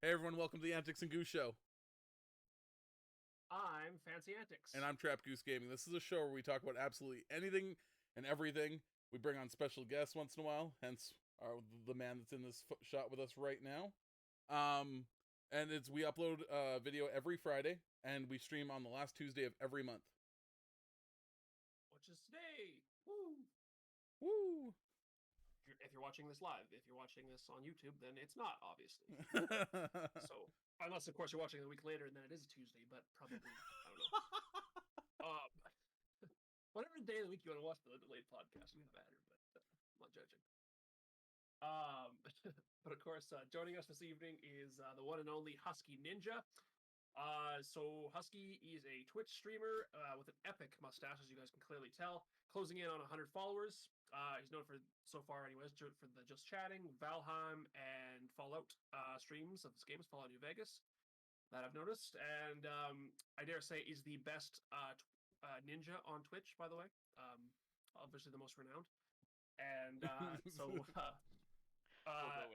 Hey everyone, welcome to the Antics and Goose show. I'm Fancy Antics. And I'm Goose Gaming. This is a show where we talk about absolutely anything and everything. We bring on special guests once in a while, hence the man that's in this shot with us right now. And we upload a video every Friday, and we stream on the last Tuesday of every month. Which is today. Woo! Woo! If you're watching this live, if you're watching this on YouTube, then it's not, obviously. So, unless, of course, you're watching a week later and then it is a Tuesday, but probably, I don't know. Whatever day of the week you want to watch the delayed podcast, you matter, but I'm not judging. But of course, joining us this evening is the one and only Husky Ninja. So Husky is a Twitch streamer with an epic mustache, as you guys can clearly tell, closing in on 100 followers. He's known for, so far anyways, for the Just Chatting, Valheim, and Fallout streams of his games, Fallout New Vegas, that I've noticed. And I dare say is the best ninja on Twitch, by the way. Obviously the most renowned. And so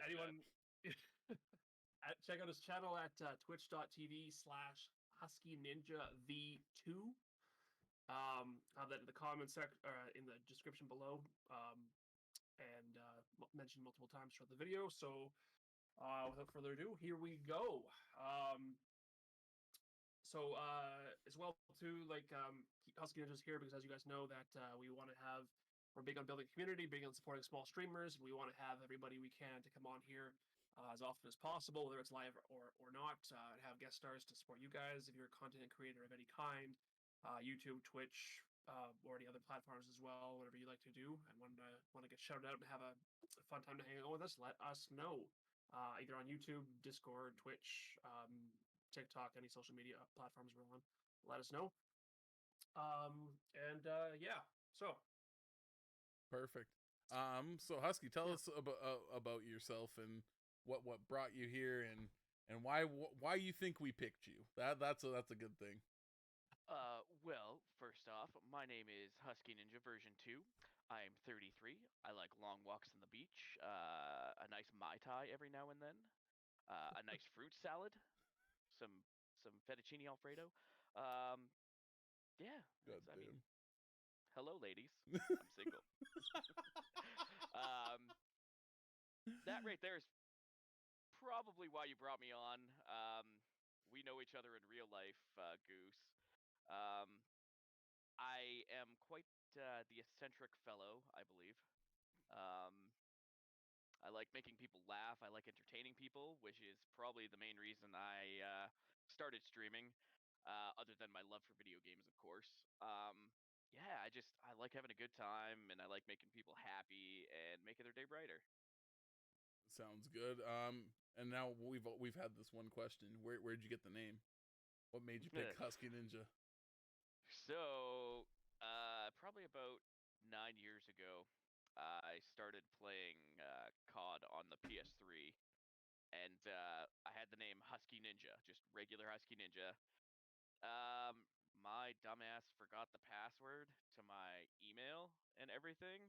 anyone... check out his channel at twitch.tv/HuskyNinja V2. Have that in the comments in the description below, and mentioned multiple times throughout the video. So, without further ado, here we go. As well too, Husky Ninja's here because, as you guys know, that we're big on building a community, big on supporting small streamers. We want to have everybody we can to come on here as often as possible, whether it's live or not, and have guest stars to support you guys if you're a content creator of any kind, YouTube, Twitch, or any other platforms as well, whatever you like to do, and want to get shouted out and have a fun time to hang out with us, let us know. Either on YouTube, Discord, Twitch, TikTok, any social media platforms we're on, let us know. Yeah, so. Perfect. So Husky, tell us about yourself and what brought you here and why you think we picked you. That's a good thing. Well, first off, my name is Husky Ninja version 2. I am 33. I like long walks on the beach, a nice Mai Tai every now and then, a nice fruit salad, some fettuccine Alfredo. Yeah. God I mean, damn. hello, ladies. I'm single. That right there is probably why you brought me on. We know each other in real life, Goose. I am quite the eccentric fellow, I believe. I like making people laugh. I like entertaining people, which is probably the main reason I started streaming, other than my love for video games, of course. Yeah, I like having a good time, and I like making people happy and making their day brighter. Sounds good. And now we've had this one question. Where'd you get the name? What made you pick Husky Ninja? So, probably about 9 years ago, I started playing COD on the PS3, and I had the name Husky Ninja, just regular Husky Ninja. My dumbass forgot the password to my email and everything,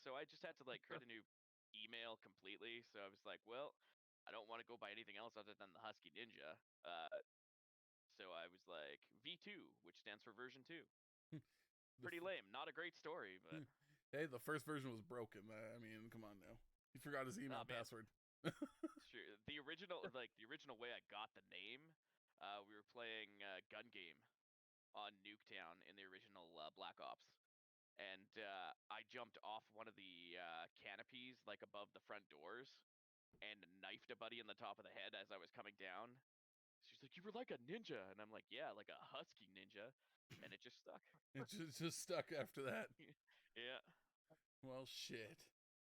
so I just had to create a new email completely. So I was like, well, I don't want to go by anything else other than the Husky Ninja. So I was like V2, which stands for version 2. Pretty lame. Not a great story, but hey, the first version was broken. I mean, come on now. He forgot his email password. Sure. The original way I got the name, we were playing Gun Game on Nuketown in the original Black Ops, and I jumped off one of the canopies above the front doors and knifed a buddy in the top of the head as I was coming down. She's like, "You were like a ninja," and I'm like, "Yeah, like a Husky Ninja," and it just stuck. It just stuck after that. Yeah. Well, shit.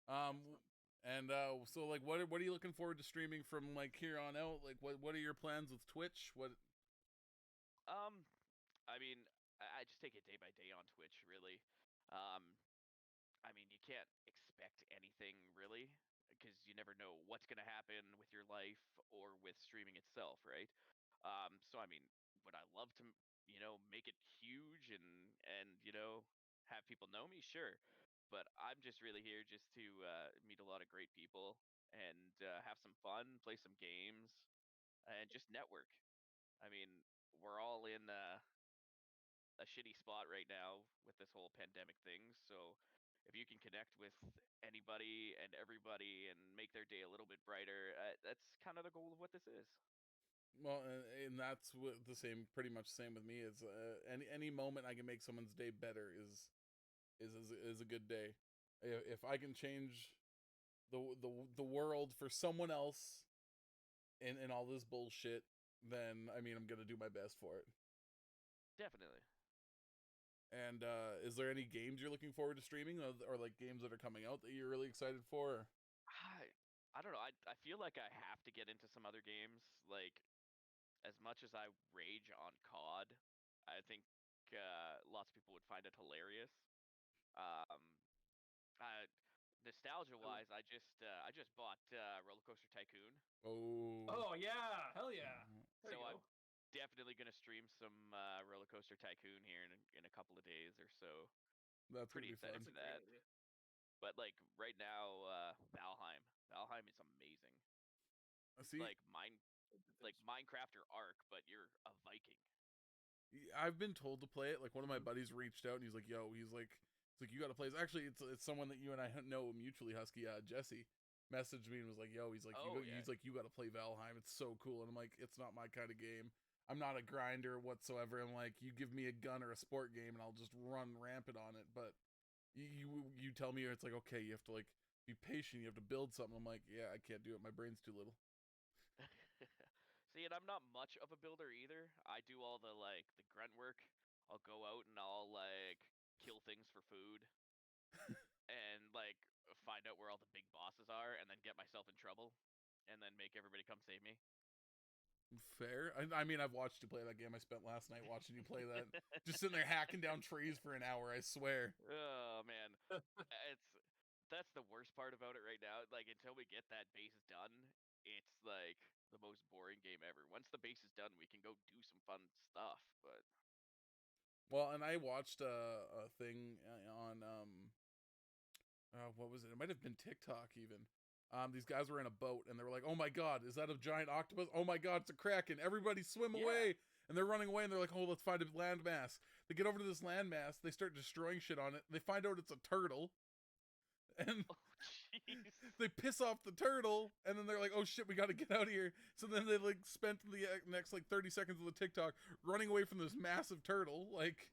And so what are you looking forward to streaming from here on out? What are your plans with Twitch? What? I mean, I just take it day by day on Twitch, really. I mean, you can't expect anything really, because you never know what's going to happen with your life or with streaming itself, right? So I mean, would I love to, make it huge and have people know me? Sure, but I'm just really here just to meet a lot of great people and have some fun, play some games, and just network. I mean, we're all in a shitty spot right now with this whole pandemic thing. So if you can connect with anybody and everybody and make their day a little bit brighter, that's kind of the goal of what this is. Well, and that's what the same, pretty much same with me. Is any moment I can make someone's day better is a good day. If I can change the world for someone else in all this bullshit, then I mean I'm gonna do my best for it. Definitely. And is there any games you're looking forward to streaming, or like games that are coming out that you're really excited for? I don't know. I feel like I have to get into some other games. Like, as much as I rage on COD, I think lots of people would find it hilarious. Um, nostalgia wise, I just bought Roller Coaster Tycoon, Oh, Oh yeah, hell yeah. There so you I'm go. definitely gonna stream some Roller Coaster Tycoon here in a couple of days or so. that's gonna Pretty be fun. excited That's a for great that. idea. But like right now, Valheim. Valheim is amazing. See, Like Minecraft or Ark, but you're a Viking. I've been told to play it. Like one of my buddies reached out and he's like, "Yo," he's like, "You got to play this." Actually, it's someone that you and I know mutually, Husky. Jesse messaged me and was like, "Yo," he's like, Oh yeah. he's like, "You got to play Valheim. It's so cool." And I'm like, "It's not my kind of game. I'm not a grinder whatsoever." I'm like, "You give me a gun or a sport game and I'll just run rampant on it." But you tell me it's like, okay, you have to like be patient. You have to build something. I'm like, "Yeah, I can't do it. My brain's too little." See, and I'm not much of a builder either. I do all the grunt work. I'll go out and I'll like kill things for food and like find out where all the big bosses are and then get myself in trouble and then make everybody come save me. Fair. I mean, I've watched you play that game. I spent last night watching you play that. Just sitting there hacking down trees for an hour. I swear. Oh man. It's that's the worst part about it right now. Like until we get that base done, it's like the most boring game ever. Once the base is done, we can go do some fun stuff, but Well, and I watched a thing on what was it? It might have been TikTok even. These guys were in a boat and they were like, "Oh my god, is that a giant octopus? Oh my god, it's a kraken! Everybody swim yeah. away!" And they're running away and they're like, "Oh, let's find a landmass." They get over to this landmass. They start destroying shit on it. They find out it's a turtle, and Oh jeez. they piss off the turtle. And then they're like, "Oh shit, we got to get out of here." So then they like spent the next like 30 seconds of the TikTok running away from this massive turtle. Like,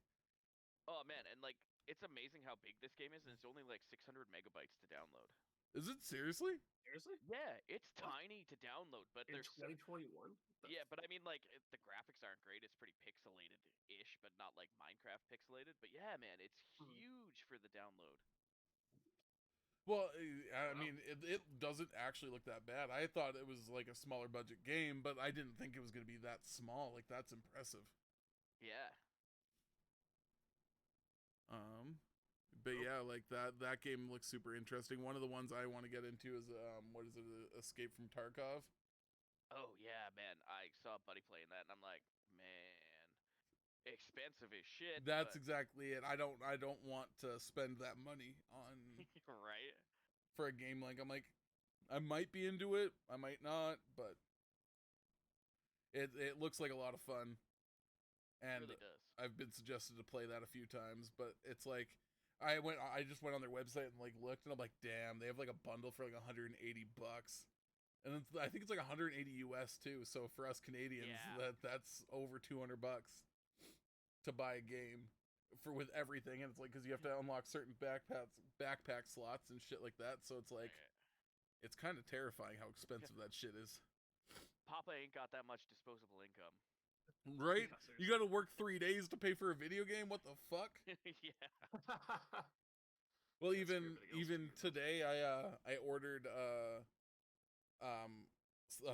Oh man, and like it's amazing how big this game is, and it's only like 600 megabytes to download. is it seriously? Seriously? Yeah, it's What? tiny to download, but In there's 2021? yeah, but I mean like the graphics aren't great. It's pretty pixelated-ish, but not like Minecraft pixelated. But yeah, man, it's Hmm. huge for the download. Well, I Wow. mean, it doesn't actually look that bad. I thought it was like a smaller budget game, but I didn't think it was going to be that small. Like, that's impressive. Yeah. Um, but yeah, like that game looks super interesting. One of the ones I want to get into is what is it? Escape from Tarkov. Oh yeah, man. I saw a buddy playing that, and I'm like, man, expensive as shit, That's but exactly it. I don't want to spend that money on right? for a game like I'm like I might be into it, I might not, but it looks like a lot of fun. It And really does. I've been suggested to play that a few times, but it's like I just went on their website and like looked and I'm like, damn, they have like a bundle for like $180. And I think it's like 180 US too. So for us Canadians, Yeah. that's over $200 to buy a game for with everything. And it's like because you have to unlock certain backpack slots and shit like that. So it's like Right. it's kind of terrifying how expensive that shit is. Papa ain't got that much disposable income. Right? Yeah, You seriously. got to work 3 days to pay for a video game. What the fuck? Yeah. Well, That's even everybody else even doing it. today, I ordered a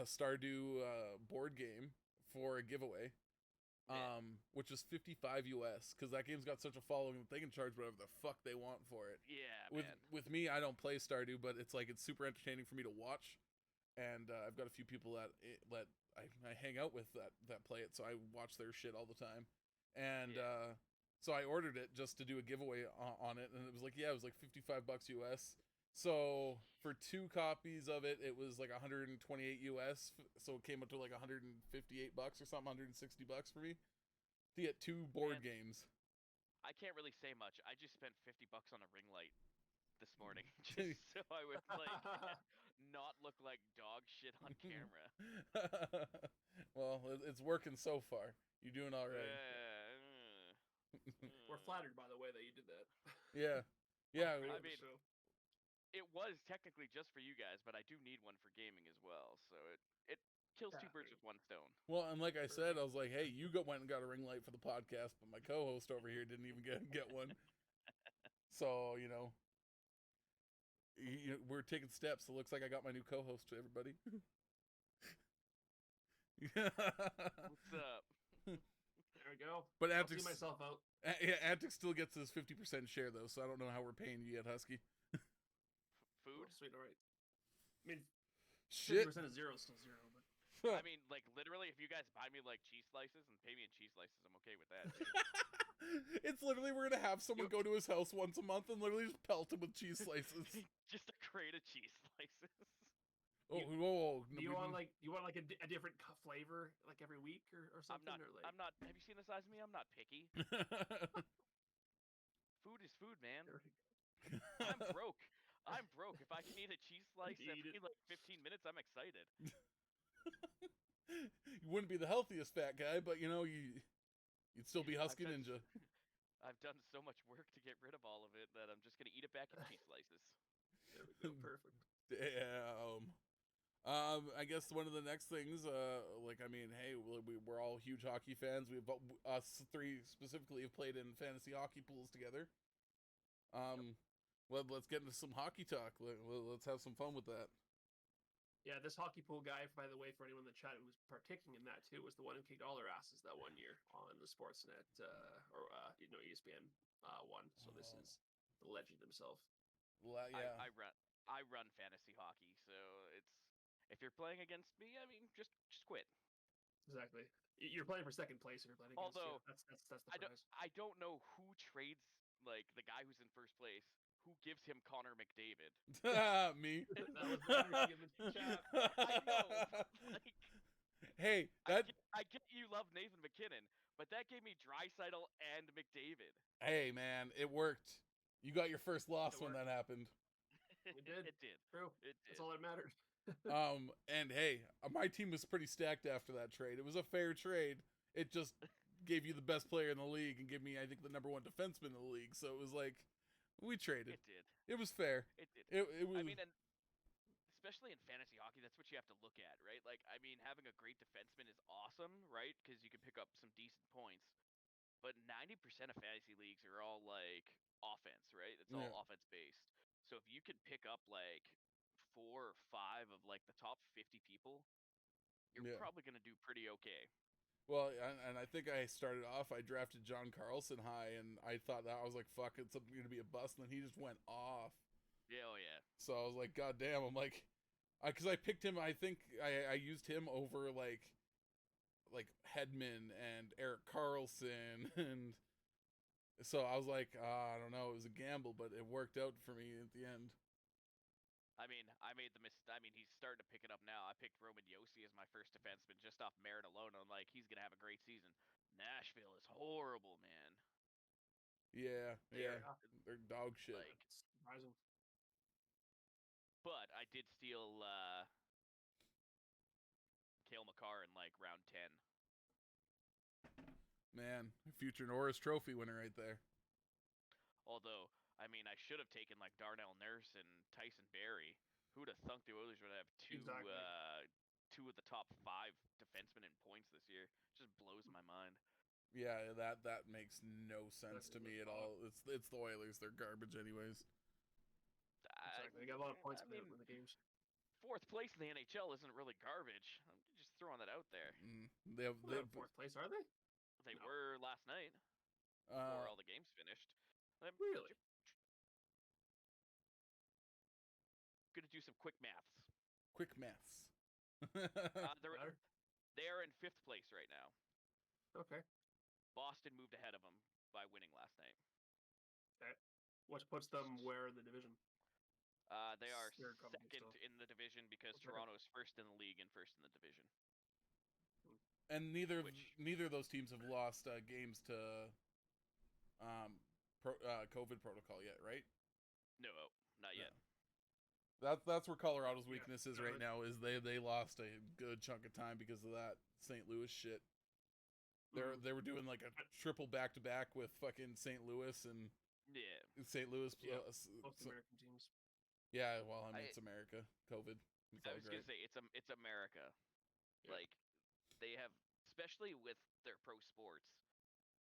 Stardew board game for a giveaway, Yeah. which is 55 US because that game's got such a following that they can charge whatever the fuck they want for it. Yeah, With man. with me, I don't play Stardew, but it's like it's super entertaining for me to watch, and I've got a few people that I hang out with that play it, so I watch their shit all the time, and Yeah. so I ordered it just to do a giveaway on it, and it was like, yeah, it was like $55 US. So for 2 copies of it, it was like 128 US. So it came up to like 158 bucks or something, 160 bucks for me to get 2 board games. I can't really say much. I just spent $50 on a ring light this morning just so I would like not look like dog shit on camera. Well, it's working so far. You're doing all right. We're flattered, by the way, that you did that. Yeah. Yeah. Radio I mean, show. it was technically just for you guys, but I do need one for gaming as well. So it kills Yeah, 2 birds with 1 stone. Well, and like I said, I was like, hey, you went and got a ring light for the podcast, but my co-host over here didn't even get one. So, we're taking steps. It looks like I got my new co-host to everybody. What's up? There we go. But I'll Antics, see myself out. Yeah, Antics still gets his 50% share though, so I don't know how we're paying you yet, Husky. Food? Oh, sweet, all right. I mean, Shit. 50% of 0 is still 0, but I mean, like, literally, if you guys buy me, like, cheese slices and pay me in cheese slices, I'm okay with that. It's literally, we're gonna have someone go to his house once a month and literally just pelt him with cheese slices. Just a crate of cheese slices. Oh, whoa. do you want like a different flavor like every week or something? I'm not. Have you seen the size of me? I'm not picky. Food is food, man. I'm broke. If I can eat a cheese slice every like 15 minutes, I'm excited. You wouldn't be the healthiest fat guy, but you'd still be Husky Ninja. I've done so much work to get rid of all of it that I'm just gonna eat it back in cheese slices. There we go. Perfect. Damn. I guess one of the next things, hey, we're all huge hockey fans. Us 3 specifically have played in fantasy hockey pools together. Well, let's get into some hockey talk. Let's have some fun with that. Yeah, this hockey pool guy, by the way, for anyone in the chat who was partaking in that too, was the one who kicked all our asses that one year on the Sportsnet ESPN one. So this is the legend himself. Yeah, I run fantasy hockey, so if you're playing against me, I mean, just quit. Exactly. You're playing for second place if you're playing against you. That's the prize. I don't know who trades like the guy who's in first place. Who gives him Connor McDavid? Me. That was the in the chat. I know. Like, hey, I get you love Nathan McKinnon, but that gave me Draisaitl and McDavid. Hey, man, it worked. You got your first loss when that happened. We did. It did. True. It did. That's all that mattered. And hey, my team was pretty stacked after that trade. It was a fair trade. It just gave you the best player in the league and gave me, I think, the #1 defenseman in the league. So it was like, we traded. It did. It was fair. It did. It was. I mean, and especially in fantasy hockey, that's what you have to look at, right? Like, I mean, having a great defenseman is awesome, right? Because you can pick up some decent points. But 90% of fantasy leagues are all like offense, right? It's all offense based. So if you can pick up like 4 or 5 of like the top 50 people, you're probably gonna do pretty okay. Well, and I think I started off, I drafted John Carlson high, and I thought that I was like, fuck, it's going to be a bust, and then he just went off. Yeah, oh yeah. So I was like, god damn, I'm like, because I picked him, I think I used him over like Hedman and Eric Carlson, and so I was like, I don't know, it was a gamble, but it worked out for me at the end. I mean, I made the mistake. I mean, he's starting to pick it up now. I picked Roman Josi as my first defenseman just off merit alone. I'm like, he's gonna have a great season. Nashville is horrible, man. Yeah, they're dog shit. Like, surprising. But I did steal Cale Makar in like round 10. Man, future Norris Trophy winner right there. Although, I mean, I should have taken like Darnell Nurse and Tyson Barrie. Who'd have thunk the Oilers would have two of the top 5 defensemen in points this year? Just blows my mind. Yeah, that makes no sense to me at all. It's the Oilers. They're garbage anyways. Exactly. They got a lot of points in the games. 4th place in the NHL isn't really garbage. I'm just throwing that out there. They have 4th place, are they? They were last night before all the games finished. Really? Gonna do some quick maths. Quick maths. They are in 5th place right now. Okay. Boston moved ahead of them by winning last night. Okay. What puts them where in the division? They are They're coming second still. in the division because Okay. Toronto is first in the league and first in the division. And neither Which- of those teams have lost games to COVID protocol yet, right? No, not yet. That's where Colorado's Yeah, weakness is no, right now. Is they lost a good chunk of time because of that St. Louis shit. They were doing like a triple back to back with fucking St. Louis and Yeah. St. Louis. Yeah, both American teams. Yeah, well, I mean it's America. COVID. It's I all was great. gonna say it's America. Yeah. Like they have, especially with their pro sports,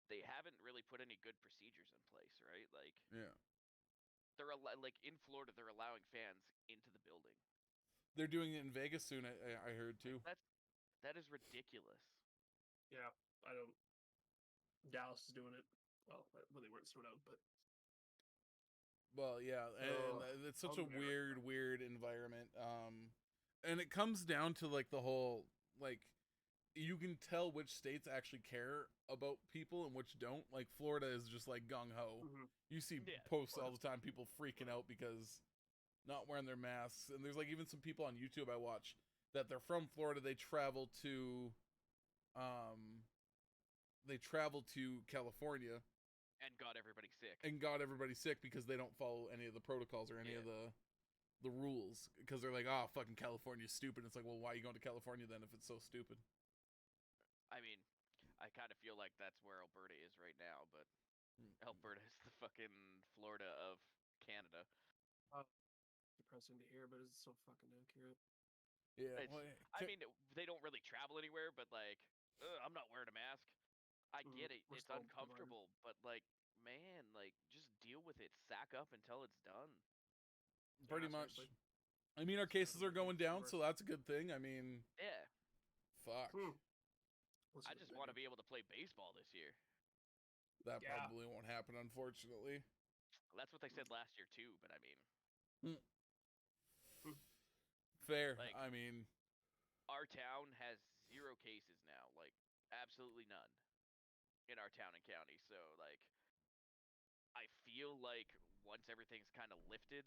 they haven't really put any good procedures in place, right? Like Yeah, they're like in Florida, they're allowing fans into the building. they're doing it in Vegas soon. I heard too. That is ridiculous. Yeah, I don't. Dallas is doing it. Well, when they weren't snowed out, but Well, yeah, and it's such a America. weird environment. And it comes down to like the whole like you can tell which states actually care about people and which don't. Like Florida is just like gung ho. You see Yeah, posts all the time, people freaking out because not wearing their masks. And there's like even some people on YouTube I watch that they're from Florida. They travel to California and got everybody sick. because they don't follow any of the protocols or any of the rules because they're like, oh, fucking California's stupid. It's like, well, why are you going to California then if it's so stupid? I mean, I kind of feel like that's where Alberta is right now, but Alberta is the fucking Florida of Canada. Depressing to hear, but it's so fucking accurate. Yeah, I mean, they don't really travel anywhere, but like, I'm not wearing a mask. I get it; it's uncomfortable, but like, man, like, just deal with it. Sack up until it's done. Pretty much. I mean, our cases are going down, so that's a good thing. I mean, yeah. Fuck. I just want to be able to play baseball this year. That probably won't happen, unfortunately. That's what they said last year too, but I mean, fair. Like, I mean, our town has 0 cases now, like absolutely none in our town and county. So like, I feel like once everything's kind of lifted,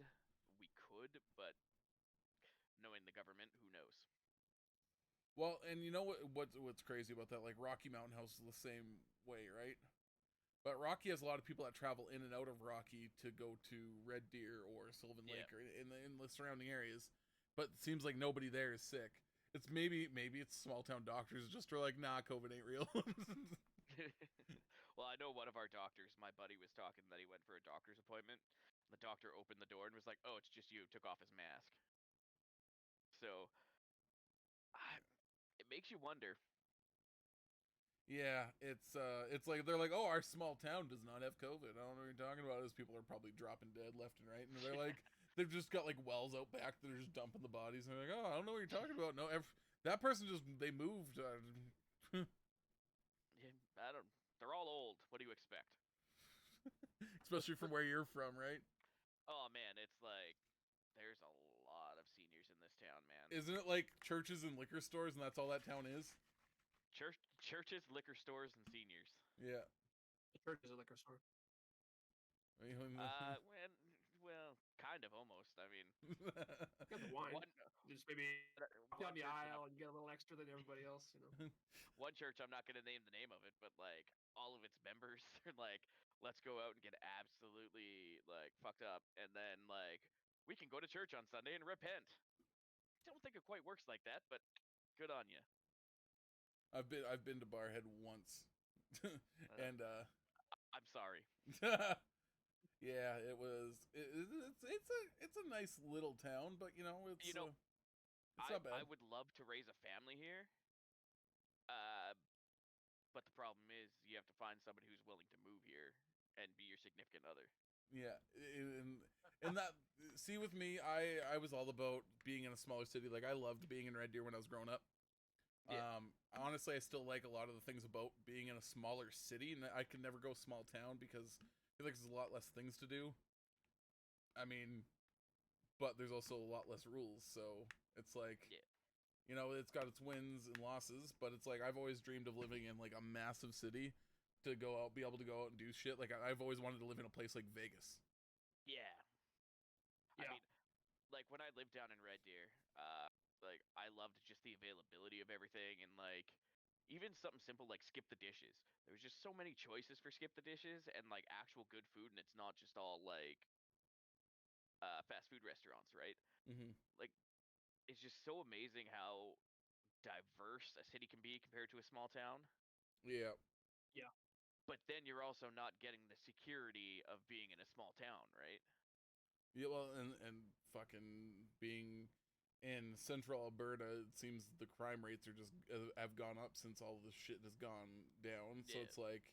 we could, but knowing the government, who knows? Well, and you know what's crazy about that? Like Rocky Mountain House is the same way, right? But Rocky has a lot of people that travel in and out of Rocky to go to Red Deer or Sylvan Lake or in the surrounding areas. But it seems like nobody there is sick. It's maybe it's small town doctors just are like, nah, COVID ain't real. Well, I know one of our doctors, my buddy was talking that he went for a doctor's appointment. The doctor opened the door and was like, "Oh, it's just you." Took off his mask. So it makes you wonder. Yeah, it's like they're like, oh, our small town does not have COVID. I don't know what you're talking about. Those people are probably dropping dead left and right, and they're like, they've just got like wells out back that are just dumping the bodies, and they're like, oh, I don't know what you're talking about. No, that person just they moved. Yeah, I don't. They're all old. What do you expect? Especially from where you're from, right? Oh man, it's like there's a lot of seniors in this town, man. Isn't it like churches and liquor stores, and that's all that town is? Churches, liquor stores, and seniors. Yeah. The church is a liquor store. Well, kind of, almost. I mean, you got the wine. Just maybe down the aisle and get a little extra than everybody else, you know. One church, I'm not going to name the name of it, but like all of its members are like, let's go out and get absolutely like fucked up, and then like we can go to church on Sunday and repent. I don't think it quite works like that, but good on you. I've been to Barhead once, and I'm sorry. Yeah, it was. It's a nice little town, but you know it's not bad. I would love to raise a family here, but the problem is you have to find somebody who's willing to move here and be your significant other. Yeah, and that see with me, I was all about being in a smaller city. Like I loved being in Red Deer when I was growing up. Yeah. Honestly, I still like a lot of the things about being in a smaller city, and I could never go small town because I feel like there's a lot less things to do. I mean, but there's also a lot less rules, so it's like, you know, it's got its wins and losses, but it's like I've always dreamed of living in like a massive city to go out, be able to go out and do shit. Like I've always wanted to live in a place like Vegas. Yeah. I mean, when I lived down in Red Deer, like I loved just the availability of everything, and like even something simple like skip the dishes. There was just so many choices for skip the dishes and like actual good food, and it's not just all like fast food restaurants, right? Mm-hmm. Like it's just so amazing how diverse a city can be compared to a small town. Yeah. Yeah. But then you're also not getting the security of being in a small town, right? Yeah, well, and fucking being in central Alberta, it seems the crime rates are just have gone up since all this shit has gone down. So Yeah. it's like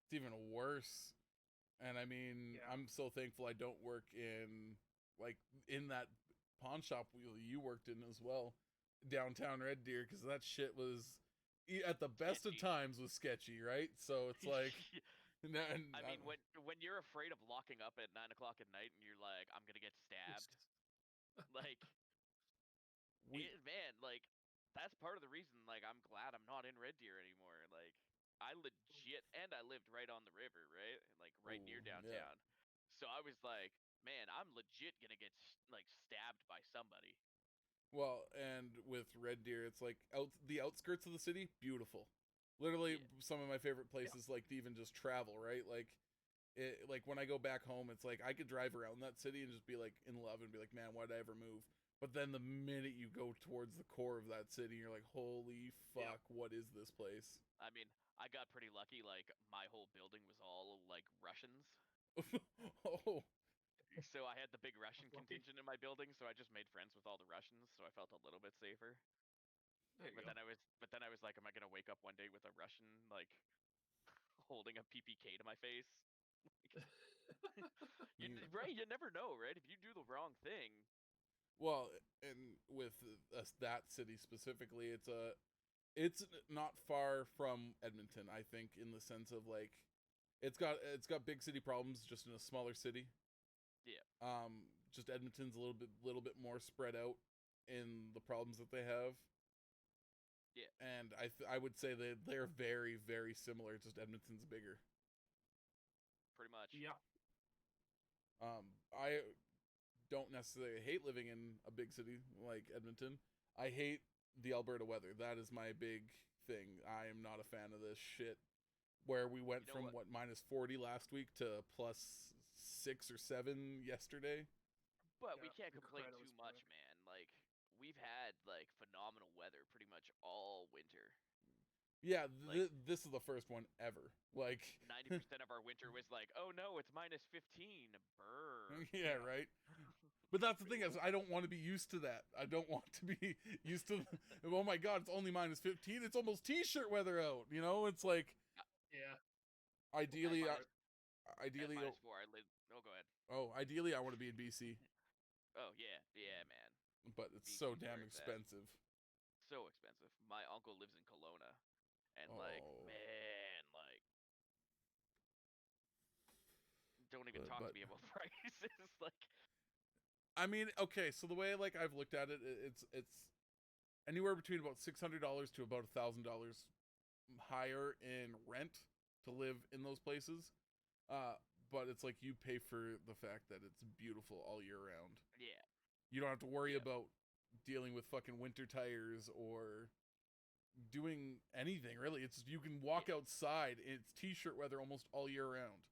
it's even worse. And I mean, Yeah. I'm so thankful I don't work in like in that pawn shop you worked in as well, downtown Red Deer, because that shit was at the best of Sketchy. times was sketchy, right? So it's like. I mean, when you're afraid of locking up at 9 o'clock at night and you're like, I'm gonna get stabbed, like, man, like, that's part of the reason. Like, I'm glad I'm not in Red Deer anymore. Like, I legit, and I lived right on the river, right, like right near yeah. downtown. So I was like, man, I'm legit gonna get like stabbed by somebody. Well, and with Red Deer, it's like the outskirts of the city, beautiful. Literally, Yeah. some of my favorite places, like to even just travel, right? Like when I go back home, it's like I could drive around that city and just be like in love and be like, man, why did I ever move? But then the minute you go towards the core of that city, you're like, holy fuck, what is this place? I mean, I got pretty lucky. Like, my whole building was all like Russians. Oh, So I had the big Russian Lucky. contingent in my building, so I just made friends with all the Russians, so I felt a little bit safer. There you But go. then I was like, am I gonna wake up one day with a Russian like holding a PPK to my face? Right? You never know, right? If you do the wrong thing. well, and with that city specifically, it's not far from Edmonton, I think, in the sense of like it's got big city problems just in a smaller city. Yeah. Just Edmonton's a little bit more spread out in the problems that they have. Yeah. And I would say that they're very very similar. Just Edmonton's bigger. Pretty much. Yeah. I don't necessarily hate living in a big city like Edmonton. I hate the Alberta weather. That is my big thing. I am not a fan of this shit. Where we went You know from what? minus 40 last week to plus 6 or 7 yesterday. But Yeah, we can't complain incredible too much, weather. man. Like, we've had like phenomenal weather pretty much all winter. Yeah, Like this is the first one ever. Like 90% of our winter was like, oh no, it's minus 15. Brr. yeah, Yeah. right. But that's the thing is, I don't want to be used to that. I don't want to be used to. Oh my god, it's only minus 15. It's almost t-shirt weather out. You know, it's like Yeah. ideally, At ideally, At -4, I live. Oh, go ahead. ideally, I want to be in BC, Oh yeah, yeah, man. but it's BC's so where damn it's at. expensive. So expensive. My uncle lives in Kelowna, and like, Oh. man, like, don't even talk But to me about prices. Like, I mean, okay, so the way like I've looked at it, it's anywhere between about $600 to about $1,000 higher in rent to live in those places. But it's like you pay for the fact that it's beautiful all year round. yeah, You don't have to worry Yeah. about dealing with fucking winter tires or doing anything really. It's you can walk Yeah. outside. It's t-shirt weather almost all year round.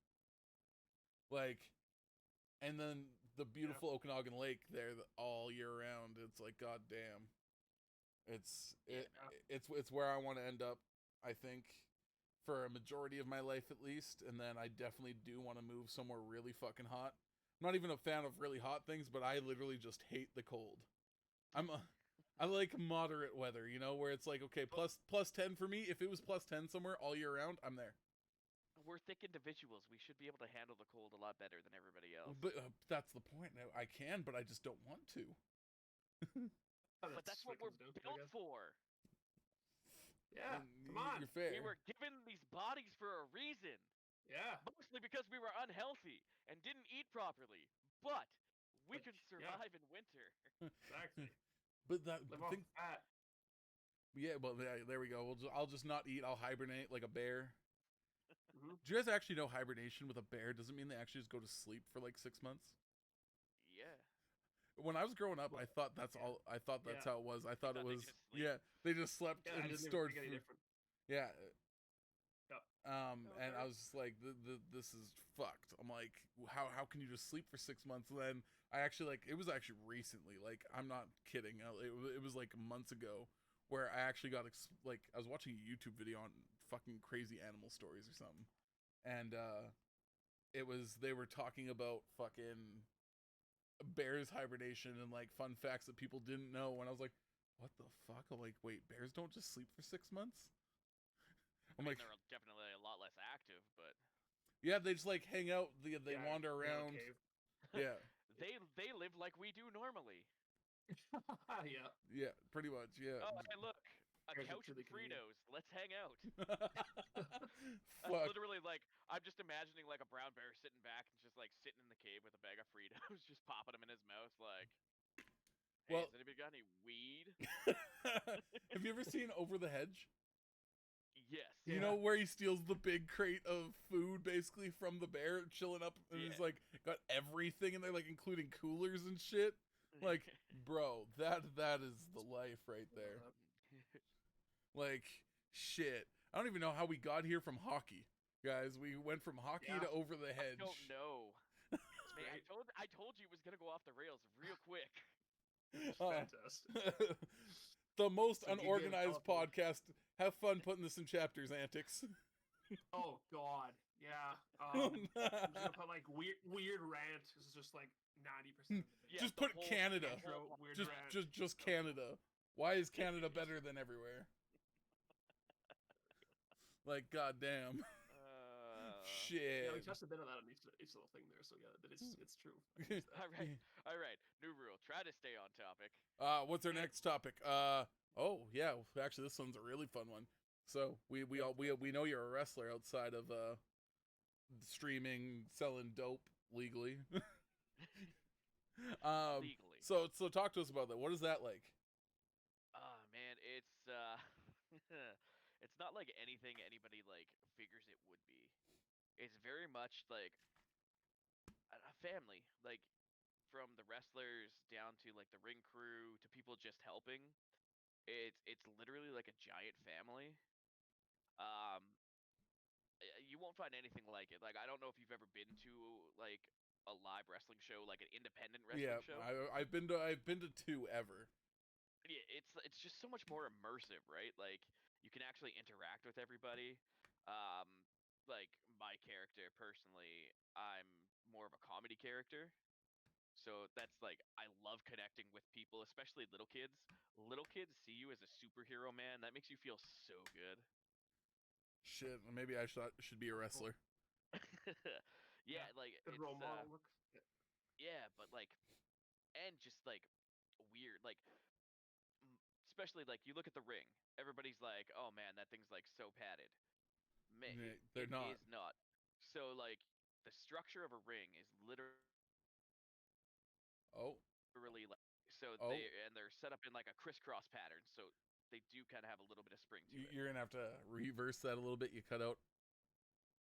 Like, and then the beautiful Okanagan Lake there all year round. It's like goddamn. It's where I want to end up. I think for a majority of my life at least, and then I definitely do want to move somewhere really fucking hot. I'm not even a fan of really hot things, but I literally just hate the cold. I like moderate weather, you know, where it's like okay, plus 10 for me. If it was plus 10 somewhere all year round, I'm there. we're thick individuals. We should be able to handle the cold a lot better than everybody else. But that's the point. I can, but I just don't want to. But that's what we're built for. Yeah. And Come on. You're fair. We were given these bodies for a reason. Yeah. Mostly because we were unhealthy and didn't eat properly. But we But, can yeah. survive in winter. Exactly. But that Live off thing, fat. yeah. Well, there we go. I'll just not eat. I'll hibernate like a bear. Mm-hmm. Do you guys actually know hibernation with a bear doesn't mean they actually just go to sleep for like 6 months? Yeah. when I was growing up, I thought that's Yeah. all. I thought that's how it was. I thought it thought they was just sleep. they just slept Yeah, I and didn't even stored think any food. different. Yeah. Yep. And I was just like, this is fucked. I'm like, how can you just sleep for 6 months? And then I actually it was actually recently. Like, I'm not kidding. It was like months ago where I actually got I was watching a YouTube video on fucking crazy animal stories or something, and they were talking about fucking bears hibernation and like fun facts that people didn't know. And I was like, what the fuck? I'm like, wait, bears don't just sleep for 6 months? I mean, they're definitely a lot less active, but yeah, they just like hang out. They wander Yeah, around. cave. Yeah, they live like we do normally. Yeah. yeah, pretty much. Yeah. Oh, hey, look, a Bears are couch and truly Canadian. Fritos. Let's hang out. Fuck. Literally, like, I'm just imagining like a brown bear sitting back and just like sitting in the cave with a bag of Fritos, just popping them in his mouth, like. Hey, Well- has anybody got any weed? Have you ever seen Over the Hedge? Yes. You Yeah. know where he steals the big crate of food basically from the bear, chilling up, and he's Yeah. like got everything in there, like including coolers and shit. Like, bro, that is the life right there. Like, shit. I don't even know how we got here from hockey, guys. We went from hockey Yeah. to Over the Hedge. I don't know. Man, I told you it was gonna go off the rails real quick. Fantastic. The most So you gave unorganized California- podcast. Have fun putting this in chapters, Antics. Oh God, yeah. I'm just gonna put like weird rant. This is just like 90%. Yeah, Just the put whole Canada. intro, weird Just rant. just Canada. Why is Canada better than everywhere? Like, goddamn. Yeah, we Shit. touched a bit on that on each little thing there. So yeah, but it's true. All right. New rule. Try to stay on topic. What's our next topic? Oh yeah, actually this one's a really fun one. So we know you're a wrestler outside of streaming, selling dope legally. Legally. So talk to us about that. What is that like? Man, it's it's not like anything anybody like figures it would be. It's very much like a family. Like from the wrestlers down to like the ring crew to people just helping. It's literally like a giant family. Um, you won't find anything like it. Like I don't know if you've ever been to like a live wrestling show, like an independent wrestling show. I've been to 2 ever. Yeah, it's just so much more immersive, right? Like you can actually interact with everybody. Um, like my character personally, I'm more of a comedy character. So that's like I love connecting with people, especially little kids. Little kids see you as a superhero, man. That makes you feel so good. Shit, maybe I should be a wrestler. Yeah, like Good it's role model look. yeah, but like and just like weird, like especially like you look at the ring. Everybody's like, "Oh man, that thing's like so padded." They're it not. is not. So like the structure of a ring is Oh, literally like so Oh. they're set up in like a crisscross pattern, so they do kind of have a little bit of spring to it. you're gonna have to reverse that a little bit. You cut out.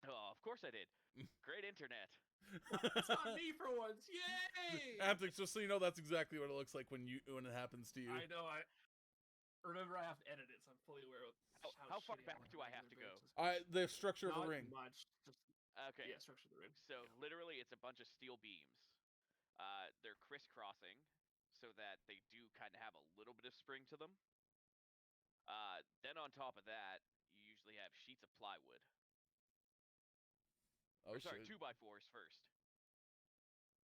Oh, of course I did. Great internet. It's not me for once. Yay! Antics, just so you know, that's exactly what it looks like when it happens to you. I know. I remember I have to edit it, so I'm fully aware of How far shitty back do I have to go? The structure of Not the ring. much. Just Okay. yeah, structure of the ring. So literally, it's a bunch of steel beams. They're crisscrossing, so that they do kind of have a little bit of spring to them. Then on top of that, you usually have sheets of plywood. Oh Or, sorry, shit. 2x4s first.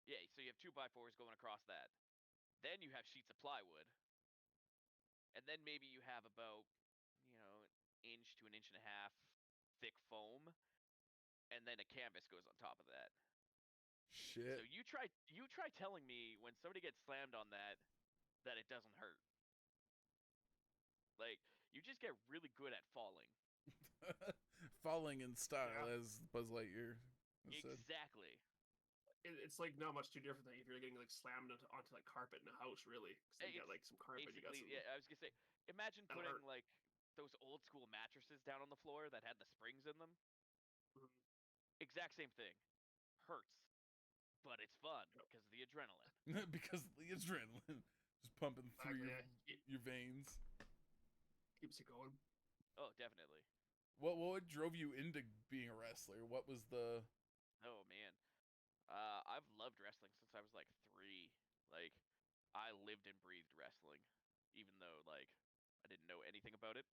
Yeah, so you have 2x4s going across that. Then you have sheets of plywood. And then maybe you have about, inch to an inch and a half thick foam. And then a canvas goes on top of that. Shit. So you try telling me when somebody gets slammed on that it doesn't hurt. Like, you just get really good at falling. Falling in style, Yeah. as Buzz Lightyear said. Exactly. It's like not much too different than if you're getting like slammed onto like carpet in a house, really. Because you got like some carpet, you got Basically, some. yeah, I was gonna say, imagine That'll putting hurt. like those old school mattresses down on the floor that had the springs in them. Mhm. Exact same thing. Hurts. but it's fun because of the adrenaline. Because of the adrenaline just pumping through Exactly, your veins. keeps it going. Oh, definitely. What drove you into being a wrestler? What was the Oh man, I've loved wrestling since I was like 3. Like, I lived and breathed wrestling, even though like I didn't know anything about it.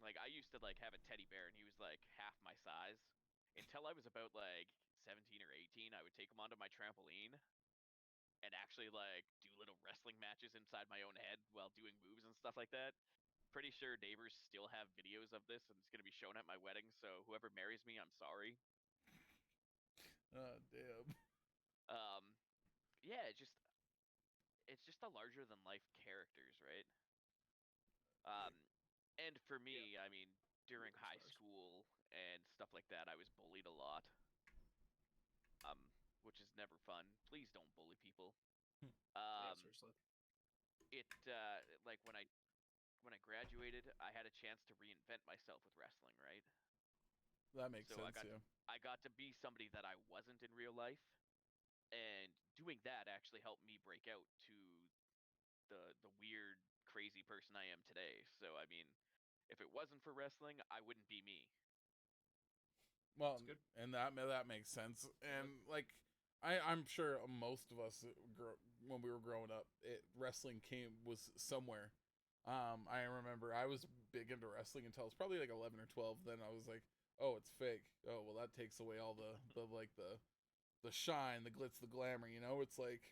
Like I used to like have a teddy bear, and he was like half my size. Until I was about like 17 or 18, I would take him onto my trampoline and actually like do little wrestling matches inside my own head while doing moves and stuff like that. Pretty sure neighbors still have videos of this, and it's gonna be shown at my wedding. So whoever marries me, I'm sorry. damn. Um, yeah, it's just the larger than life characters, right? Um, and for me, I mean, during high Stars. school and stuff like that, I was bullied a lot. Um, which is never fun. Please don't bully people. Yeah, Um, seriously. it like when I graduated, I had a chance to reinvent myself with wrestling, right? That makes So sense, yeah. I got to be somebody that I wasn't in real life, and doing that actually helped me break out to the weird, crazy person I am today. So I mean, if it wasn't for wrestling, I wouldn't be me. Well, That's good. and that makes sense. And like I'm sure most of us when we were growing up, wrestling was somewhere. I remember I was big into wrestling until I was probably like 11 or 12. Then I was like, oh, it's fake. Oh, well, that takes away all the shine, the glitz, the glamour. You know, it's like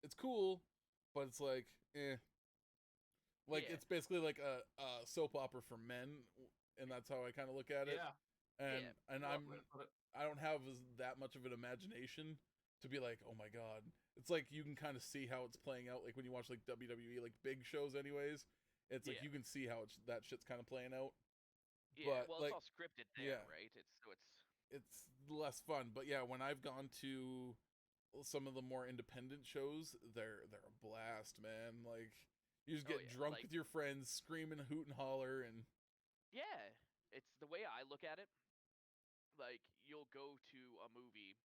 it's cool, but it's like like Yeah, it's basically like a soap opera for men, and that's how I kind of look at it. Yeah. And yeah. and Well, I'm way to put it. I don't have that much of an imagination to be like, oh my god. It's like you can kind of see how it's playing out. Like when you watch like WWE, like big shows, anyways. It's like Yeah. you can see how that shit's kind of playing out. Yeah, But well, it's like, all scripted there, yeah, right? It's it's less fun. But yeah, when I've gone to some of the more independent shows, they're a blast, man. Like you just oh get yeah, drunk like with your friends, screaming, hoot and holler, and yeah, it's the way I look at it. Like you'll go to a movie,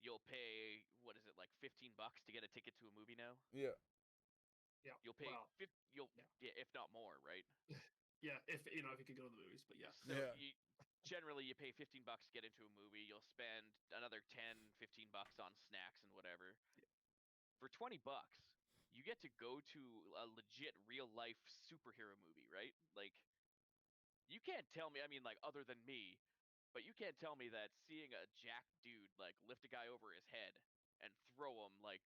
you'll pay what is it like $15 to get a ticket to a movie now? yeah, Yeah. You'll pay Well, you'll yeah. yeah, if not more, right? Yeah, if you know if you could go to the movies, but yeah. So yeah. generally you pay $15 to get into a movie, you'll spend another 10, $15 on snacks and whatever. For $20, you get to go to a legit real life superhero movie, right? Like you can't tell me, I mean like other than me, but you can't tell me that seeing a jacked dude like lift a guy over his head and throw him like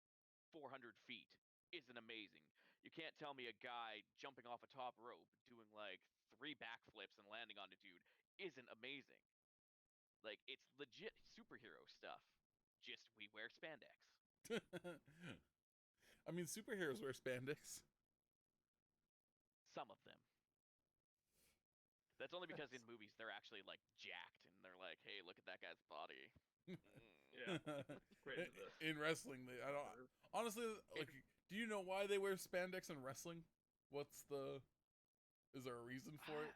400 feet isn't amazing. You can't tell me a guy jumping off a top rope doing like 3 backflips and landing on a dude isn't amazing. Like it's legit superhero stuff. Just we wear spandex. I mean, superheroes wear spandex. Some of them. That's only because in movies they're actually like jacked and they're like, "Hey, look at that guy's body." Yeah. Right into the In wrestling, I don't honestly like. Do you know why they wear spandex in wrestling? What's the? Is there a reason for it?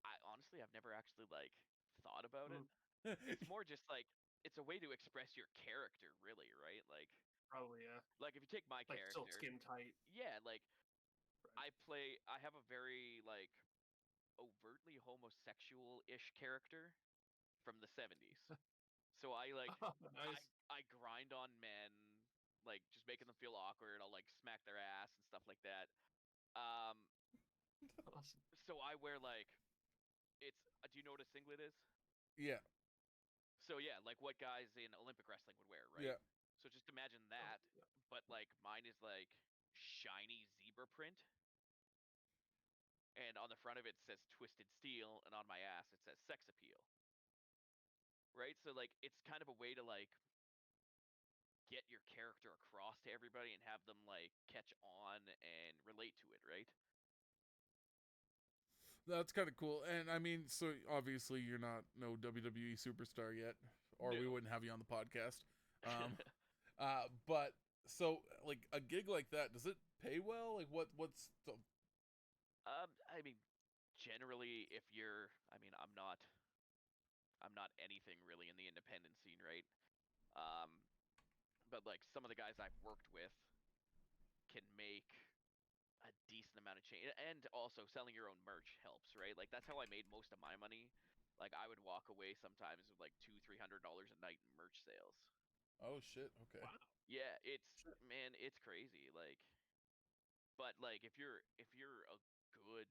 I honestly I've never actually like thought about it. It's more just like it's a way to express your character, really, right? probably yeah. Like if you take my Like still character, skin tight. yeah, like Right. I have a very like overtly homosexual-ish character from the 70s. So I like Nice. I grind on men, like just making them feel awkward. I'll like smack their ass and stuff like that. Um, Awesome. so I wear like it's. Do you know what a singlet is? Yeah, So yeah, like what guys in Olympic wrestling would wear, right? yeah. So just imagine Oh, that, yeah. but like mine is like shiny zebra print, and on the front of it says Twisted Steel, and on my ass it says Sex Appeal, right? So like it's kind of a way to like get your character across to everybody and have them like catch on and relate to it, right? That's kind of cool. And I mean, so obviously you're not no WWE superstar yet, or we No. wouldn't have you on the podcast. Um, but so like a gig like that, does it pay well? Like what's the I mean, generally, if you're, I mean, I'm not I'm not anything really in the independent scene, right? Um, but like some of the guys I've worked with can make a decent amount of change, and also selling your own merch helps, right? Like that's how I made most of my money. Like I would walk away sometimes with like $200-300 a night in merch sales. Oh shit. Okay. Wow. Yeah, it's Sure. man, it's crazy. Like, but like if you're a good,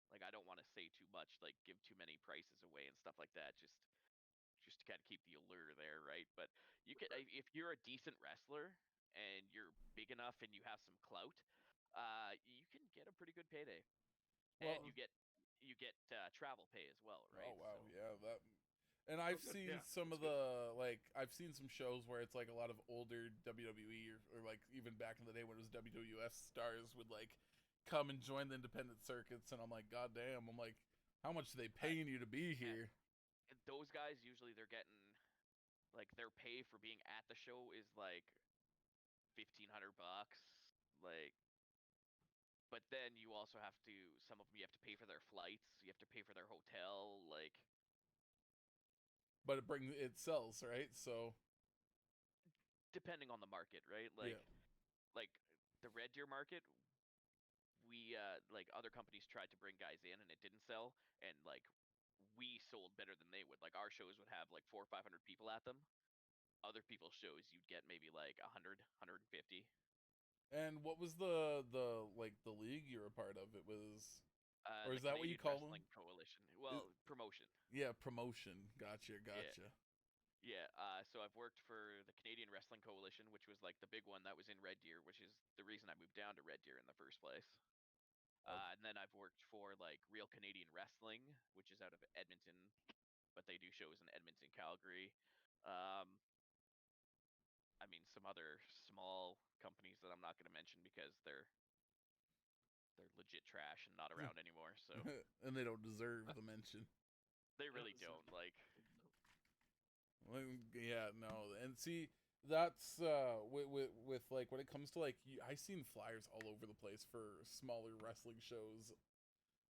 like I don't want to say too much, like give too many prices away and stuff like that. Just to kind of keep the allure there, right? But you can if you're a decent wrestler and you're big enough and you have some clout, you can get a pretty good payday, and Well, you get travel pay as well, oh right? wow, So yeah, that. And I've good. seen Yeah, some of that's good. I've seen some shows where it's like a lot of older WWE or like even back in the day when it was WWF stars would like come and join the independent circuits, and I'm like, God damn, I'm like, how much are they paying you to be man, here? those guys usually they're getting like their pay for being at the show is like $1,500, like. But then you also have to some of them you have to pay for their flights, you have to pay for their hotel, like But it sells, right? So depending on the market, right? yeah, Like the Red Deer market, we like other companies tried to bring guys in and it didn't sell, and like we sold better than they would. Like our shows would have like 400 or 500 people at them. Other people's shows you'd get maybe like 100, 150. and what was the league you were a part of? It was, or The is that what you Canadian call them? Wrestling Coalition. Well, promotion. Yeah, promotion. Gotcha, Yeah. gotcha. Yeah, so I've worked for the Canadian Wrestling Coalition, which was like the big one that was in Red Deer, which is the reason I moved down to Red Deer in the first place. Okay. And then I've worked for like Real Canadian Wrestling, which is out of Edmonton, but they do shows in Edmonton, Calgary. Um, I mean, some other small companies that I'm not going to mention because they're legit trash and not around anymore. So And they don't deserve the mention. they Yeah, really so- don't. Like, Well, yeah, no, and see, that's with like when it comes to like I seen flyers all over the place for smaller wrestling shows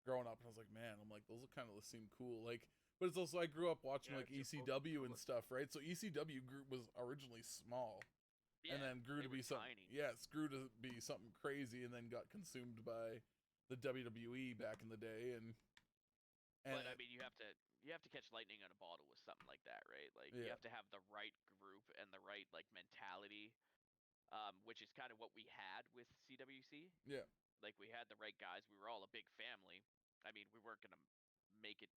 growing up, and I was like, man, I'm like those kind of seem cool, like. But it's also I grew up watching Yeah, like it's just ECW and public. stuff, right? So ECW group was originally small, and yeah, then grew they to were be something. tiny. Yes, grew to be something crazy, and then got consumed by the WWE back in the day, and But I mean, you have to catch lightning on a bottle with something like that, right? Like you yeah, have to have the right group and the right like mentality, which is kind of what we had with CWC. yeah, Like we had the right guys. We were all a big family. I mean, we weren't gonna make it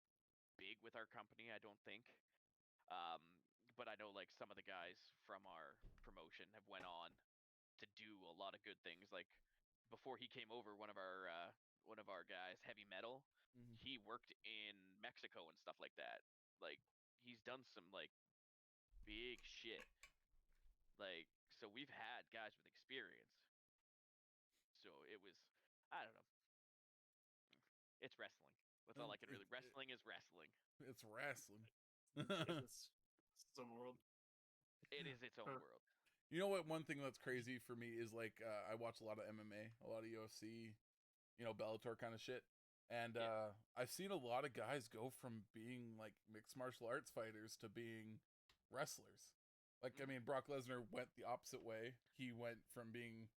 big with our company, I don't think. Um, but I know like some of the guys from our promotion have went on to do a lot of good things. Like before he came over, one of our guys, Heavy Metal, mm-hmm. he worked in Mexico and stuff like that. Like he's done some like big shit. Like so we've had guys with experience. So it was I don't know. It's wrestling. That's all I can really. Wrestling is wrestling. It's wrestling. It's its own world. It is its own Huh. world. You know what? One thing that's crazy for me is like I watch a lot of MMA, a lot of UFC, Bellator kind of shit, and Yeah. I've seen a lot of guys go from being like mixed martial arts fighters to being wrestlers. Like I mean, Brock Lesnar went the opposite way. He went from being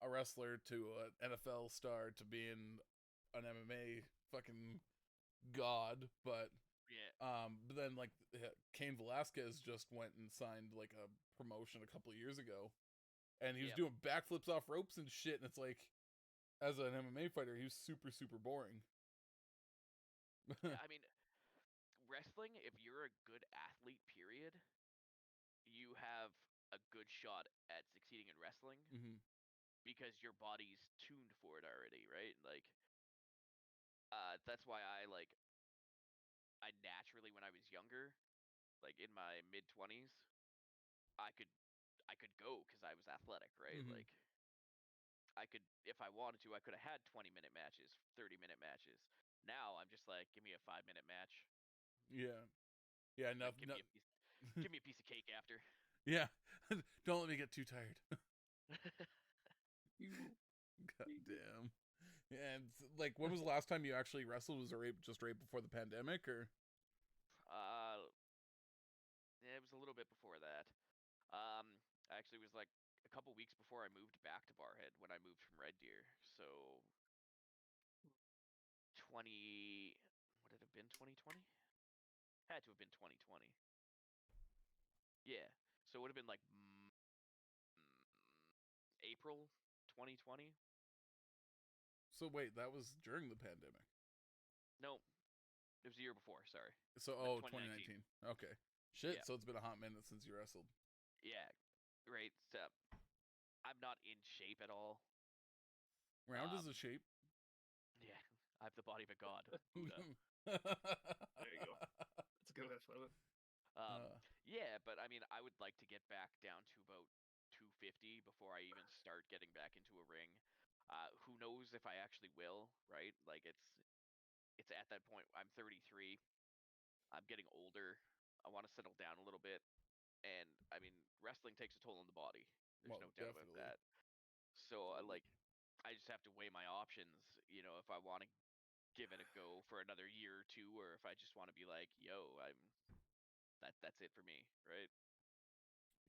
a wrestler to an NFL star to being an MMA fucking god, Yeah. but then like Cain Velasquez just went and signed like a promotion a couple of years ago, and he was Yep. doing backflips off ropes and shit. And it's like, as an MMA fighter, he was super boring. Yeah. I mean, wrestling. If you're a good athlete, period, you have a good shot at succeeding in wrestling Mm-hmm. because your body's tuned for it already, right? Like, that's why I naturally, when I was younger, like in my mid 20s, I could I could go because I was athletic, right? Mm-hmm. Like I could, if I wanted to, I could have had 20-minute matches, 30-minute matches. Now I'm just like, give me a 5-minute match. Yeah, yeah, Like, enough. No, give me a piece of cake after. yeah, don't let me get too tired. God damn. And like, when was the last time you actually wrestled? Was it just right before the pandemic, or? a little bit before that. Actually, it was like a couple weeks before I moved back to Barhead when I moved from Red Deer. So 20, would it have been 2020? Had to have been 2020. Yeah. So it would have been like April 2020. So wait, that was during the pandemic. No, it was the year before. Sorry. So 2019. Okay. Shit. Yeah. So it's been a hot minute since you wrestled. Yeah. Right. So I'm not in shape at all. Round is a shape. Yeah. I have the body of a god. Buddha. There you go. That's a good way to put it. Yeah, but I mean, I would like to get back down to about 250 before I even start getting back into a ring. Who knows if I actually will, right? Like it's at that point. I'm 33. I'm getting older. I want to settle down a little bit. And I mean, wrestling takes a toll on the body. There's Well, no doubt definitely. about that. So I just have to weigh my options, if I want to give it a go for another year or two, or if I just want to be like, yo, that's it for me, right?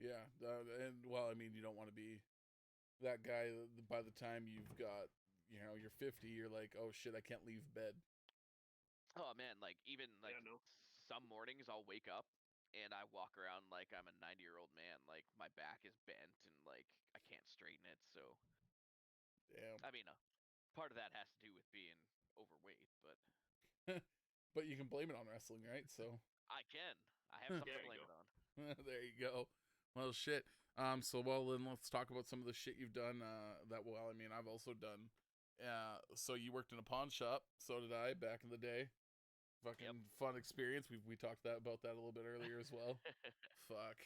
Yeah, and well, I mean, you don't want to be that guy that by the time you've got, you're 50, you're like, oh shit, I can't leave bed. Oh man, like even like Yeah, no. some mornings I'll wake up and I walk around like I'm a 90-year-old man, like my back is bent and like I can't straighten it. So Damn. I mean, part of that has to do with being overweight, but But you can blame it on wrestling, right? So I can. I have something There to you blame go. it on. there you go. Well, shit. So well, then let's talk about some of the shit you've done. I mean, I've also done. So you worked in a pawn shop. So did I back in the day. Fucking fun experience. We talked about that a little bit earlier as well. Fuck.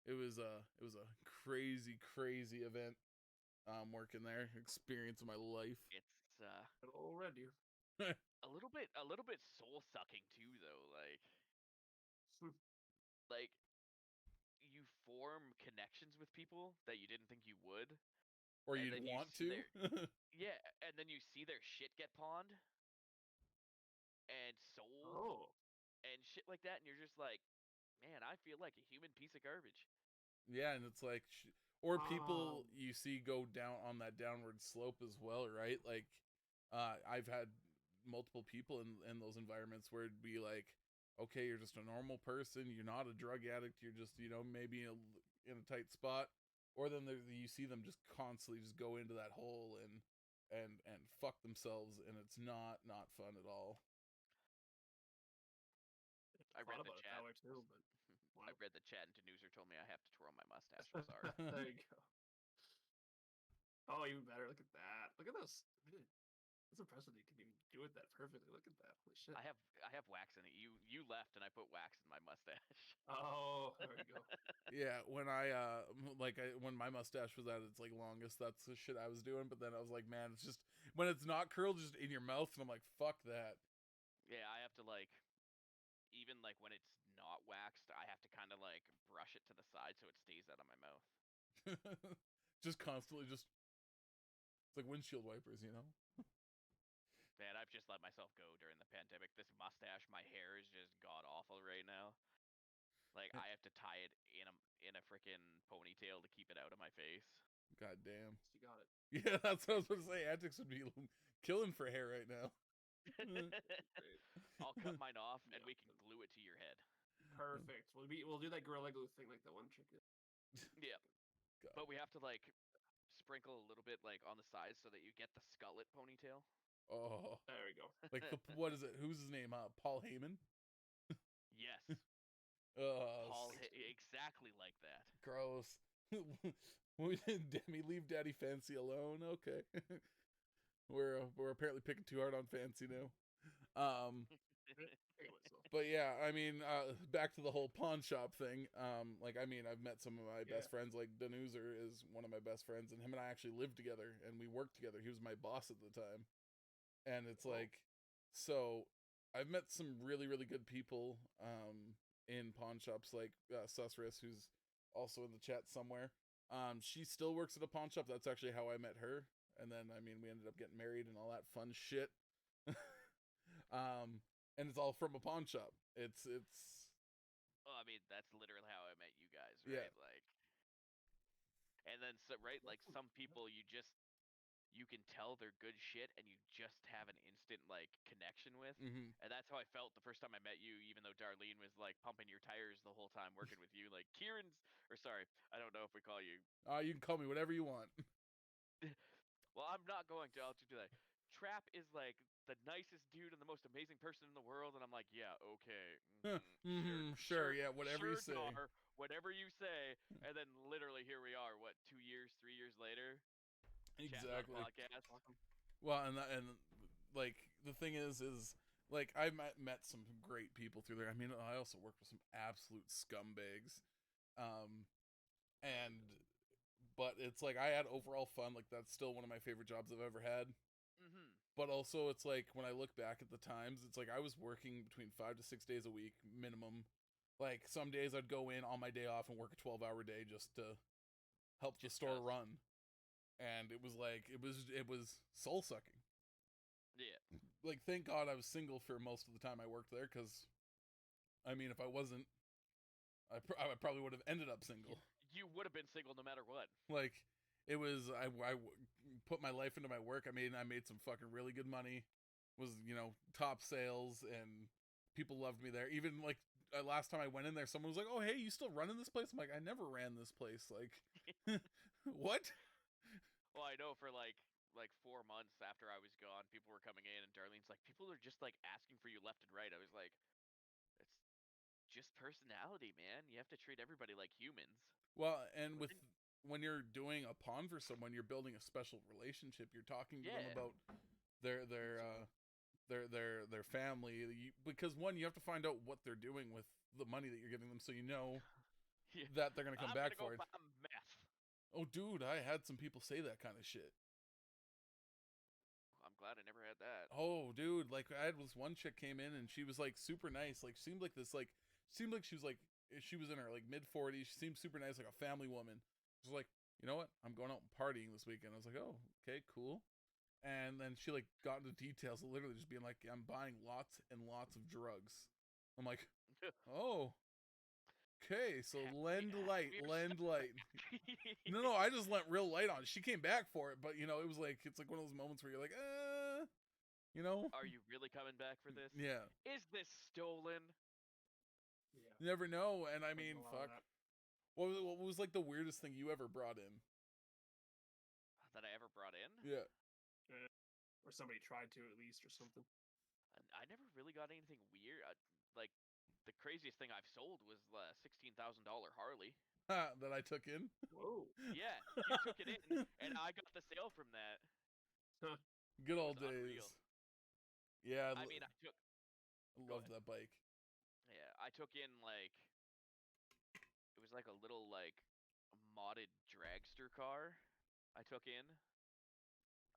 It was a crazy event. Working there, experience of my life. It's An old Red Deer. a little bit soul sucking too, though. Like you form connections with people that you didn't think you would, Or and you'd then you want see to. yeah, and then you see their shit get pawned and sold Oh. and shit like that, and you're just like, man, I feel like a human piece of garbage. Yeah, and it's like, or people you see go down on that downward slope as well, right? Like, I've had multiple people in those environments where it'd be like, okay, you're just a normal person, you're not a drug addict, you're just, maybe in a tight spot, or then you see them just constantly just go into that hole and fuck themselves, and it's not fun at all. I read the about it chat. that way too, but I read the chat, and Danuser told me I have to twirl my mustache. I'm sorry. There you go. Oh, even better. Look at that. Look at this. It's impressive that you can even do it that perfectly. Look at that. Holy shit. I have wax in it. You left, and I put wax in my mustache. Oh, there you go. Yeah, when when my mustache was at its like longest, that's the shit I was doing. But then I was like, man, it's just when it's not curled, just in your mouth, and I'm like, fuck that. Yeah, I have to even like when it's not waxed, I have to kind of like brush it to the side so it stays out of my mouth. Just constantly, it's like windshield wipers, Man, I've just let myself go during the pandemic. This mustache, my hair is just god awful right now. Like I have to tie it in a freaking ponytail to keep it out of my face. God damn. You got it. Yeah, that's what I was going to say. Antics would be killing for hair right now. I'll cut mine off and we can glue it to your head. Perfect. We'll do that Gorilla Glue thing like that one chick did. Yeah. God. But we have to like sprinkle a little bit like on the sides so that you get the skullet ponytail. Oh, there we go. Like what is it? Who's his name? Paul Heyman. Yes. Exactly like that. Gross. Demi, leave Daddy Fancy alone. Okay. We're apparently picking too hard on Fancy now. But yeah, I mean, back to the whole pawn shop thing. I've met some of my best friends. Like Danuser is one of my best friends, and him and I actually lived together and we worked together. He was my boss at the time, and it's so I've met some really good people in pawn shops, like Susris, who's also in the chat somewhere. She still works at a pawn shop. That's actually how I met her, and then we ended up getting married and all that fun shit. And it's all from a pawn shop. It's I mean, that's literally how I met you guys, Yeah. right? Like, and then right, like some people you can tell they're good shit, and you just have an instant like connection with. Mm-hmm. And that's how I felt the first time I met you, even though Darlene was like pumping your tires the whole time working with you. Like I don't know if we call you. You can call me whatever you want. Well, I'm not going to. I'll just be like, Trap is like the nicest dude and the most amazing person in the world, and I'm like, yeah, okay, Sure, yeah, whatever you say. Dar, whatever you say, and then literally here we are. What, 2 years, 3 years later? Exactly. Podcast. Well, and like the thing is like I met some great people through there. I mean, I also worked with some absolute scumbags, but it's like I had overall fun. Like that's still one of my favorite jobs I've ever had. Mm-hmm. But also, it's like when I look back at the times, it's like I was working between 5 to 6 days a week minimum. Like some days I'd go in on my day off and work a 12-hour day just to help the store run. And it was like it was soul sucking. Yeah. Like thank God I was single for most of the time I worked there, because I mean if I wasn't, I probably would have ended up single. You would have been single no matter what. Like it was I put my life into my work. I made some fucking really good money. Was top sales, and people loved me there. Even like last time I went in there, someone was like, "Oh hey, you still running this place?" I'm like, "I never ran this place." Like, what? Well, I know for like 4 months after I was gone, people were coming in, and Darlene's like, people are just like asking for you left and right. I was like, it's just personality, man. You have to treat everybody like humans. Well, and when you're doing a pawn for someone, you're building a special relationship. You're talking to them about their family, because one, you have to find out what they're doing with the money that you're giving them, so you know that they're gonna come back for it. Meth. Oh, dude, I had some people say that kind of shit. I'm glad I never had that. Oh, dude, like I had this one chick came in and she was like super nice. Like seemed like she was in her like mid-40s. She seemed super nice, like a family woman. She was like, you know what? I'm going out and partying this weekend. I was like, oh, okay, cool. And then she like got into details, literally just being like, I'm buying lots and lots of drugs. I'm like, oh. Okay, so lend light. No, I just lent real light on it. She came back for it, but it's like one of those moments where you're like, Are you really coming back for this? Yeah. Is this stolen? Yeah. You never know, and I mean, fuck. What was like the weirdest thing you ever brought in? That I ever brought in? Yeah. Or somebody tried to, at least, or something. I never really got anything weird. Like, the craziest thing I've sold was $16,000 Harley. That I took in? Whoa. Yeah, you took it in, and I got the sale from that. Huh. Good old days. Unreal. Yeah. I mean, I loved that bike. Yeah, I took in, like, it was like a little, like, modded dragster car I took in.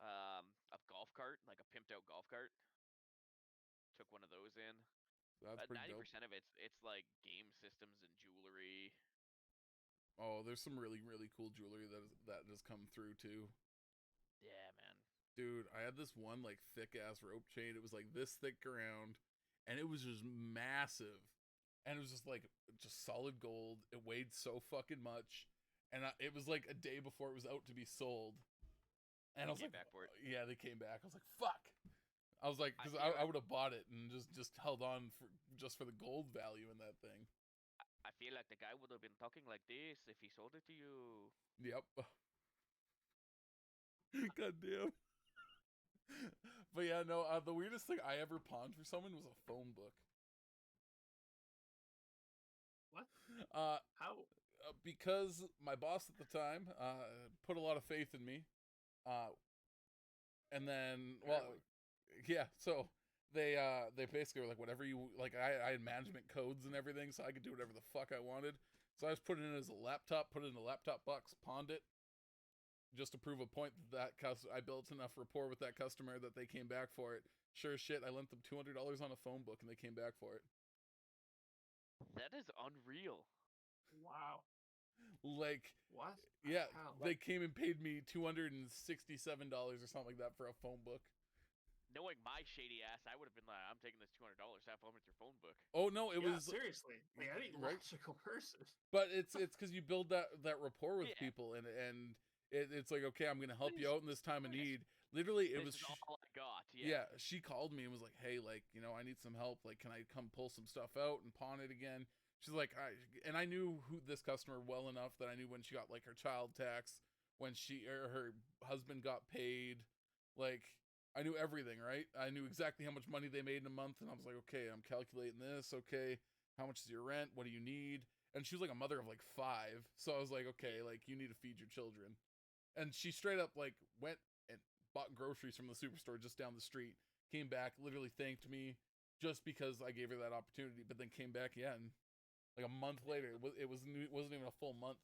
A golf cart, like a pimped out golf cart. Took one of those in. That's pretty 90% dope. of it's like game systems and jewelry. Oh, there's some really, really cool jewelry that has come through too. Yeah, man. Dude, I had this one like thick ass rope chain. It was like this thick around, and it was just massive, and it was just solid gold. It weighed so fucking much, and it was like a day before it was out to be sold. And I was like, back for it. Yeah, they came back. I was like, fuck. I was like, because I would have bought it and just held on for the gold value in that thing. I feel like the guy would have been talking like this if he sold it to you. Yep. God damn. But yeah, no, the weirdest thing I ever pawned for someone was a phone book. What? How? Because my boss at the time put a lot of faith in me. And then, yeah, so they basically were like, whatever you, like, I had management codes and everything, so I could do whatever the fuck I wanted. So I just put it in as a laptop, put it in a laptop box, pawned it, just to prove a point that I built enough rapport with that customer that they came back for it. Sure as shit, I lent them $200 on a phone book, and they came back for it. That is unreal. Wow. Like, what? Yeah, How? they came and paid me $267 or something like that for a phone book. knowing my shady ass, I would have been like, I'm taking this $200. Have fun with your phone book. Oh no, it was seriously. Like, any right. logical person. But it's because you build that rapport with Yeah. people, and it's like, okay, I'm gonna help you out in this time of need. Literally, it This was is all I got. yeah. She called me and was like, hey, like, you know, I need some help. Like, can I come pull some stuff out and pawn it again? She's like, and I knew this customer well enough that I knew when she got like her child tax, when her husband got paid, like. I knew everything, right? I knew exactly how much money they made in a month, and I was like, okay, I'm calculating this. Okay, how much is your rent? What do you need? And she was like a mother of like 5, so I was like, okay, like you need to feed your children. And she straight up like went and bought groceries from the superstore just down the street. Came back, literally thanked me just because I gave her that opportunity. But then came back, yeah, and like a month later, it wasn't even a full month.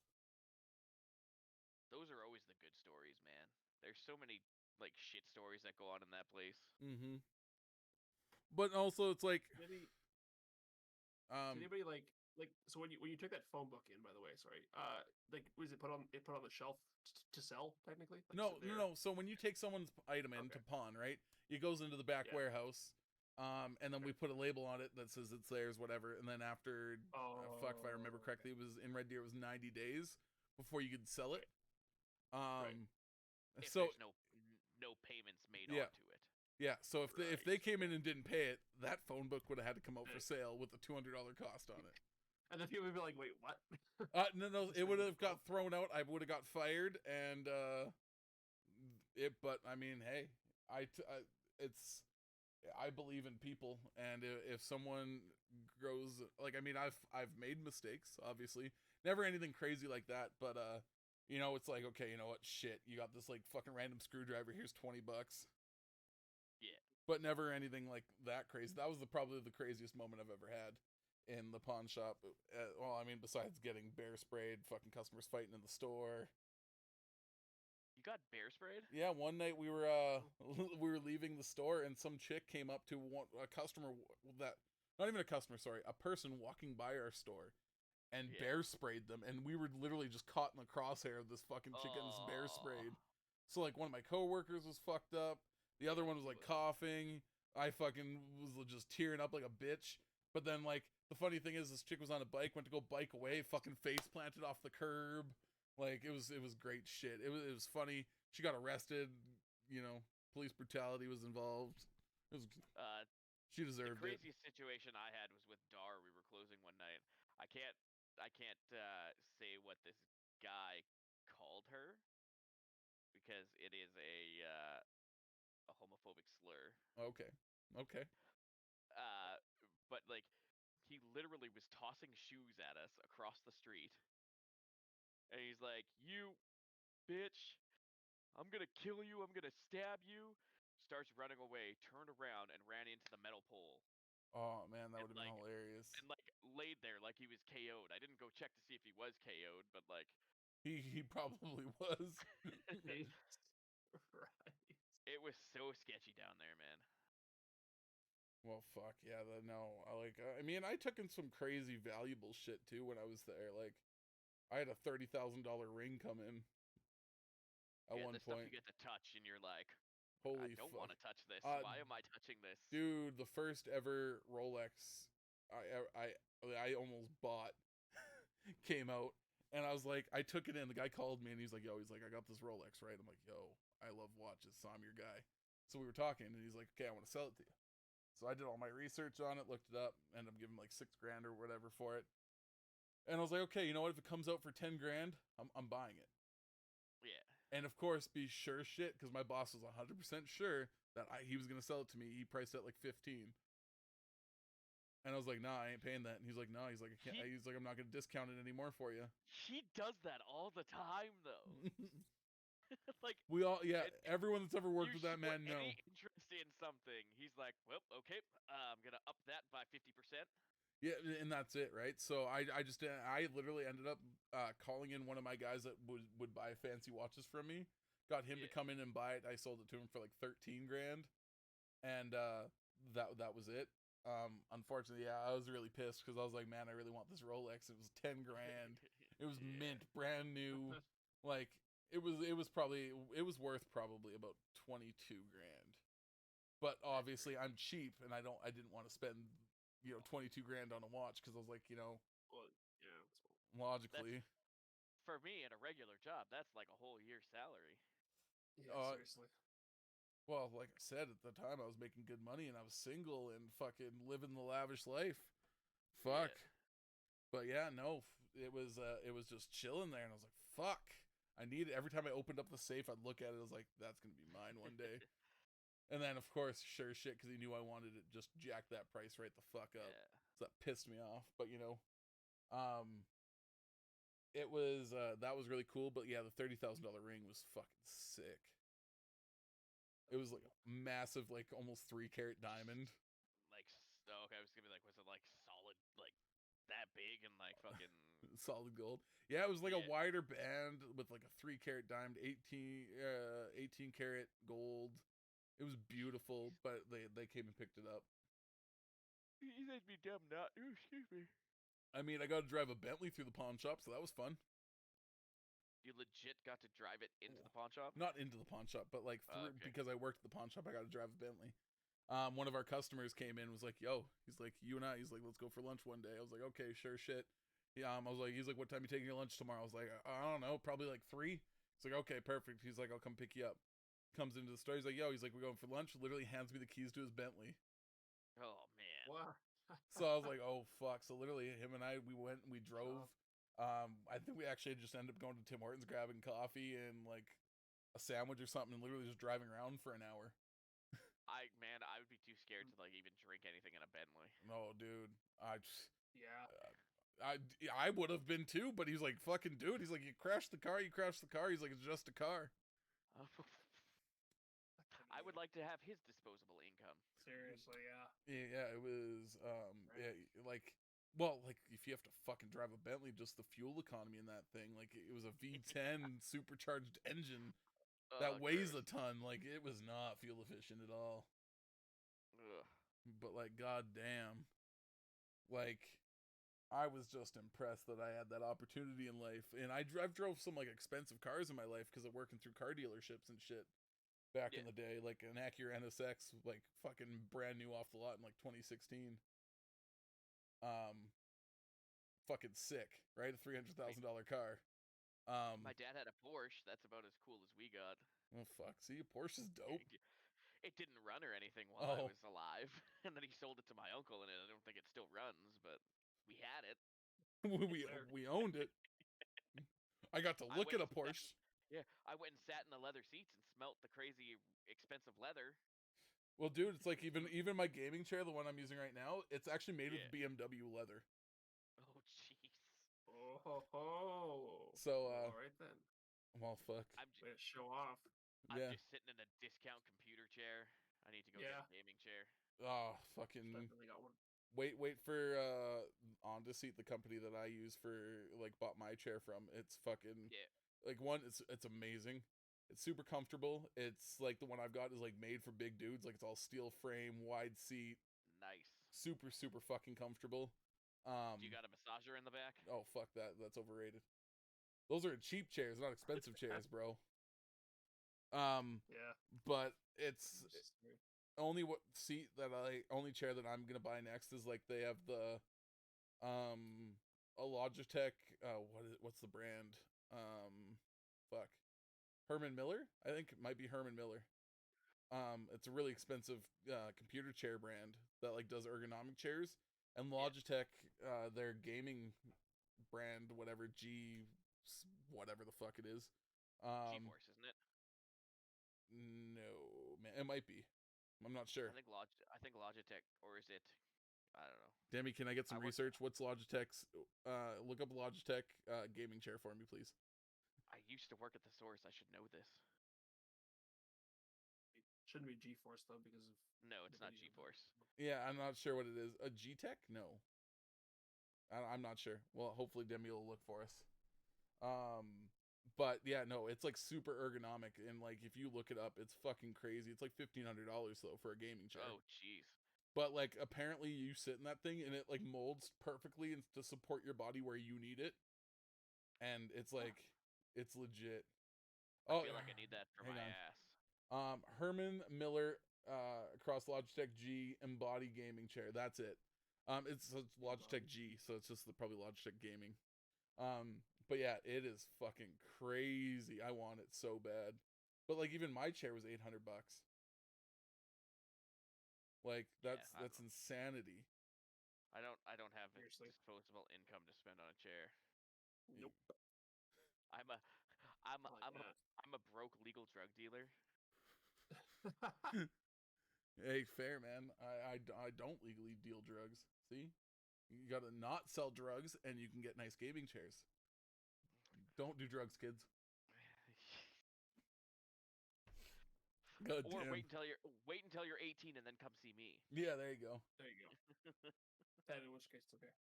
Those are always the good stories, man. There's so many like shit stories that go on in that place. Mm-hmm. But also, it's like, Did anybody like so when you took that phone book in, by the way, sorry, like was it put on the shelf to sell technically? Like, no. So when you take someone's item in to pawn, right, it goes into the back warehouse, and then we put a label on it that says it's theirs, whatever. And then after, fuck, if I remember correctly, it was in Red Deer. It was 90 days before you could sell it. If So there's no payments made onto it. Yeah, so if they came in and didn't pay it, that phone book would have had to come out for sale with a $200 cost on it. And then people would be like, "Wait, what?" No, it would have got thrown out. I would have got fired, and But I mean, hey, I believe in people, and if someone grows, like, I mean, I've made mistakes, obviously, never anything crazy like that, but you know, it's like, okay, you know what, shit, you got this like fucking random screwdriver. Here's $20. Yeah. But never anything like that crazy. That was probably the craziest moment I've ever had in the pawn shop. Well, I mean, besides getting bear sprayed, fucking customers fighting in the store. You got bear sprayed? Yeah, one night we were we were leaving the store, and some chick came up to a customer that, not even a customer, sorry, a person walking by our store, and bear sprayed them, and we were literally just caught in the crosshair of this fucking chick getting this bear sprayed. So like one of my coworkers was fucked up. The other one was like coughing. I fucking was just tearing up like a bitch. But then like the funny thing is, this chick was on a bike, went to go bike away, fucking face planted off the curb. Like it was great shit. It was funny. She got arrested. You know, police brutality was involved. It was. She deserved it. The craziest situation I had was with Dar. We were closing one night. I can't say what this guy called her because it is a homophobic slur. Okay. But like, he literally was tossing shoes at us across the street, and he's like, "You bitch, I'm gonna kill you. I'm gonna stab you." Starts running away, turned around, and ran into the metal pole. Oh man, that would have been hilarious. And like laid there like he was KO'd. I didn't go check to see if he was KO'd, but like he probably was. Right. It was so sketchy down there, man. Well, fuck yeah, no. I mean, I took in some crazy valuable shit too when I was there. Like, I had a $30,000 ring come in at one the point. Stuff you get to touch, and you're like, holy I don't fuck. want to touch this. Why am I touching this? Dude, the first ever Rolex I almost bought came out, and I was like, I took it in. The guy called me, and he's like, I got this Rolex, right? I'm like, yo, I love watches, so I'm your guy. So we were talking, and he's like, okay, I want to sell it to you. So I did all my research on it, looked it up, ended up giving like $6,000 or whatever for it. And I was like, okay, you know what? If it comes out for $10,000, I'm buying it. Yeah. And of course, be sure shit, because my boss was 100% sure that he was gonna sell it to me. He priced it at like 15. And I was like, nah, I ain't paying that. And he's like, no, he's like, I can't. He's like, I'm not gonna discount it anymore for you. He does that all the time, though. Like, we all, everyone that's ever worked with that man know. Any interest in something, he's like, well, okay, I'm gonna up that by 50%. Yeah, and that's it, right? So I literally ended up calling in one of my guys that would buy fancy watches from me. Got him to come in and buy it. I sold it to him for like $13,000, and that was it. Unfortunately, I was really pissed because I was like, man, I really want this Rolex. It was $10,000. It was mint, brand new. Like it was worth probably about $22,000. But obviously I'm cheap and I didn't want to spend, 22 grand on a watch because I was like, Well, yeah. logically. For me, at a regular job, that's like a whole year's salary. Yeah, seriously. Well, like I said, at the time I was making good money and I was single and fucking living the lavish life. Fuck. Yeah. But yeah, no, it was just chilling there and I was like, fuck. I need it. Every time I opened up the safe, I'd look at it. I was like, that's going to be mine one day. And then, of course, sure shit, because he knew I wanted it, just jack that price right the fuck up. Yeah. So that pissed me off. But, it was, that was really cool. But yeah, the $30,000 ring was fucking sick. It was like a massive, like almost 3-carat diamond. Like, okay, I was gonna be like, was it like solid, like that big and like fucking solid gold? Yeah, it was like a Yeah. wider band with like a 3-carat diamond, 18-carat gold. It was beautiful, but they came and picked it up. You made me dumb not. Excuse me. I mean, I got to drive a Bentley through the pawn shop, so that was fun. You legit got to drive it into the pawn shop? Not into the pawn shop, but like through, Okay. because I worked at the pawn shop, I got to drive a Bentley. One of our customers came in and was like, yo, he's like, you and I, he's like, let's go for lunch one day. I was like, okay, sure shit. Yeah, I was like, he's like, what time you taking your lunch tomorrow? I was like, I don't know, probably like 3. He's like, okay, perfect. He's like, I'll come pick you up. Comes into the store, he's like, yo, he's like, we're going for lunch. Literally hands me the keys to his Bentley. Oh man. Wow. So I was like, oh fuck. So literally him and I, we went and we drove. I think we actually just ended up going to Tim Hortons, grabbing coffee and like a sandwich or something, and literally just driving around for an hour. I would be too scared to like even drink anything in a Bentley. No, dude. Yeah. I would have been too, but he's like, fucking dude. He's like, you crashed the car. He's like, it's just a car. I would like to have his disposable income. Seriously, yeah. Yeah, it was, yeah, like, well, like, if you have to fucking drive a Bentley, just the fuel economy in that thing, like, it was a V10 supercharged engine that weighs a ton. Like, it was not fuel efficient at all. Ugh. But, like, goddamn, like, I was just impressed that I had that opportunity in life. And I've drove some, like, expensive cars in my life because of working through car dealerships and shit. Back in the day, like an Acura NSX, like fucking brand new off the lot in like 2016. Fucking sick, right? A $300,000 car. My dad had a Porsche. That's about as cool as we got. Oh fuck! See, Porsche's dope. It didn't run or anything while I was alive, and then he sold it to my uncle, and I don't think it still runs, but we had it. we owned it. I got to look at a Porsche. Yeah, I went and sat in the leather seats and smelt the crazy expensive leather. Well, dude, it's like even my gaming chair, the one I'm using right now, it's actually made with BMW leather. Oh, jeez. Oh. So, all right then. Well, fuck. Way to show off. I'm just sitting in a discount computer chair. I need to go get a gaming chair. Oh, fucking. Definitely got one. Wait for On to Seat, the company that I use for like bought my chair from. It's fucking like it's amazing. It's super comfortable. It's like the one I've got is like made for big dudes. Like it's all steel frame, wide seat. Nice. Super fucking comfortable. Do you got a massager in the back? Oh fuck that. That's overrated. Those are cheap chairs, not expensive chairs, bro. Yeah. But it's only only chair that I'm gonna buy next is like they have the a Logitech what's the brand? Fuck. Herman Miller? I think it might be Herman Miller. It's a really expensive computer chair brand that like does ergonomic chairs, and Logitech their gaming brand, whatever whatever the fuck it is. GeForce, isn't it? No, man, it might be. I'm not sure. I think Logitech, or is it? I don't know. Demi, can I get some research? What's Logitech's? Look up Logitech gaming chair for me, please. I used to work at the source. I should know this. It shouldn't be GeForce though, because of no, it's not GeForce. Yeah, I'm not sure what it is. A G-Tech? No, I'm not sure. Well, hopefully Demi will look for us. But yeah, no, it's like super ergonomic, and like if you look it up, it's fucking crazy. It's like $1,500 though for a gaming chair. Oh, jeez. But like apparently you sit in that thing and it like molds perfectly and to support your body where you need it, and it's like it's legit. I feel like I need that for my ass. Herman Miller across Logitech G Embody gaming chair. That's it. It's Logitech G, so it's just probably Logitech Gaming. But yeah, it is fucking crazy. I want it so bad. But like even my chair was $800. Like that's insanity. I don't have Seriously. disposable income to spend on a chair. Nope. I'm a broke legal drug dealer. Hey, fair man. I don't legally deal drugs. See, you gotta not sell drugs, and you can get nice gaming chairs. Don't do drugs, kids. God Or damn. wait until you're 18 and then come see me. Yeah, there you go. There you go. That in which case it's okay.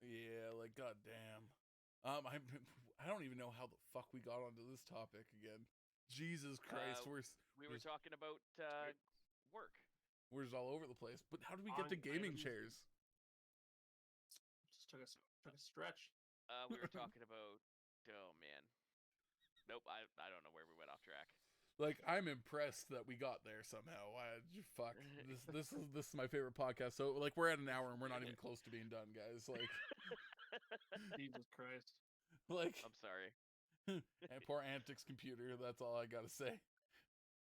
Yeah, like goddamn. I don't even know how the fuck we got onto this topic again. Jesus Christ, we were talking about work. We're just all over the place. But how did we get to gaming chairs? Just took a stretch. We were talking about. Oh man. Nope. I don't know where we went off track. Like, I'm impressed that we got there somehow. Fuck. This is my favorite podcast. So like we're at an hour and we're not even close to being done, guys. Like Jesus Christ. Like I'm sorry. And poor Antics computer, that's all I gotta say.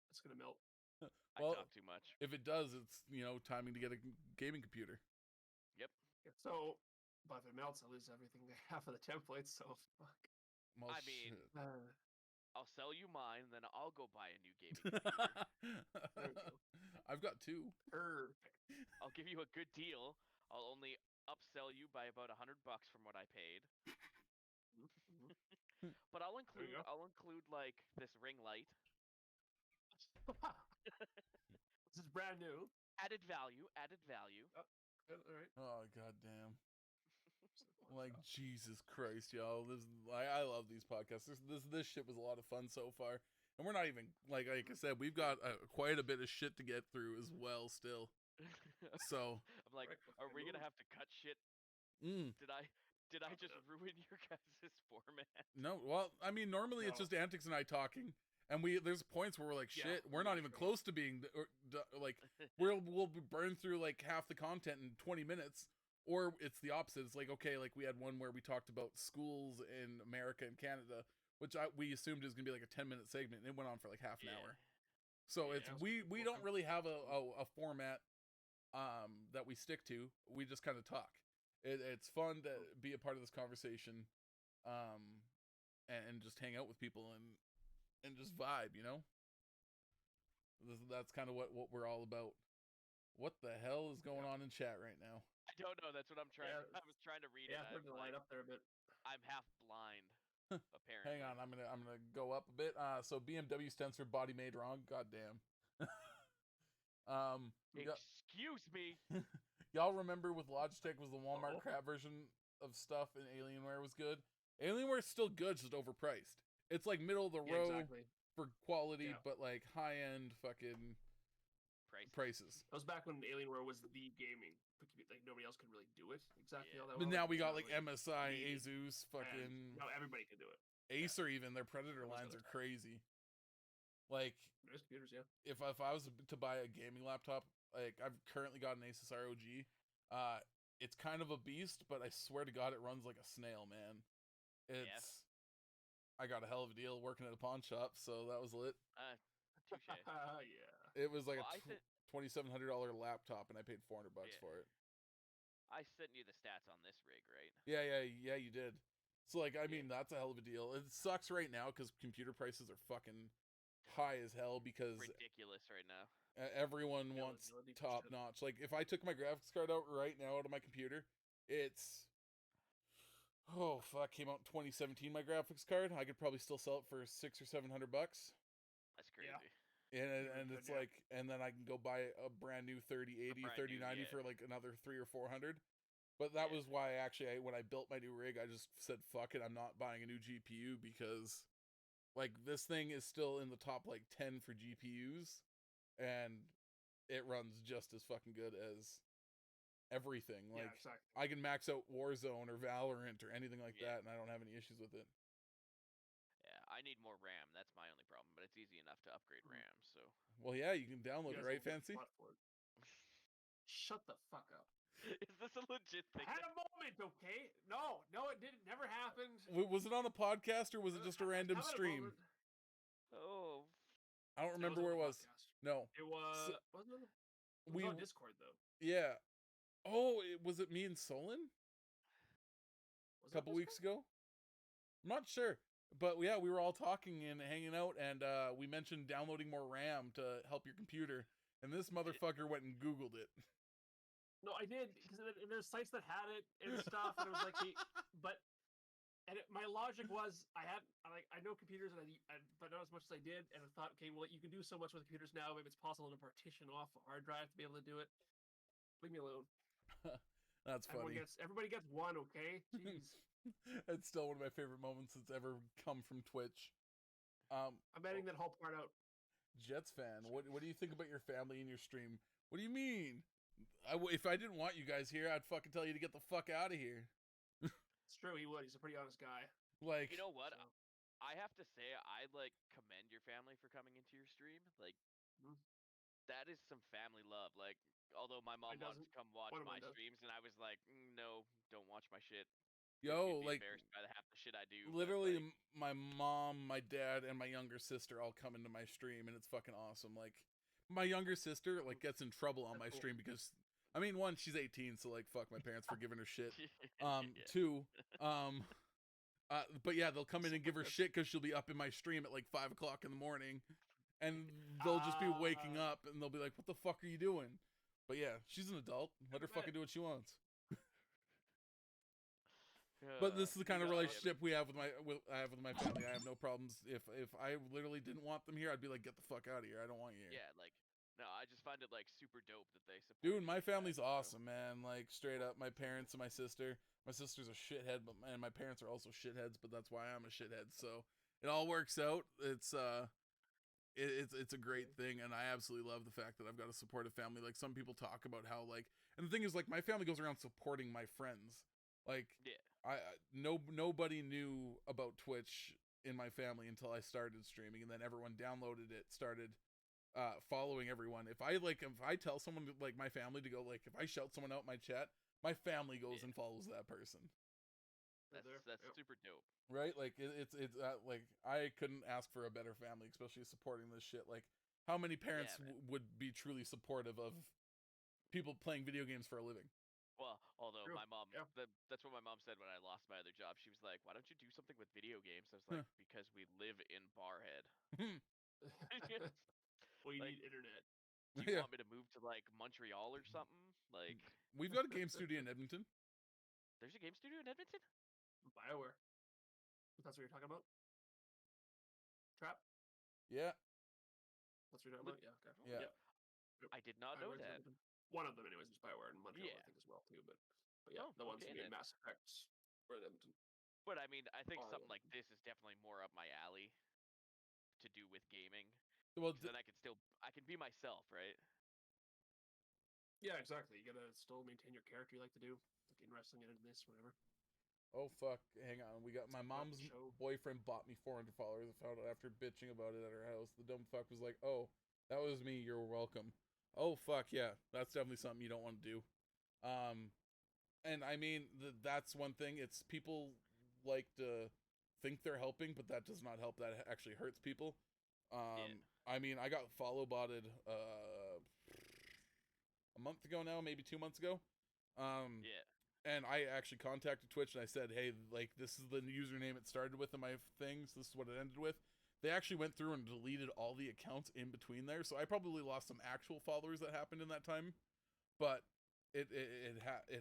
It's gonna melt. Well, I talk too much. If it does, it's timing to get a gaming computer. Yep. So but if it melts, I lose everything half of the templates, so fuck. Well, I mean, I'll sell you mine, then I'll go buy a new gaming computer. I've got 2. Perfect. I'll give you a good deal. I'll only upsell you by about $100 from what I paid. But I'll include like this ring light. This is brand new. Added value. All right. Oh goddamn. Like Jesus Christ, y'all! I love these podcasts. This shit was a lot of fun so far, and we're not even like I said, we've got quite a bit of shit to get through as well still. So I'm like, are we gonna have to cut shit? Did I just ruin your guys' format? No, well, I mean, normally it's just Antics and I talking, and there's points where we're like, shit, we're not even close to being like we'll burn through like half the content in 20 minutes. Or it's the opposite. It's like, okay, like we had one where we talked about schools in America and Canada, which we assumed was going to be like a 10-minute segment, and it went on for like half an hour. So it's we don't really have a format that we stick to. We just kind of talk. It's fun to be a part of this conversation and just hang out with people and just vibe, you know? That's kind of what we're all about. What the hell is going on in chat right now? I don't know. That's what I'm trying. I was trying to read it. Yeah, it's light up there a bit. I'm half blind, apparently. Hang on, I'm gonna go up a bit. So BMW stands for body made wrong. Goddamn. Excuse me. Y'all remember with Logitech was the Walmart crap version of stuff, and Alienware was good. Alienware is still good, just overpriced. It's like middle of the road for quality, but like high end fucking prices. That was back when Alienware was the gaming. Like nobody else could really do it exactly how that But was. now we got like MSI, Asus, fucking now everybody can do it. Acer even, their Predator lines are crazy. Like there's computers, yeah. If I was to buy a gaming laptop, like I've currently got an Asus ROG. It's kind of a beast, but I swear to God, it runs like a snail, man. I got a hell of a deal working at a pawn shop, so that was lit. Touche. Yeah. It was like $2,700 laptop, and I paid $400 for it. I sent you the stats on this rig, right? Yeah, you did. So, like, I mean, that's a hell of a deal. It sucks right now because computer prices are fucking high as hell because ridiculous right now. Everyone wants top notch. Like, if I took my graphics card out right now out of my computer, it's came out in 2017. My graphics card, I could probably still sell it for $600 or $700. That's crazy. Yeah. And it's like, and then I can go buy a brand new 3080, 3090 for like another $300 or $400. But that was why when I built my new rig, I just said, fuck it, I'm not buying a new GPU because like this thing is still in the top like 10 for GPUs and it runs just as fucking good as everything. Like exactly. I can max out Warzone or Valorant or anything like that and I don't have any issues with it. Yeah, I need more RAM. That's my only problem, but it's easy enough to upgrade RAM. So Well, yeah, you can You download it, guys right, will get Fancy? fought for it. Shut the fuck up. is this a legit I thing? had a moment, okay? No, it didn't. Never happened. Was it on a podcast or was it just a random Having a stream? moment. Oh, I don't remember on where it the was. podcast. No. It was. So- Wasn't it? It was We on Discord though. yeah. Oh, was it me and Solon Was a couple weeks ago? I'm not sure. But yeah, we were all talking and hanging out, and we mentioned downloading more RAM to help your computer. And this motherfucker went and Googled it. No, I did because there's sites that had it and stuff, and it was like, my logic was I know computers, but not as much as I did, and I thought, okay, well, you can do so much with computers now. Maybe it's possible to partition off a hard drive to be able to do it. Leave me alone. That's funny. Everybody gets one, okay? Jeez. It's still one of my favorite moments that's ever come from Twitch. I'm editing that whole part out. Jets fan, what do you think about your family and your stream? What do you mean? If I didn't want you guys here, I'd fucking tell you to get the fuck out of here. It's true, he would. He's a pretty honest guy. Like, you know what? So. I have to say, I commend your family for coming into your stream. Like, that is some family love. Like, although my mom wanted to come watch my streams, and I was like, no, don't watch my shit. yo, You'd be like, embarrassed by the half the shit I do. literally, but, like, my mom, my dad, and my younger sister all come into my stream, and it's fucking awesome. Like, my younger sister gets in trouble on my stream because, I mean, one, she's 18, so like, fuck my parents for giving her shit. yeah. Two, but yeah, they'll come in and give her shit because she'll be up in my stream at like 5 o'clock in the morning, and they'll just be waking up, and they'll be like, "What the fuck are you doing?" But yeah, she's an adult. Let her fucking do what she wants. But this is the kind of relationship I have with my family. I have no problems. If I literally didn't want them here, I'd be like, "Get the fuck out of here! I don't want you here." Yeah, like, no, I just find it like super dope that they support. Dude, my family's awesome, man. Like, straight up, my parents and my sister. My sister's a shithead, and my parents are also shitheads. But that's why I'm a shithead. So it all works out. It's a great thing, and I absolutely love the fact that I've got a supportive family. Like, some people talk about how and the thing is, like, my family goes around supporting my friends. Like, yeah. Nobody knew about Twitch in my family until I started streaming, and then everyone downloaded it, started following everyone. If I tell someone, like, my family to go, like, if I shout someone out in my chat, my family goes and follows that person. That's super dope. Right? Like, it's like, I couldn't ask for a better family, especially supporting this shit. Like, how many parents would be truly supportive of people playing video games for a living? Well, although True. my mom, that's what my mom said when I lost my other job. She was like, "Why don't you do something with video games?" I was like, "Because we live in Barhead." Well, you need internet. Do you want me to move to like Montreal or something? Like, we've got a game studio in Edmonton. There's a game studio in Edmonton? BioWare. That's what you're talking about? Trap? Yeah. That's what you're talking about? Yeah, okay. Yeah. Yep. I did not know that. One of them, anyways, is BioWare in Montreal, I think, as well, too. But yeah, the ones who made Mass Effect were in Edmonton. But I mean, I think something like this is definitely more up my alley to do with gaming. Well, then I can be myself, right? Yeah, exactly. You gotta still maintain your character you like to do, like in wrestling and in this, whatever. Oh fuck! Hang on, we got my mom's boyfriend bought me 400 followers. I found out after bitching about it at her house. The dumb fuck was like, "Oh, that was me. You're welcome." Oh fuck yeah, that's definitely something you don't want to do. And I mean that's one thing. It's people like to think they're helping, but that does not help. That actually hurts people. I mean, I got follow botted a month ago now, maybe 2 months ago. And I actually contacted Twitch and I said, "Hey, like, this is the username it started with in my things. This is what it ended with." They actually went through and deleted all the accounts in between there, so I probably lost some actual followers that happened in that time. But it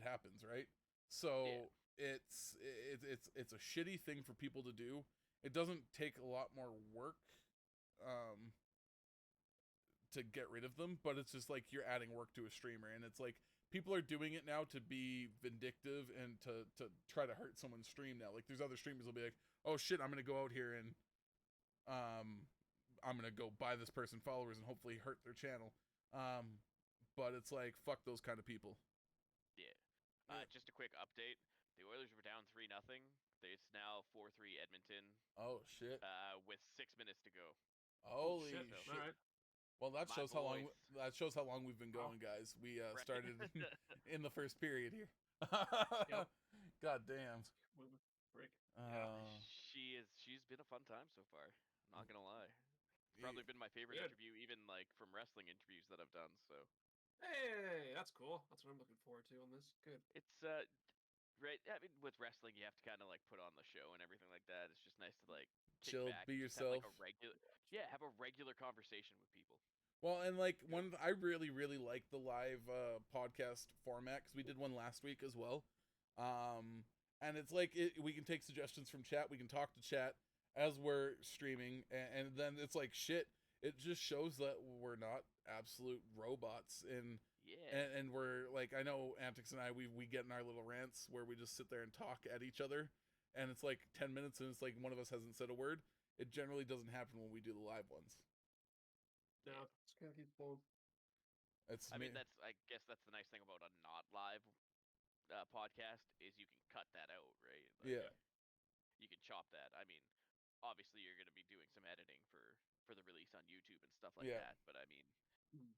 happens, right? So it's a shitty thing for people to do. It doesn't take a lot more work to get rid of them, but it's just like you're adding work to a streamer, and it's like people are doing it now to be vindictive and to try to hurt someone's stream now. Like, there's other streamers will be like, "Oh shit, I'm gonna go out here and I'm gonna go buy this person followers and hopefully hurt their channel." But it's like, fuck those kind of people. Yeah. Just a quick update. The Oilers were down 3-0. It's now 4-3 Edmonton. Oh shit! With 6 minutes to go. Holy shit. shit! All right. Well, that My shows how long. boys. That shows how long we've been Wow. going, guys. We Right. started in the first period here. Yep. God damn. Moving. Break. She's been a fun time so far. Not gonna lie. It's probably been my favorite Good. interview, even like from wrestling interviews that I've done. So Hey, that's cool. That's what I'm looking forward to on this. Good. it's right. I mean, with wrestling, you have to kind of like put on the show and everything like that. It's just nice to like kick Chill, back, be and just have like yourself. a regular, have a regular conversation with people. Well, and like I really like the live podcast format because we did one last week as well. And it's like we can take suggestions from chat. We can talk to chat as we're streaming, and then it's like shit. It just shows that we're not absolute robots, and Yeah. and we're like, I know Antics and I we get in our little rants where we just sit there and talk at each other, and it's like 10 minutes and it's like one of us hasn't said a word. It generally doesn't happen when we do the live ones. No, just gotta keep going. It's I mean, I guess that's the nice thing about a not live podcast is you can cut that out, right? Like, yeah. you can chop that. I mean, obviously you're going to be doing some editing for the release on YouTube and stuff like Yeah. that. But I mean, Mm.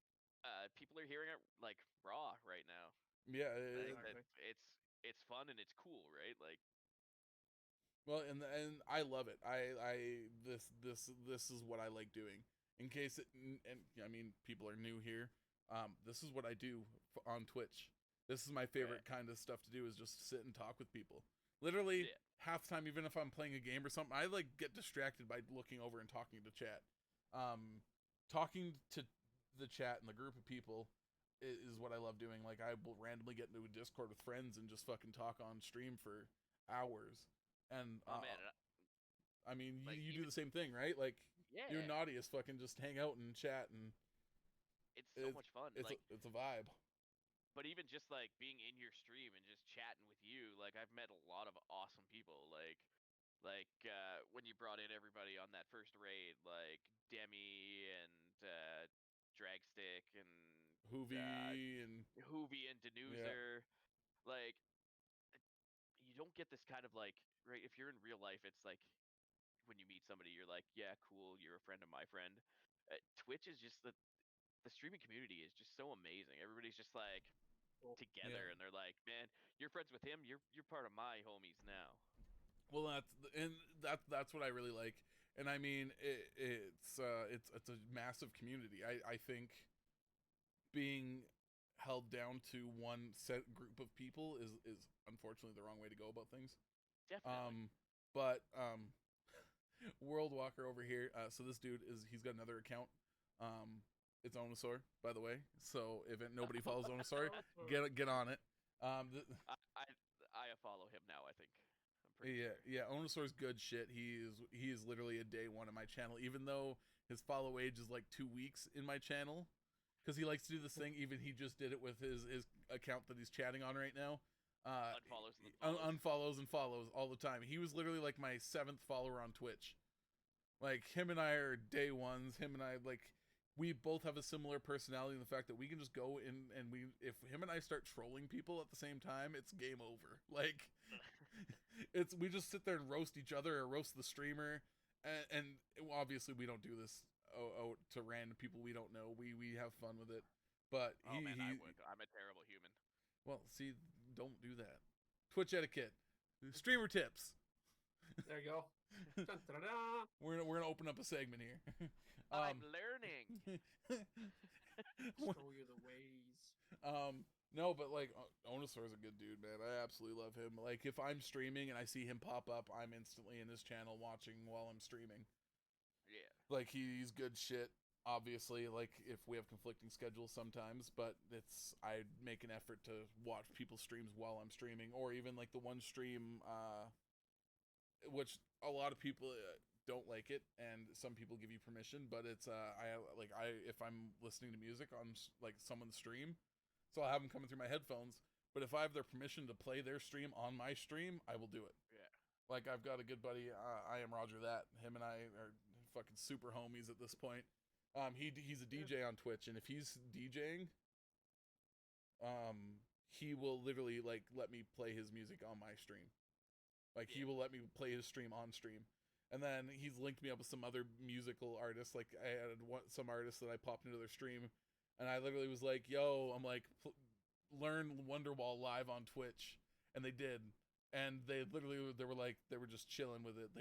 people are hearing it like raw right now. Yeah, Exactly. It's fun and it's cool, right? Like, well, and I love it. This is what I like doing. In case it, and I mean, people are new here. This is what I do on Twitch. This is my favorite kind of stuff to do, is just sit and talk with people. Literally, half the time, even if I'm playing a game or something, I like get distracted by looking over and talking to chat. Talking to the chat and the group of people is what I love doing. Like, I will randomly get into a Discord with friends and just fucking talk on stream for hours. And oh man, I mean, like, you do the same thing, right? Like, yeah, you and Naughtius fucking just hang out and chat, and it's so much fun. It's a vibe. But even just like being in your stream and just chatting with you, like I've met a lot of awesome people. Like when you brought in everybody on that first raid, like Demi and Dragstick and Hoovy and Denuser, like you don't get this kind of like, right, if you're in real life, it's like when you meet somebody, you're like, yeah, cool, you're a friend of my friend. Twitch is just the streaming community is just so amazing. Everybody's just like together, and they're like, man, you're friends with him, you're part of my homies now. Well, that's what I really like. And I mean, it's a massive community. I think being held down to one set group of people is unfortunately the wrong way to go about things. Definitely. But World Walker over here. So this dude he's got another account. It's Onosaur, by the way. So if nobody follows Onosaur, get on it. I follow him now, I think. I'm pretty sure. Yeah, Onosaur's good shit. He is literally a day one of my channel, even though his follow age is like 2 weeks in my channel, because he likes to do this thing. Even he just did it with his account that he's chatting on right now. Unfollows and follows all the time. He was literally like my 7th follower on Twitch. Like, him and I are day ones. Him and I, like, we both have a similar personality in the fact that we can just go in and if him and I start trolling people at the same time, it's game over. Like, we just sit there and roast each other or roast the streamer, and obviously we don't do this to random people we don't know. We have fun with it, but I would. I'm a terrible human. Well, see, don't do that. Twitch etiquette, streamer tips. There you go. Dun, dun, dun, dun. We're gonna open up a segment here. I'm learning. Show you the ways. No, but like Onosaur's a good dude, man. I absolutely love him. Like, if I'm streaming and I see him pop up, I'm instantly in his channel watching while I'm streaming. Yeah. Like, he's good shit. Obviously, like, if we have conflicting schedules sometimes, but I make an effort to watch people's streams while I'm streaming, or even like the one stream, which a lot of people don't like it, and some people give you permission, but it's if I'm listening to music on like someone's stream, so I'll have them coming through my headphones, but if I have their permission to play their stream on my stream, I will do it. Yeah. Like, I've got a good buddy, I am Roger that. Him and I are fucking super homies at this point. He's a DJ on Twitch, and if he's DJing, he will literally like let me play his music on my stream. Like he will let me play his stream on stream. And then he's linked me up with some other musical artists. Like I had some artists that I popped into their stream, and I literally was like, "Yo," I'm like, "Learn Wonderwall live on Twitch," and they did. And they were just chilling with it.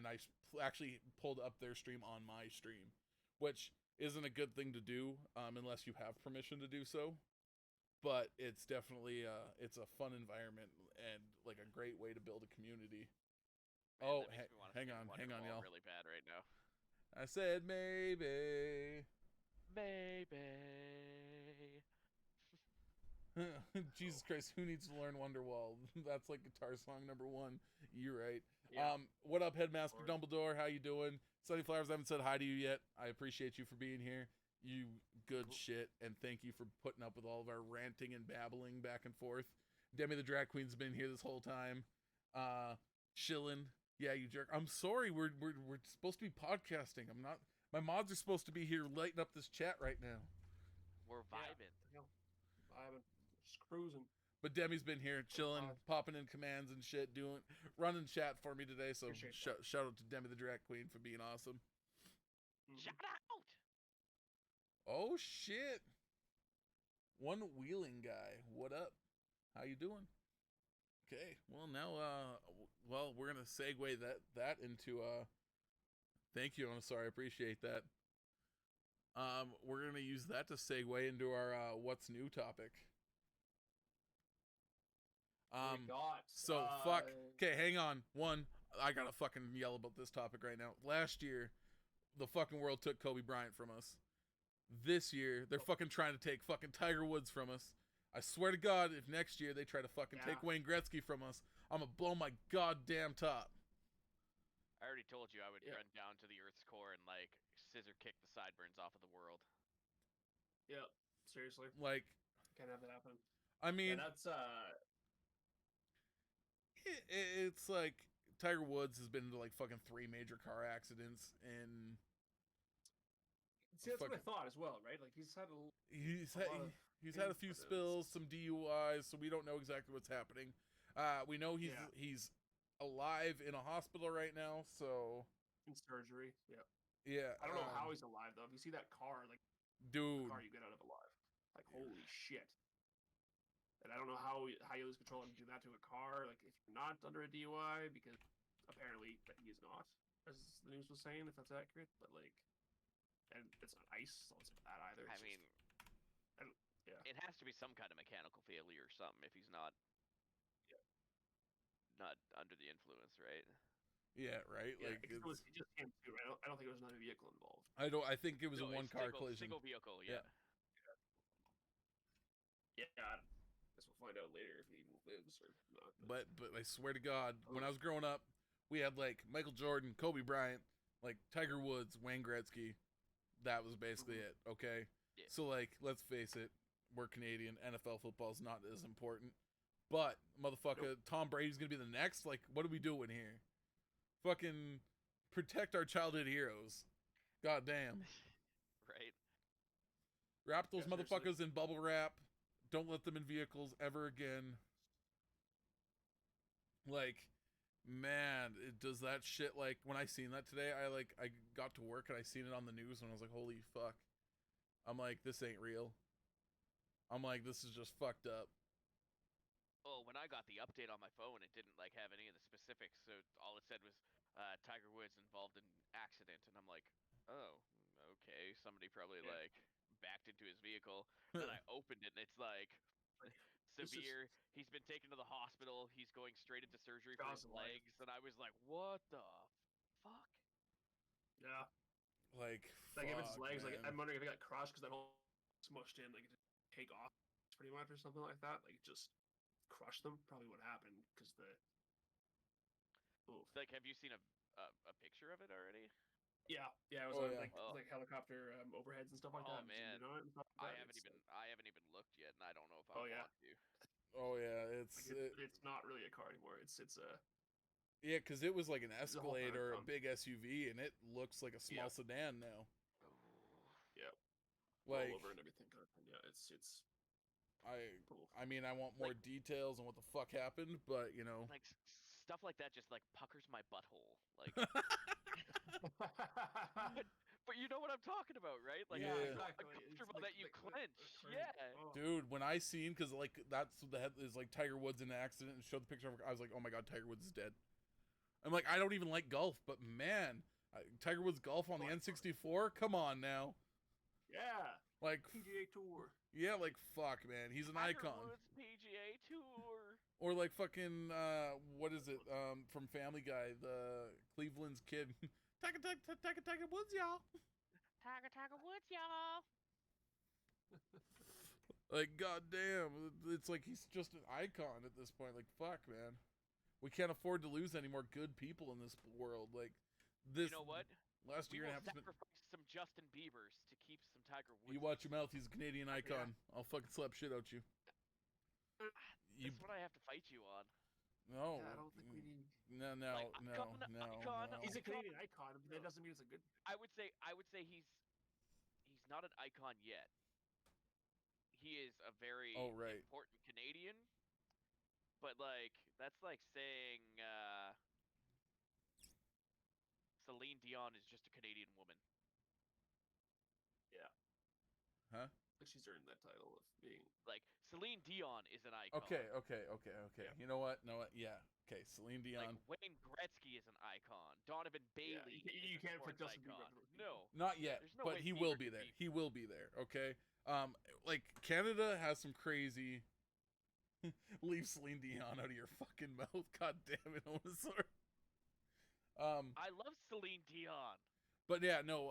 I actually pulled up their stream on my stream, which isn't a good thing to do unless you have permission to do so. But it's definitely it's a fun environment and like a great way to build a community. Man, Oh, that makes me wanna hang sing on, Wonderwall y'all. really bad right now. I said maybe. Maybe. Jesus Christ, who needs to learn Wonderwall? That's like guitar song number 1. You're right. Yeah. What up, Headmaster Lord. Dumbledore? How you doing? Sunny Flowers, I haven't said hi to you yet. I appreciate you for being here. You good shit, and thank you for putting up with all of our ranting and babbling back and forth. Demi the Drag Queen's been here this whole time. Chillin'. Yeah, you jerk. I'm sorry, we're supposed to be podcasting. I'm not. My mods are supposed to be here lighting up this chat right now. We're vibing. Vibing. Just cruising. But Demi's been here, chilling, popping in commands and shit, running chat for me today. So shout out to Demi the Drag Queen for being awesome. Shout out! Oh shit! One wheeling guy, what up? How you doing? Okay, well now, we're gonna segue that into Thank you, I'm sorry, I appreciate that. We're gonna use that to segue into our what's new topic. Fuck. Okay, hang on. I gotta fucking yell about this topic right now. Last year, the fucking world took Kobe Bryant from us. This year, they're fucking trying to take fucking Tiger Woods from us. I swear to God, if next year they try to fucking take Wayne Gretzky from us, I'm gonna blow my goddamn top. I already told you I would run down to the Earth's core and like scissor kick the sideburns off of the world. Yep, seriously. Like, can't have that happen. I mean, that's it's like Tiger Woods has been into like fucking 3 major car accidents, and see, that's what I thought as well, right? Like he's had a few spills, some DUIs, so we don't know exactly what's happening. We know he's alive in a hospital right now, so in surgery. Yeah. I don't know how he's alive though. If you see that car, like, dude, the car you get out of alive, like holy shit. And I don't know how you lose control and do that to a car. Like if you're not under a DUI, because apparently he is not, as the news was saying, if that's accurate. But like, and it's not ice, so it's not that either. It has to be some kind of mechanical failure or something if he's not under the influence, right? Yeah, right. Yeah, like it just him too. Right? I don't think there was another vehicle involved. I think it was a one-car collision. Single vehicle. Yeah. Yeah. I guess we'll find out later if he lives or not. But I swear to God, when I was growing up, we had like Michael Jordan, Kobe Bryant, like Tiger Woods, Wayne Gretzky. That was basically it. Okay. Yeah. So like, let's face it, we're Canadian. NFL football's not as important. But motherfucker, Tom Brady's gonna be the next. Like, what are we doing here? Fucking protect our childhood heroes. God damn. Right. Wrap those motherfuckers in bubble wrap. Don't let them in vehicles ever again. Like, man, it does that shit. Like, when I seen that today, I got to work and I seen it on the news and I was like, holy fuck. I'm like, this ain't real. I'm like, this is just fucked up. Oh, when I got the update on my phone, it didn't like have any of the specifics. So all it said was Tiger Woods involved in accident, and I'm like, oh, okay, somebody probably like backed into his vehicle. Then I opened it, and it's like severe. He's been taken to the hospital. He's going straight into surgery for his legs, and I was like, what the fuck? Yeah. Like if it's his legs, man. Like I'm wondering if he got crushed because that whole smushed in, like it didn't take off pretty much or something like that. Like just crush them. Probably what happened because the. Oof. Like, have you seen a picture of it already? Yeah, it was like helicopter overheads and stuff like that. Oh man, I haven't even looked yet, and I don't know if I want to. Oh yeah, it's not really a car anymore. It's a. Yeah, because it was like an Escalade or a big SUV, and it looks like a small sedan now. Yeah. Like all over and everything. Yeah, it's. I mean, I want more details on what the fuck happened, but you know. Like stuff like that just like puckers my butthole. Like, but you know what I'm talking about, right? Like, Yeah. it's so Exactly. It's uncomfortable like that you the clench. cringe. Yeah. Oh. Dude, when I seen, because like that's the head is like Tiger Woods in an accident and showed the picture of, I was like, oh my god, Tiger Woods is dead. I'm like, I don't even like golf, but man, Tiger Woods golf on the N64. Come on now, Yeah. like PGA Tour. yeah, like fuck, man, he's an Tiger icon. Woods PGA Tour. Or like fucking what is it from Family Guy, the Cleveland's kid, Tiger Woods, y'all. Tiger Woods, y'all. Like, goddamn, it's like he's just an icon at this point. Like, fuck, man. We can't afford to lose any more good people in this world. Like, this. You know what? Last We year will and a half has been. sacrifice some Justin Biebers to keep some Tiger Woods. You watch your mouth. He's a Canadian icon. I'll fucking slap shit out you. That's what I have to fight you on. No. Yeah, I don't think we need. No. He's a Canadian icon, but that doesn't mean it's a good. I would say he's not an icon yet. He is a very important Canadian, but like that's like saying Celine Dion is just a Canadian woman. Yeah. Huh? But she's earned that title of being. Like Celine Dion is an icon. Okay. Yeah. You know what? Yeah. Okay, Celine Dion. Like Wayne Gretzky is an icon. Donovan Bailey. You is a can't put sports Justin icon. Bieber. No. Not yet, There's no but way he Bieber will can be there. beat- He will be there. Okay. Like Canada has some crazy. Leave Celine Dion out of your fucking mouth. God damn it, Omasar. I love Celine Dion. But yeah, no.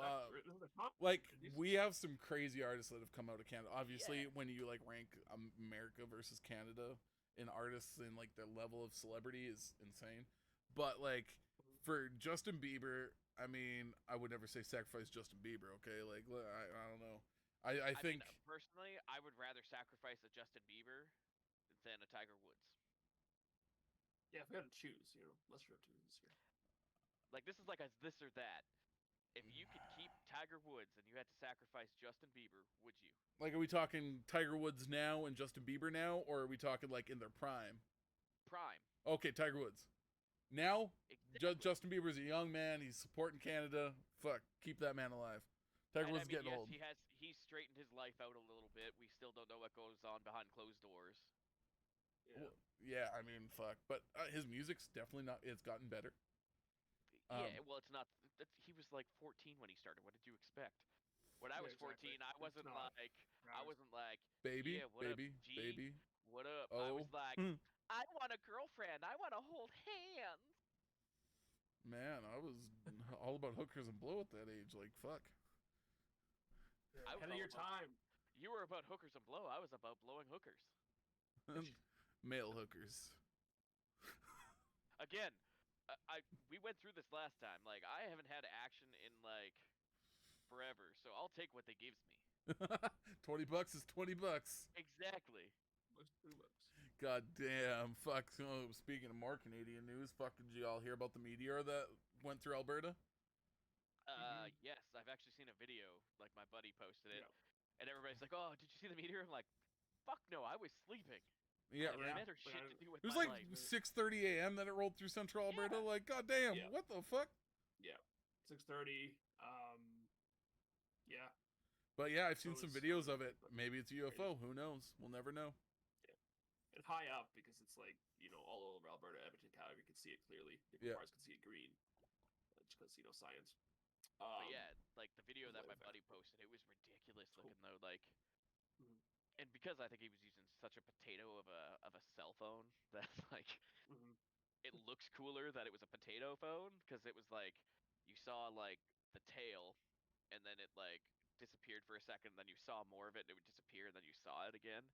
Like Producers. we have some crazy artists that have come out of Canada. Obviously, when you like rank America versus Canada in artists and like their level of celebrity is insane. But like for Justin Bieber, I mean, I would never say sacrifice Justin Bieber. Okay, like I don't know. I think mean, personally, I would rather sacrifice a Justin Bieber than a Tiger Woods. Yeah, if we had to choose, lesser of two this year. Like this is like a this or that. If you could keep Tiger Woods and you had to sacrifice Justin Bieber, would you? like, are we talking Tiger Woods now and Justin Bieber now, or are we talking like in their prime? Prime. Okay, Tiger Woods. Now, Exactly. Justin Bieber's a young man. He's supporting Canada. Fuck, keep that man alive. Tiger And Woods I mean, getting yes, old. he's straightened his life out a little bit. We still don't know what goes on behind closed doors. Yeah. Well, yeah, I mean, fuck. But his music's definitely not. It's gotten better. Yeah, well, it's not. He was like 14 when he started. What did you expect? When I Yeah, was 14, exactly. I wasn't not- like, I wasn't like, Baby, yeah, what baby, up, G? baby. What up? I was Oh. like, I want a girlfriend. I want to hold hands. Man, I was all about hookers and blow at that age. Like, fuck. Yeah, I was ahead of all your about- time. You were about hookers and blow. I was about blowing hookers. Male hookers. Again, we went through this last time. Like, I haven't had action in like forever, so I'll take what they gives me. $20 is $20. Exactly. Looks $2. God damn. Fuck. Oh, speaking of more Canadian news, fuck, did you all hear about the meteor that went through Alberta? Yes, I've actually seen a video. Like my buddy posted it, Yeah. and everybody's like, "Oh, did you see the meteor?" I'm like, "Fuck no, I was sleeping. Yeah, Like, right. I had better shit to do with It was my like life." 6:30 a.m. that it rolled through central Alberta. Like, god damn, Yeah. what the fuck? Yeah. 6:30. Yeah. But yeah, I've seen So some it's videos not of it. but Maybe it's a UFO. Who knows? We'll never know. And high up because it's like all over Alberta, Edmonton, Calgary can see it clearly. Different Yeah. parts can see it green. Just because science. But yeah, like the video it's that like my that. buddy posted, it was ridiculous Cool. looking though. Like, Mhm. and because I think he was using such a potato of a cell phone that like Mhm. it looks cooler that it was a potato phone because it was like you saw like the tail, and then it like disappeared for a second, then you saw more of it, and it would disappear, and then you saw it again.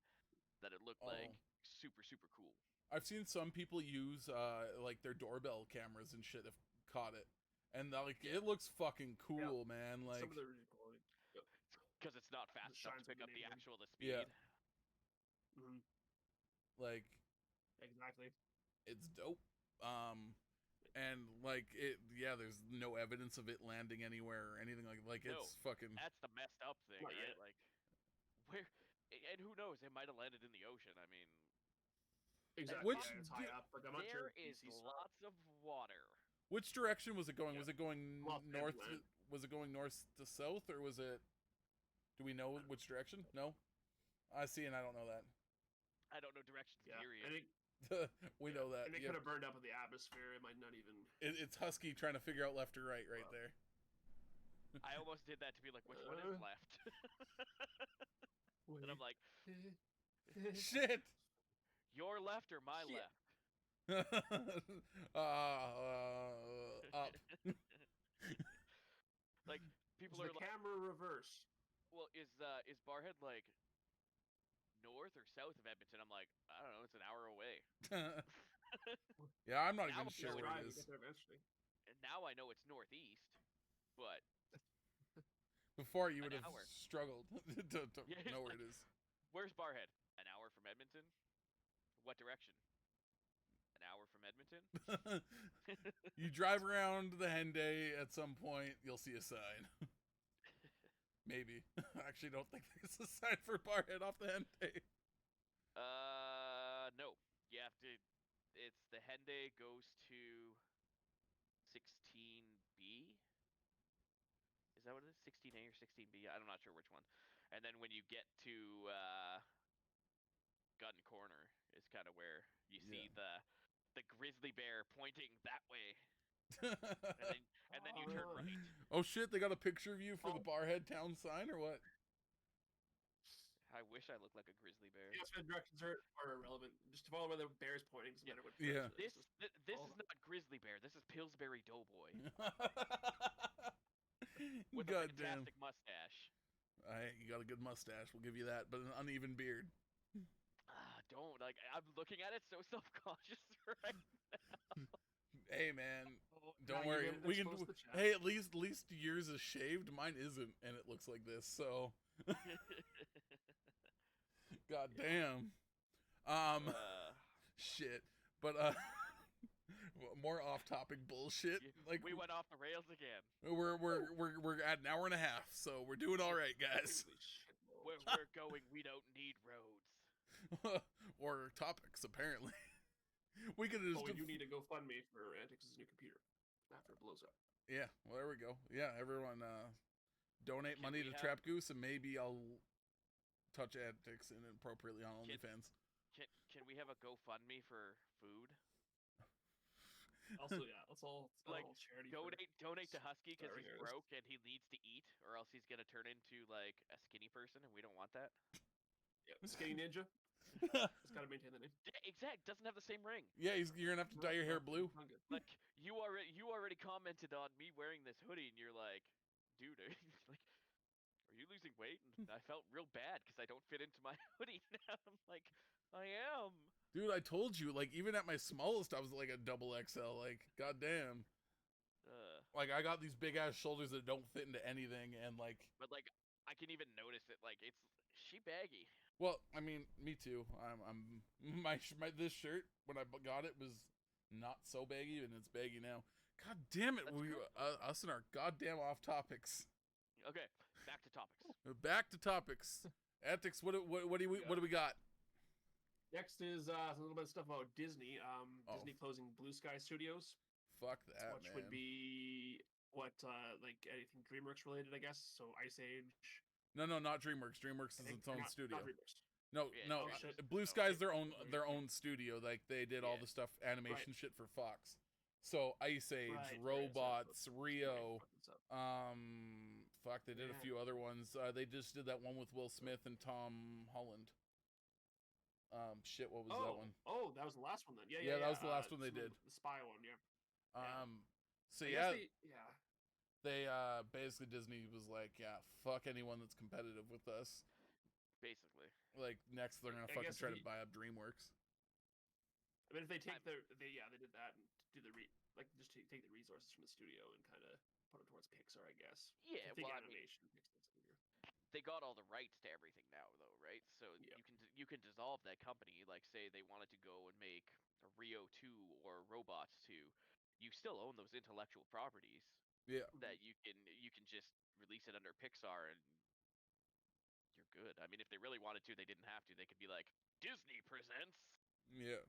That it looked like Oh. super cool. I've seen some people use like their doorbell cameras and shit have caught it, and like it looks fucking cool, man. Like, Some of the original quality. Yep. Because it's not fast enough to shines pick with up the the name. actual speed. Yeah. Mhm. like Exactly. it's dope. And like there's no evidence of it landing anywhere or anything like No. it's fucking. That's the messed up thing, Not right? yet. Like, where, and who knows? It might have landed in the ocean. I mean, Exactly. Which yeah, it's high up. Like I'm not sure. There is if PC lots of water. Which direction was it going? Yeah. Was it going Well, north? Midland. Was it going north to south, or was it? Do we know which direction? No, I see, and I don't know that. I don't know directions. Yeah, Period. and it, We know that. and it Yep. could have burned up in the atmosphere. It might not even. It's Husky trying to figure out left or right there. I almost did that to be like, which one is left? And I'm like, Shit. your left or my Shit. left? Up. Like people Is are the like, camera reversed? well, is Barhead like north or south of Edmonton? I'm like, I don't know. It's an hour away. Yeah, I'm not Now even I'm sure just what Right, it we is. get there eventually. And now I know it's northeast, but Before you would An have hour. struggled to Yeah, know where like- it is. where's Barhead? An hour from Edmonton. What direction? An hour from Edmonton. You drive around the Henday at some point, you'll see a sign. Maybe. I actually don't think there's a sign for Barhead off the Henday. No. You have to. It's the Henday goes to 16B. Is that what it is? 16A or 16B? I'm not sure which one. And then when you get to Gun Corner is kind of where you see the grizzly bear pointing that way, and then you turn Oh. right. Oh shit, they got a picture of you for the Oh. Barhead town sign or what? I wish I looked like a grizzly bear. Yeah, so the directions are irrelevant. Just to follow where the bear is pointing doesn't matter what Yeah. direction it is. This follow is not grizzly bear. This is Pillsbury Doughboy with a God damn. fantastic mustache. You got a good mustache, we'll give you that, but an uneven beard. Don't like. I'm looking at it so self-conscious right now. Hey man, Oh, don't now worry. you We can. expose the chat. Hey, at least yours is shaved. Mine isn't, and it looks like this. So, god damn. Shit. But more off-topic bullshit. Like we went off the rails again. we're at an hour and a half, so we're doing all right, guys. Holy shit, balls. Where we're going, we don't need roads. Or topics, apparently. We could just. Oh, and you need to go fund me for Antics' new computer after it blows up. Yeah, well, there we go. Yeah, everyone donate Can money we to have- Trap Goose, and maybe I'll touch Antics inappropriately on OnlyFans. Can we have a GoFundMe for food? Also, yeah, let's all Like, charity. for- Donate to Husky because starving he's artists. broke and he needs to eat, or else he's gonna turn into like a skinny person, and we don't want that. Yeah, Skinny Ninja. Just gotta maintain the name. Exact doesn't have the same ring. Yeah, you're gonna have to dye your hair blue. I'm good. Like you already commented on me wearing this hoodie, and you're like, dude, like, are you losing weight? And I felt real bad because I don't fit into my hoodie now. I'm like, I am. Dude, I told you, like, even at my smallest, I was like a double XL. Like, goddamn. Like, I got these big ass shoulders that don't fit into anything, and like, But like, I can even notice it. Like, she baggy. well, I mean, me too. My this shirt when I got it was not so baggy, and it's baggy now. God damn it, That's us and our goddamn off topics. Okay, back to topics. Back to topics. Antics. What do we got? Next is a little bit of stuff about Disney. Oh. Disney closing Blue Sky Studios, Fuck that, which man. would be what like anything DreamWorks related, I guess. So Ice Age. No, not DreamWorks. DreamWorks is I think- its own not studio. DreamWorks. No, Yeah, no. oh, shit. Blue Oh, Sky's okay. their own studio. Like they did all Yeah. the stuff animation shit for Fox. So Ice Age, Right, Robots, right. Rio. Fuck this up. Fuck, they did a Yeah. few other ones. They just did that one with Will Smith and Tom Holland. Shit, what was that one? Oh, that was the last one then. Yeah, Yeah, that was the last one they some of did. The spy one, yeah. So I yeah, guess they basically Disney was like, yeah, fuck anyone that's competitive with us. Basically, Like next, they're gonna I fucking guess try if to buy up DreamWorks. I mean, if they take they did that and do the just take the resources from the studio and kind of put them towards Pixar, I guess. yeah. Take Well, I mean, animation. Pixar's studio. they got all the rights to everything now, though, right? So Yeah. you can dissolve that company. Like, say they wanted to go and make a Rio 2 or Robots 2, you still own those intellectual properties Yeah, that you can just release it under Pixar and you're good. I mean, if they really wanted to, they didn't have to. They could be like, Disney presents. yeah.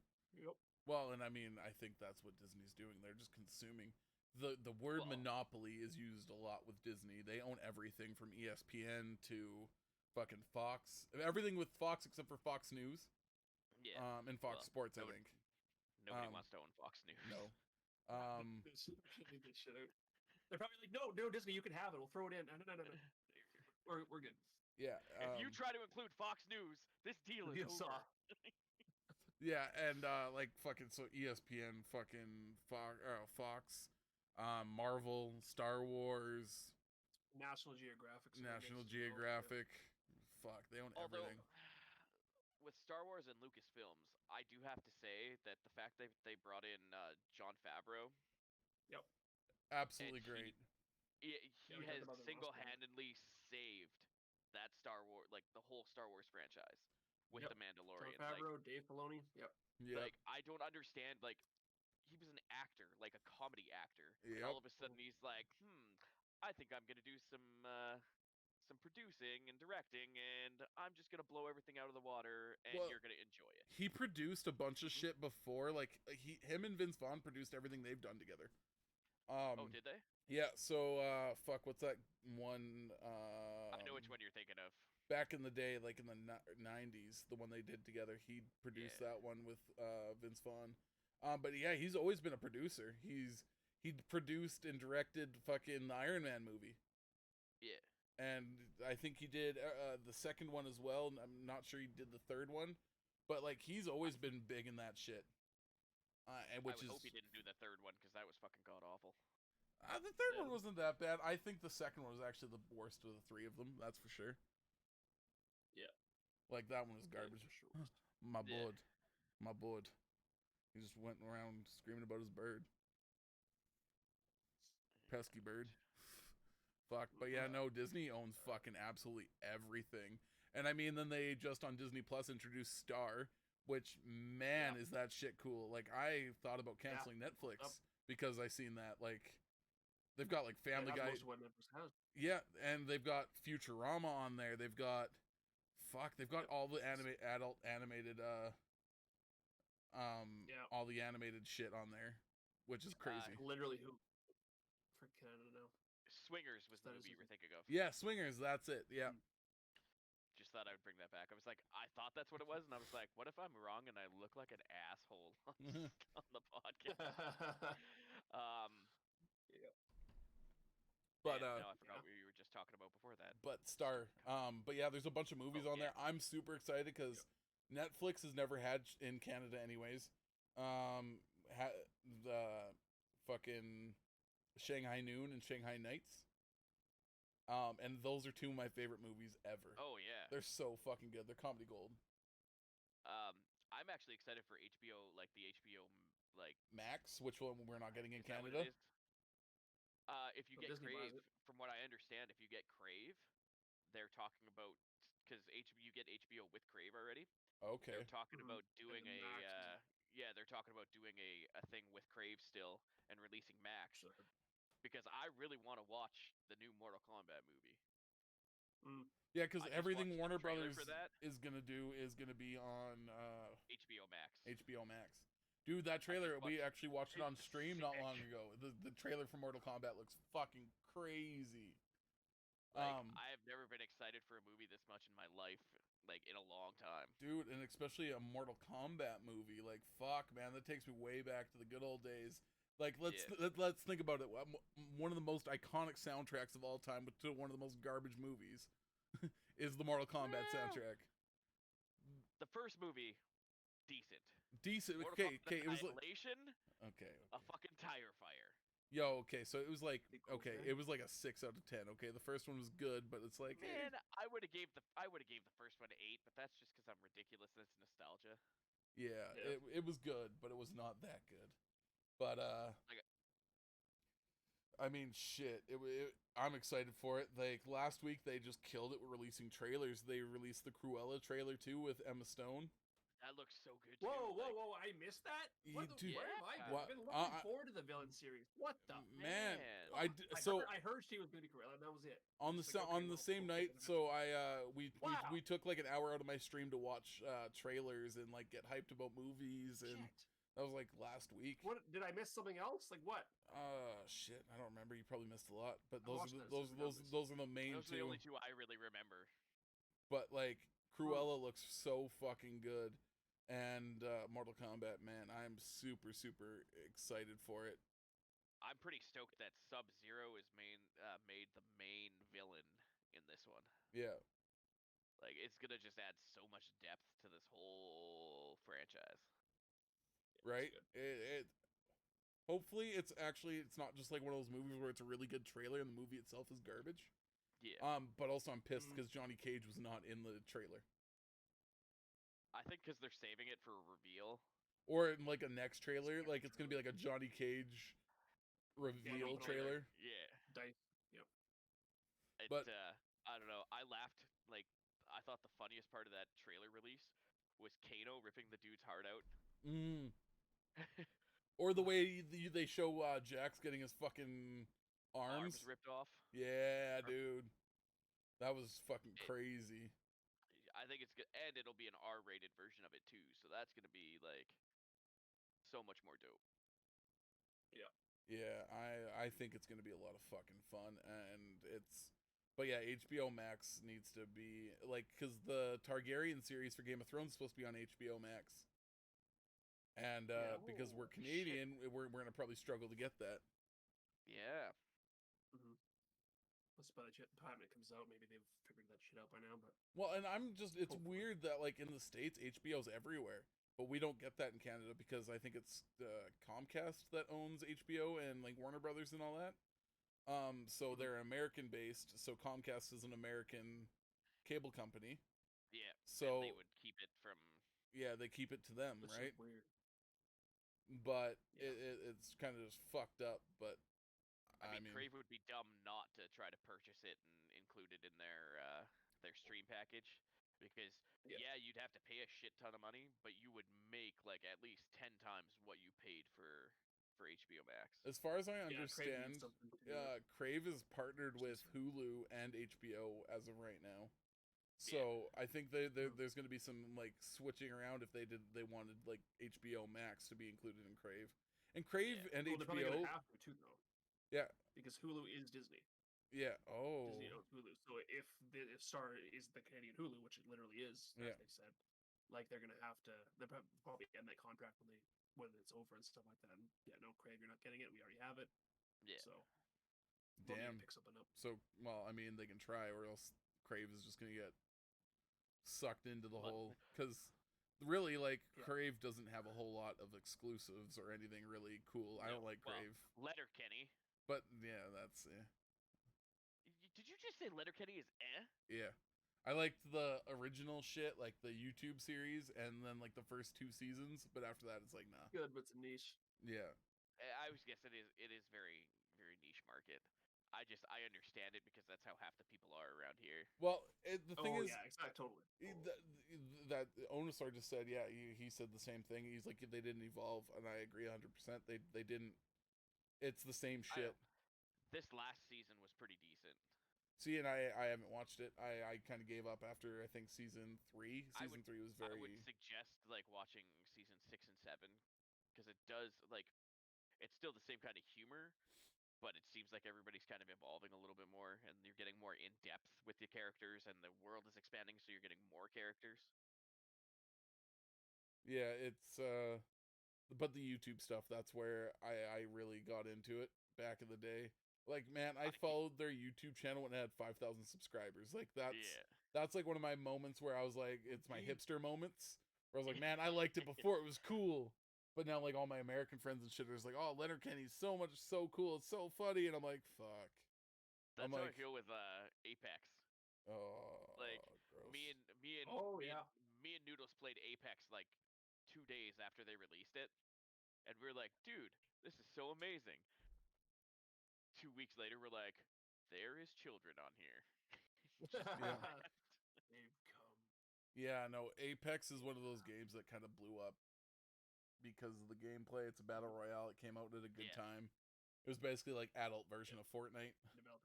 Well, and I mean, I think that's what Disney's doing. They're just consuming. The word monopoly is used a lot with Disney. They own everything from ESPN to fucking Fox. Everything with Fox except for Fox News. Yeah. And Fox Sports, I think. Nobody wants to own Fox News. No. This shit out. They're probably like, no, Disney, you can have it. We'll throw it in. No. We're good. Yeah. If you try to include Fox News, this deal is over. Yeah, and like fucking so ESPN, fucking Fox, Marvel, Star Wars, National Geographic. Fuck, they own everything. With Star Wars and Lucasfilms, I do have to say that the fact that they brought in Jon Favreau. Yep. Absolutely great. He has single-handedly saved that Star Wars, like the whole Star Wars franchise. With the Mandalorian. Jon Favreau, Dave Filoni. Yep. Like, I don't understand, like, he was an actor, like a comedy actor. Yep. And all of a sudden he's like, I think I'm gonna do some producing and directing, and I'm just gonna blow everything out of the water, and you're gonna enjoy it. He produced a bunch of shit before, like, him and Vince Vaughn produced everything they've done together. Oh, did they? Yeah, so, fuck, what's that one, I know which one you're thinking of. Back in the day, like in the 90s, the one they did together, he produced that one with Vince Vaughn. But yeah, he's always been a producer. He produced and directed fucking the Iron Man movie. Yeah. And I think he did the second one as well. I'm not sure he did the third one, but like he's always been big in that shit. I hope he didn't do the third one because that was fucking god awful. The third one wasn't that bad. I think the second one was actually the worst of the three of them. That's for sure. Yeah. Like, that one was garbage. My bud. He just went around screaming about his bird. Pesky bird. Fuck. But yeah, no, Disney owns fucking absolutely everything. And I mean, then they just on Disney Plus introduced Star, which, man, is that shit cool. Like, I thought about canceling Netflix because I seen that. Like, they've got, like, Family Guy. Yeah, and they've got Futurama on there. They've got all the adult animated all the animated shit on there, which is crazy. Literally who for Canada now. Swingers was the movie you were thinking of. Yeah, Swingers, that's it. Yeah. Just thought I would bring that back. I was like, I thought that's what it was, and I was like, what if I'm wrong and I look like an asshole on the podcast? But no, I forgot what you were just talking about before that. But Star, but yeah, there's a bunch of movies on there. I'm super excited because Netflix has never had in Canada, anyways. The fucking Shanghai Noon and Shanghai Nights. And those are two of my favorite movies ever. Oh yeah, they're so fucking good. They're comedy gold. I'm actually excited for HBO, like the HBO like Max, which one we're not getting in Canada. If you get Crave, from what I understand, if you get Crave, they're talking about because you get HBO with Crave already. Okay. They're talking about doing they're talking about doing a thing with Crave still and releasing Max. Sure. Because I really want to watch the new Mortal Kombat movie. Yeah, because everything Warner Brothers is gonna be on HBO Max. HBO Max. Dude, that trailer, we actually watched it on stream not long ago. The trailer for Mortal Kombat looks fucking crazy. Like, I have never been excited for a movie this much in my life, like, in a long time. Dude, and especially a Mortal Kombat movie. Like, fuck, man, that takes me way back to the good old days. Like, let's think about it. One of the most iconic soundtracks of all time to one of the most garbage movies is the Mortal Kombat soundtrack. The first movie, decent. Okay, it was like okay. A fucking tire fire. Yo, okay, so it was like it was like a 6 out of 10. Okay, the first one was good, but it's like man, I would have gave the first one an 8, but that's just because I'm ridiculous. That's nostalgia. Yeah. It was good, but it was not that good. But I mean, shit. I'm excited for it. Like last week, they just killed it with releasing trailers. They released the Cruella trailer too with Emma Stone. That looks so good too. Whoa! I missed that. Where have I been? I've been looking forward to the villain series. What the man? I heard she was gonna be Cruella, and that was it. On the same night, so we took like an hour out of my stream to watch trailers and like get hyped about movies and. That was like last week. What did I miss? Something else? Like what? Shit, I don't remember. You probably missed a lot, but I'm those are watching the, this, those are the main Those are the two. only two I really remember. But like Cruella looks so fucking good, and Mortal Kombat, man, I'm super excited for it. I'm pretty stoked that Sub-Zero is made the main villain in this one. Yeah, Like, it's gonna just add so much depth to this whole franchise. right. It hopefully it's not just like one of those movies where it's a really good trailer and the movie itself is garbage. Yeah. But also I'm pissed because Johnny Cage was not in the trailer. I think because they're saving it for a reveal. Or in like a next trailer, like it's gonna be like a Johnny Cage reveal trailer. Yeah. Dice. Yep. But I don't know. I laughed. Like, I thought the funniest part of that trailer release was Kano ripping the dude's heart out. Or the way they show Jax getting his fucking arms ripped off. Yeah, dude. That was fucking crazy. I think it's good, and it'll be an R-rated version of it too. So that's gonna be like so much more dope. Yeah. Yeah, I think it's gonna be a lot of fucking fun, and but yeah, HBO Max needs to be like, because the Targaryen series for Game of Thrones is supposed to be on HBO Max, and because we're Canadian, we're gonna probably struggle to get that. Yeah. Mm-hmm. By the time it comes out, maybe they've figured that shit out by now. But well, and it's weird that like in the States, HBO's everywhere, but we don't get that in Canada because I think it's Comcast that owns HBO and like Warner Brothers and all that. So they're American based. So Comcast is an American cable company. Yeah. So and they would keep it from. Yeah, they keep it to them, which right? is weird. But it's kind of just fucked up. But I mean, Crave would be dumb not to try to purchase it and include it in their stream package, because you'd have to pay a shit ton of money, but you would make like at least 10 times what you paid for HBO Max. As far as I understand, Crave is partnered with Hulu and HBO as of right now. So I think there's going to be some like switching around if they wanted like HBO Max to be included in Crave, and Crave and HBO. They're probably gonna have to too, though. Yeah. Because Hulu is Disney. Yeah. Oh. Disney owns Hulu. So if Star is the Canadian Hulu, which it literally is, as they said, like they're gonna have to. They're probably end that contract when it's over and stuff like that. And no, Craig, you're not getting it. We already have it. Yeah. So. Damn. Pick something up. So well, I mean, they can try, or else Crave is just gonna get sucked into the whole, because really, like, Crave doesn't have a whole lot of exclusives or anything really cool. I don't like Crave. Letterkenny. But yeah, that's Did you just say Letterkenny is Yeah. I liked the original shit, like the YouTube series, and then like the first 2 seasons, but after that it's like, nah. Good, but it's a niche. Yeah. I was guess it is very niche market. I understand it because that's how half the people are around here. Well, the thing is, exactly, totally. That Onosar just said, yeah, he said the same thing. He's like, they didn't evolve, and I agree 100%. They didn't. It's the same shit. This last season was pretty decent. See, and I haven't watched it. I kind of gave up after I think season 3. Season 3 was very. I would suggest like watching season 6 and 7, because it does like, it's still the same kind of humor, but it seems like everybody's kind of evolving a little bit more, and you're getting more in depth with the characters, and the world is expanding, so you're getting more characters. Yeah, it's but the YouTube stuff, that's where I really got into it back in the day. Like, man, I followed their YouTube channel when it had 5,000 subscribers. Like, that's like one of my moments where I was like, it's my hipster moments, where I was like, man, I liked it before, it was cool. But now, like, all my American friends and shit are just like, oh, Letterkenny's so cool, it's so funny, and I'm like, fuck. That's how I feel with Apex. Oh, like, gross. me and Noodles played Apex like 2 days after they released it, and we were like, dude, this is so amazing. 2 weeks later, we're like, there is children on here. They've come. Yeah, no, Apex is one of those games that kind of blew up because of the gameplay. It's a battle royale. It came out at a good time. It was basically like adult version of Fortnite.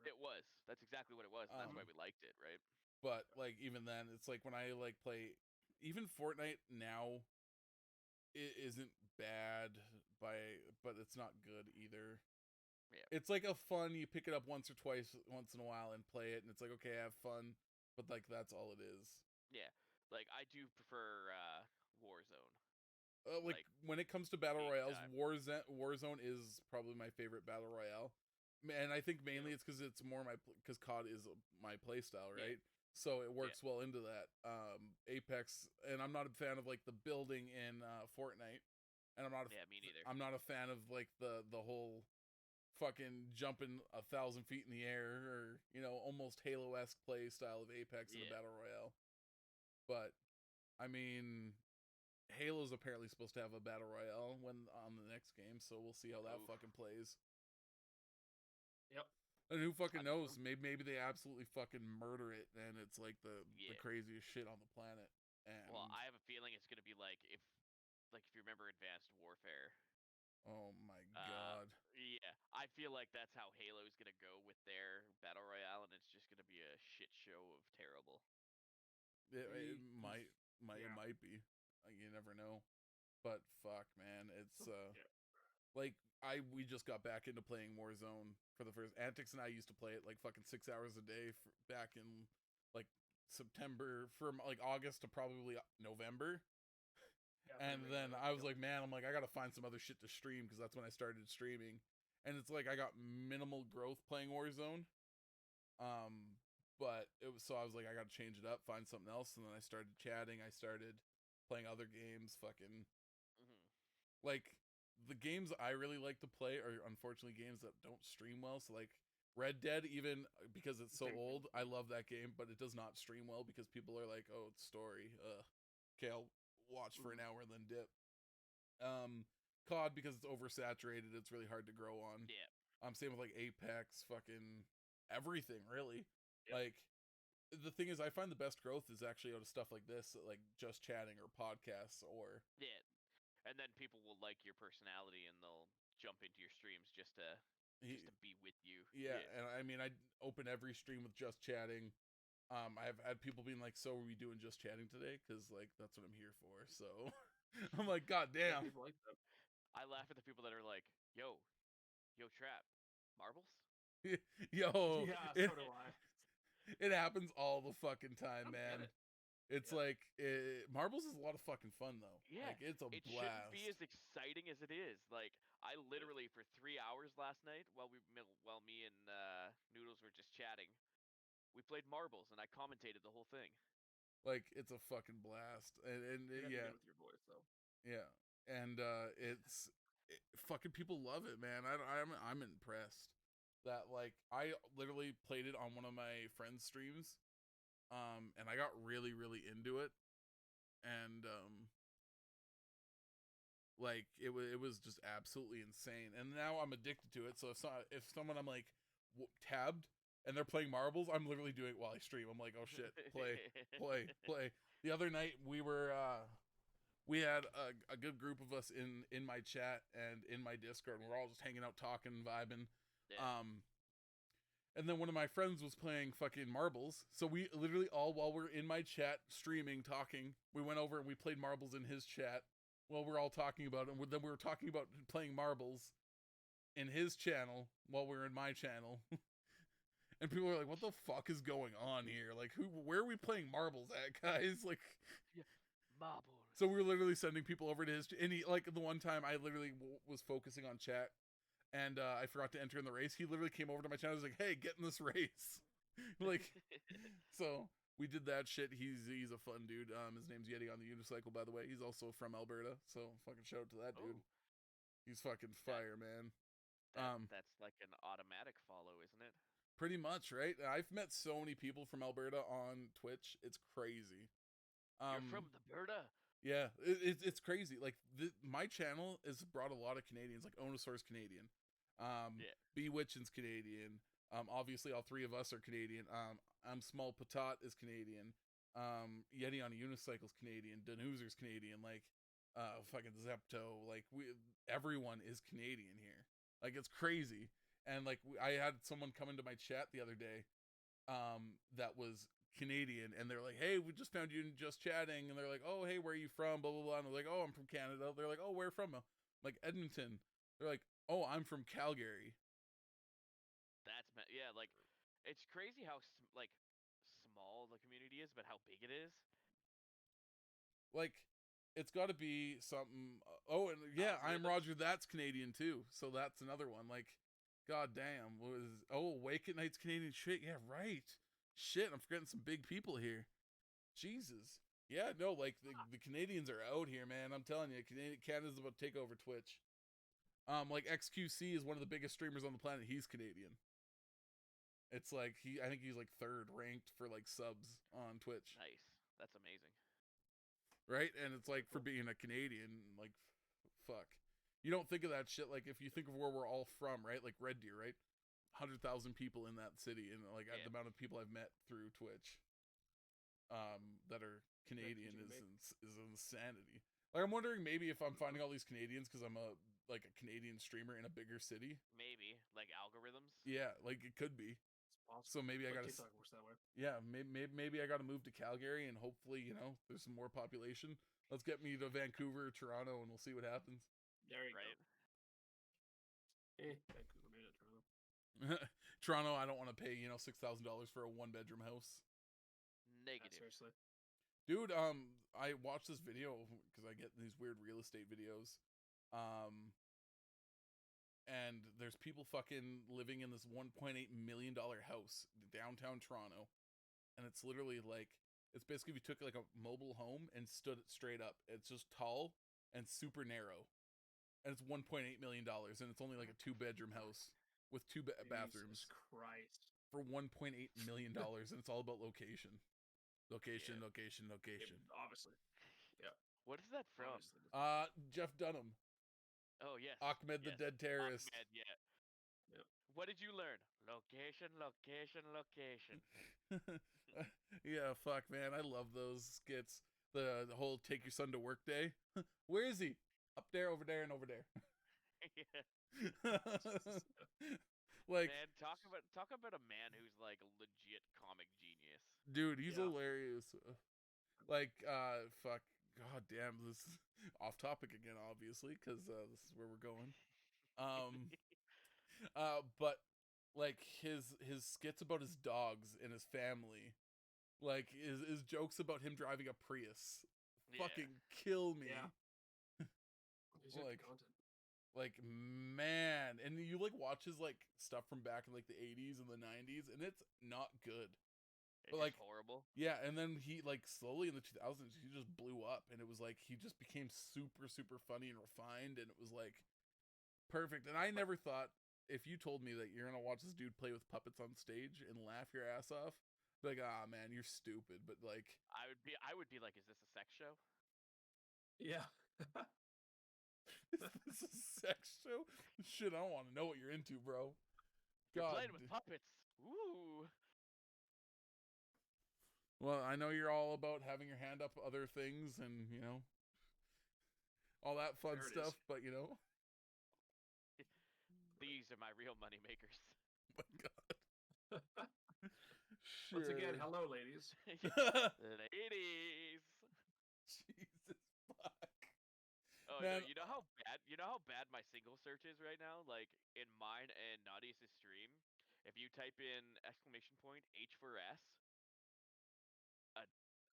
It was. That's exactly what it was. And that's why we liked it, right? But like even then, it's like when I like play even Fortnite now, it isn't bad but it's not good either. Yeah. It's like a fun, you pick it up once or twice once in a while and play it, and it's like, okay, have fun, but like that's all it is. Yeah, like I do prefer Warzone. Like when it comes to battle big royales, time. Warzone is probably my favorite battle royale, and I think mainly it's because it's more because COD is my play style, right? So it works well into that. Apex, and I'm not a fan of like the building in Fortnite, and me neither. I'm not a fan of like the whole fucking jumping 1,000 feet in the air, or almost Halo-esque play style of Apex in a battle royale. But I mean, Halo's apparently supposed to have a battle royale when on the next game, so we'll see how that fucking plays. Yep. And who fucking knows? Maybe they absolutely fucking murder it, and it's like the craziest shit on the planet. And well, I have a feeling it's gonna be like if you remember Advanced Warfare. Oh my god. Yeah, I feel like that's how Halo's gonna go with their battle royale, and it's just gonna be a shit show of terrible. It might be. You never know. But fuck, man, it's like we just got back into playing Warzone for the first. Antics and I used to play it like fucking 6 hours a day back in like September, from like August to probably November. And then I was like, man, I gotta find some other shit to stream, because that's when I started streaming. And it's like I got minimal growth playing Warzone. But it was, so I was like, I gotta change it up, find something else. And then I started chatting. I started playing other games. Fucking like the games I really like to play are unfortunately games that don't stream well. So like Red Dead, even because it's so old, I love that game, but it does not stream well because people are like, oh, it's story. Okay, I'll watch for an hour and then dip. COD, because it's oversaturated, it's really hard to grow on. Yeah. Same with like Apex, fucking everything, really. Like the thing is, I find the best growth is actually out of stuff like this, like just chatting or podcasts or and then people will like your personality and they'll jump into your streams just to be with you. Yeah, and I mean, I open every stream with just chatting. I've had people being like, so are we doing just chatting today? Because like that's what I'm here for. So I'm like, god damn. People like that. I laugh at the people that are like, yo Trap, marbles? Yo, Yeah, so do I. It happens all the fucking time, man. It's like marbles is a lot of fucking fun though. Yeah, like it's a it blast. Shouldn't be as exciting as it is. Like I literally for 3 hours last night while me and Noodles were just chatting, we played marbles and I commentated the whole thing. Like it's a fucking blast, and yeah, with your voice though. Yeah, and fucking people love it, man. I'm impressed that like I literally played it on one of my friends' streams, and I got really into it, and like it was just absolutely insane, and now I'm addicted to it. So if someone I'm like tabbed and they're playing marbles, I'm literally doing it while I stream. I'm like, oh shit, play. The other night we were we had a good group of us in my chat and in my Discord, and we're all just hanging out, talking, vibing. And then one of my friends was playing fucking marbles, so we literally all, while we're in my chat streaming, talking, we went over and we played marbles in his chat while we're all talking about it. And then we were talking about playing marbles in his channel while we were in my channel. And people were like, what the fuck is going on here? Like, where are we playing marbles at, guys? Like, marbles. So we were literally sending people over to his, and he, like, the one time I literally was focusing on chat, and I forgot to enter in the race. He literally came over to my channel and was like, hey, get in this race. Like, so we did that shit. He's a fun dude. His name's Yeti on the unicycle, by the way. He's also from Alberta, so fucking shout out to that dude. He's fucking fire, man. That's like an automatic follow, isn't it? Pretty much, right? I've met so many people from Alberta on Twitch. It's crazy. You're from Alberta? Yeah, it's crazy. Like my channel has brought a lot of Canadians. Like Onosaur's Canadian, Bewitchin's Canadian. Obviously all three of us are Canadian. Small Patat is Canadian. Yeti on a unicycle's Canadian. Danuser's Canadian. Like, fucking Zepto. Like everyone is Canadian here. Like it's crazy. And like I had someone come into my chat the other day, that was Canadian, and they're like, hey, we just found you just chatting, and they're like, oh, hey, where are you from, blah blah blah, and they're like, oh, I'm from Canada. They're like, oh, where from? I'm like, Edmonton. They're like, oh, I'm from Calgary. Yeah, like it's crazy how like small the community is, but how big it is. Like, it's got to be something. Oh, and yeah, I'm Roger. That's Canadian too. So that's another one. Like, god damn, Wake at Night's Canadian shit. Yeah, right. Shit, I'm forgetting some big people here. Jesus. Yeah, no, like the Canadians are out here, man. I'm telling you, Canada's about to take over Twitch. Like XQC is one of the biggest streamers on the planet. He's Canadian. It's like I think he's like 3rd ranked for like subs on Twitch. Nice. That's amazing. Right? And it's like for being a Canadian, like fuck. You don't think of that shit like if you think of where we're all from, right? Like Red Deer, right? 100,000 people in that city, and like the amount of people I've met through Twitch that are Canadian is insanity. Like I'm wondering maybe if I'm finding all these Canadians because I'm a Canadian streamer in a bigger city. Maybe like algorithms. Yeah, like it could be. So maybe I gotta. TikTok works that way. Yeah, maybe I gotta move to Calgary, and hopefully, there's some more population. Let's get me to Vancouver, Toronto, and we'll see what happens. There you go. Vancouver made it, Toronto. Toronto, I don't want to pay $6,000 for a 1-bedroom house. Negative. Seriously. Dude, I watched this video because I get these weird real estate videos. And there's people fucking living in this $1.8 million house downtown Toronto. And it's literally like, it's basically if you took like a mobile home and stood it straight up. It's just tall and super narrow. And it's $1.8 million. And it's only like a 2-bedroom house with 2 bathrooms. Jesus Christ. For $1.8 million. And it's all about location. Location. Yeah, obviously. Yeah. What is that from? Jeff Dunham. Oh yes. Ahmed the Dead Terrorist. Ahmed, yeah. Yep. What did you learn? Location. Yeah, fuck, man. I love those skits. The whole take your son to work day. Where is he? Up there, over there, and over there. Like, man, talk about a man who's like a legit comic genius. Dude, he's hilarious. Like, fuck. God damn, this is off topic again, obviously, because this is where we're going. But like his skits about his dogs and his family, like his jokes about him driving a Prius, fucking kill me. Yeah. Like, like man, and you like watch his like stuff from back in like the 80s and the 90s, and it's not good. But like horrible. Yeah, and then he like slowly in the 2000s he just blew up, and it was like he just became super funny and refined, and it was like perfect. And I never thought, if you told me that you're gonna watch this dude play with puppets on stage and laugh your ass off, like, ah man, you're stupid. But like I would be like, is this a sex show? Yeah. Is this a sex show? Shit, I don't want to know what you're into, bro. You're playing with puppets. Ooh. Well, I know you're all about having your hand up other things and, all that fun stuff, but, These are my real money makers. Oh my God. Sure. Once again, hello, ladies. Ladies. Jesus fuck. Oh, man. No, you know how bad my single search is right now? Like, in mine and Naughty's stream, if you type in !H for S,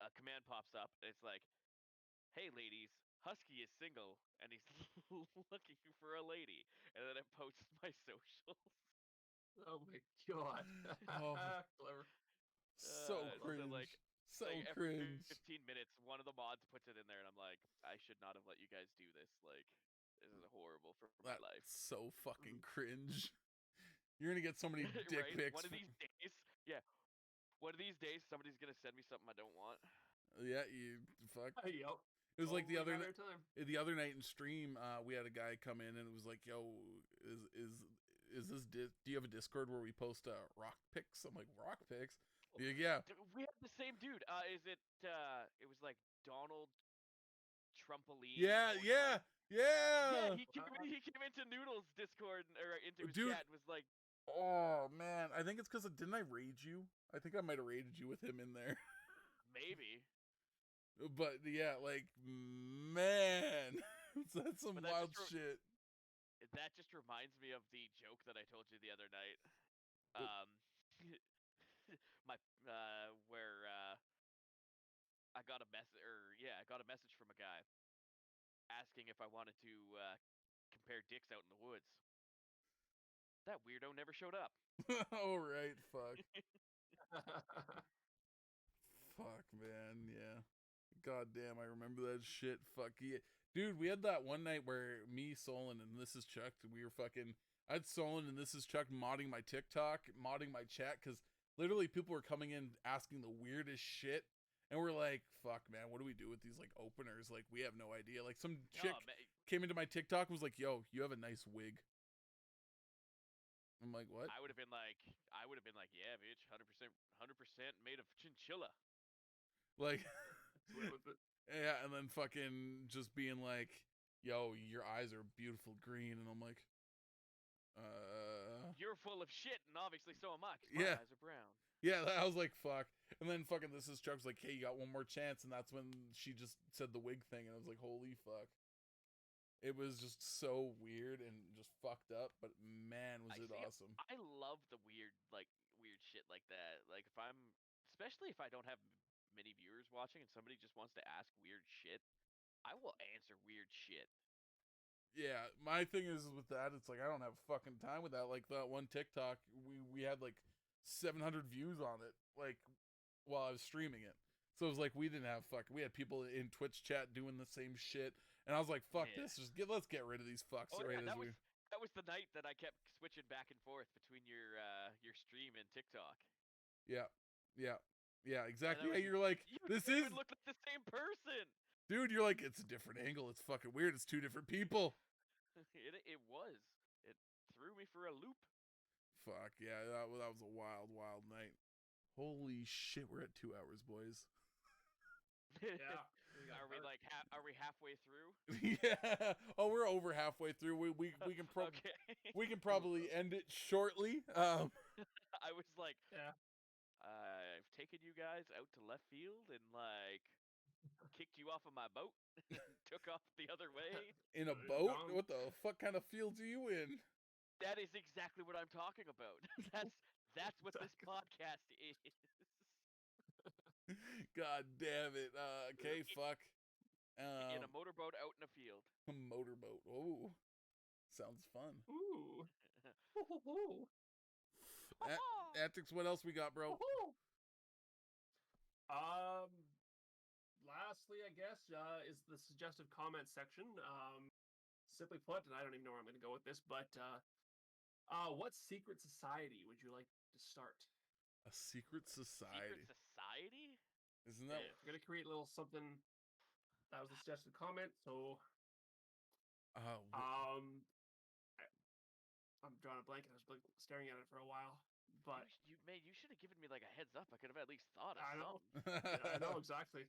a command pops up, and it's like, hey ladies, Husky is single, and he's looking for a lady. And then it posts my socials. Oh my God. Clever. So cringe. So cringe. Every 15 minutes, one of the mods puts it in there, and I'm like, I should not have let you guys do this. Like, this is horrible for my life. So fucking cringe. You're gonna get so many dick pics. One of these days, one of these days, somebody's gonna send me something I don't want. Yeah, you fuck. Yep. It was like the other night in stream, we had a guy come in and it was like, "Yo, is this do you have a Discord where we post rock pics?" I'm like, "Rock pics?" Yeah. We have the same dude. Is it? It was like Donald Trumpoline. Yeah. Yeah, he came into Noodle's Discord or into his chat and was like, Oh man, I think it's because didn't I rage you? I think I might have raided you with him in there. Maybe. But yeah, like man, that's some But that wild just shit. That just reminds me of the joke that I told you the other night. Oh. My where I got a message, I got a message from a guy asking if I wanted to compare dicks out in the woods. That weirdo never showed up. All right, fuck. Fuck, man, yeah. God damn, I remember that shit. Fuck yeah. Dude, we had that one night where me, Solon, and This Is Chuck, we were fucking. I had Solon and This Is Chuck modding my TikTok, modding my chat, because literally people were coming in asking the weirdest shit. And we're like, fuck, man, what do we do with these, like, openers? Like, we have no idea. Like, some chick came into my TikTok and was like, yo, you have a nice wig. I'm like, what? I would have been like, yeah, bitch, 100%, 100% made of chinchilla. Like, yeah, and then fucking just being like, yo, your eyes are beautiful green. And I'm like, You're full of shit, and obviously so am I, because yeah. my eyes are brown. Yeah, I was like, fuck. And then fucking This Is Chuck's like, hey, you got one more chance. And that's when she just said the wig thing. And I was like, holy fuck. It was just so weird and just fucked up. But man, was it awesome. I love the weird shit like that. Like, especially if I don't have many viewers watching and somebody just wants to ask weird shit, I will answer weird shit. Yeah, my thing is with that, it's like I don't have fucking time with that. Like that one TikTok, we had like 700 views on it, like while I was streaming it. So it was like we didn't have we had people in Twitch chat doing the same shit, and I was like, fuck this, let's get rid of these fucks. That was the night that I kept switching back and forth between your stream and TikTok. Yeah, exactly. Yeah, you're like, this is look like the same person. Dude, you're like, it's a different angle. It's fucking weird. It's two different people. It was. It threw me for a loop. Fuck, yeah, that was a wild, wild night. Holy shit, we're at 2 hours, boys. Yeah. Are we halfway through? Yeah. Oh, we're over halfway through. We can okay. We can probably end it shortly. I was like, yeah. I've taken you guys out to left field and like kicked you off of my boat, took off the other way. In a boat? What the fuck kind of field are you in? That is exactly what I'm talking about. That's what this podcast is. God damn it. Okay, fuck. In a motorboat out in a field. A motorboat. Oh, sounds fun. Ooh. Antics, what else we got, bro? Lastly, I guess, is the suggestive comment section. Simply put, and I don't even know where I'm going to go with this, but what secret society would you like to start? A secret society? Secret society? Isn't that? Yeah, we're going to create a little something. That was the suggested comment, so... I'm drawing a blank. I was staring at it for a while. But you should have given me like a heads up. I could have at least thought of something. Yeah, I know exactly.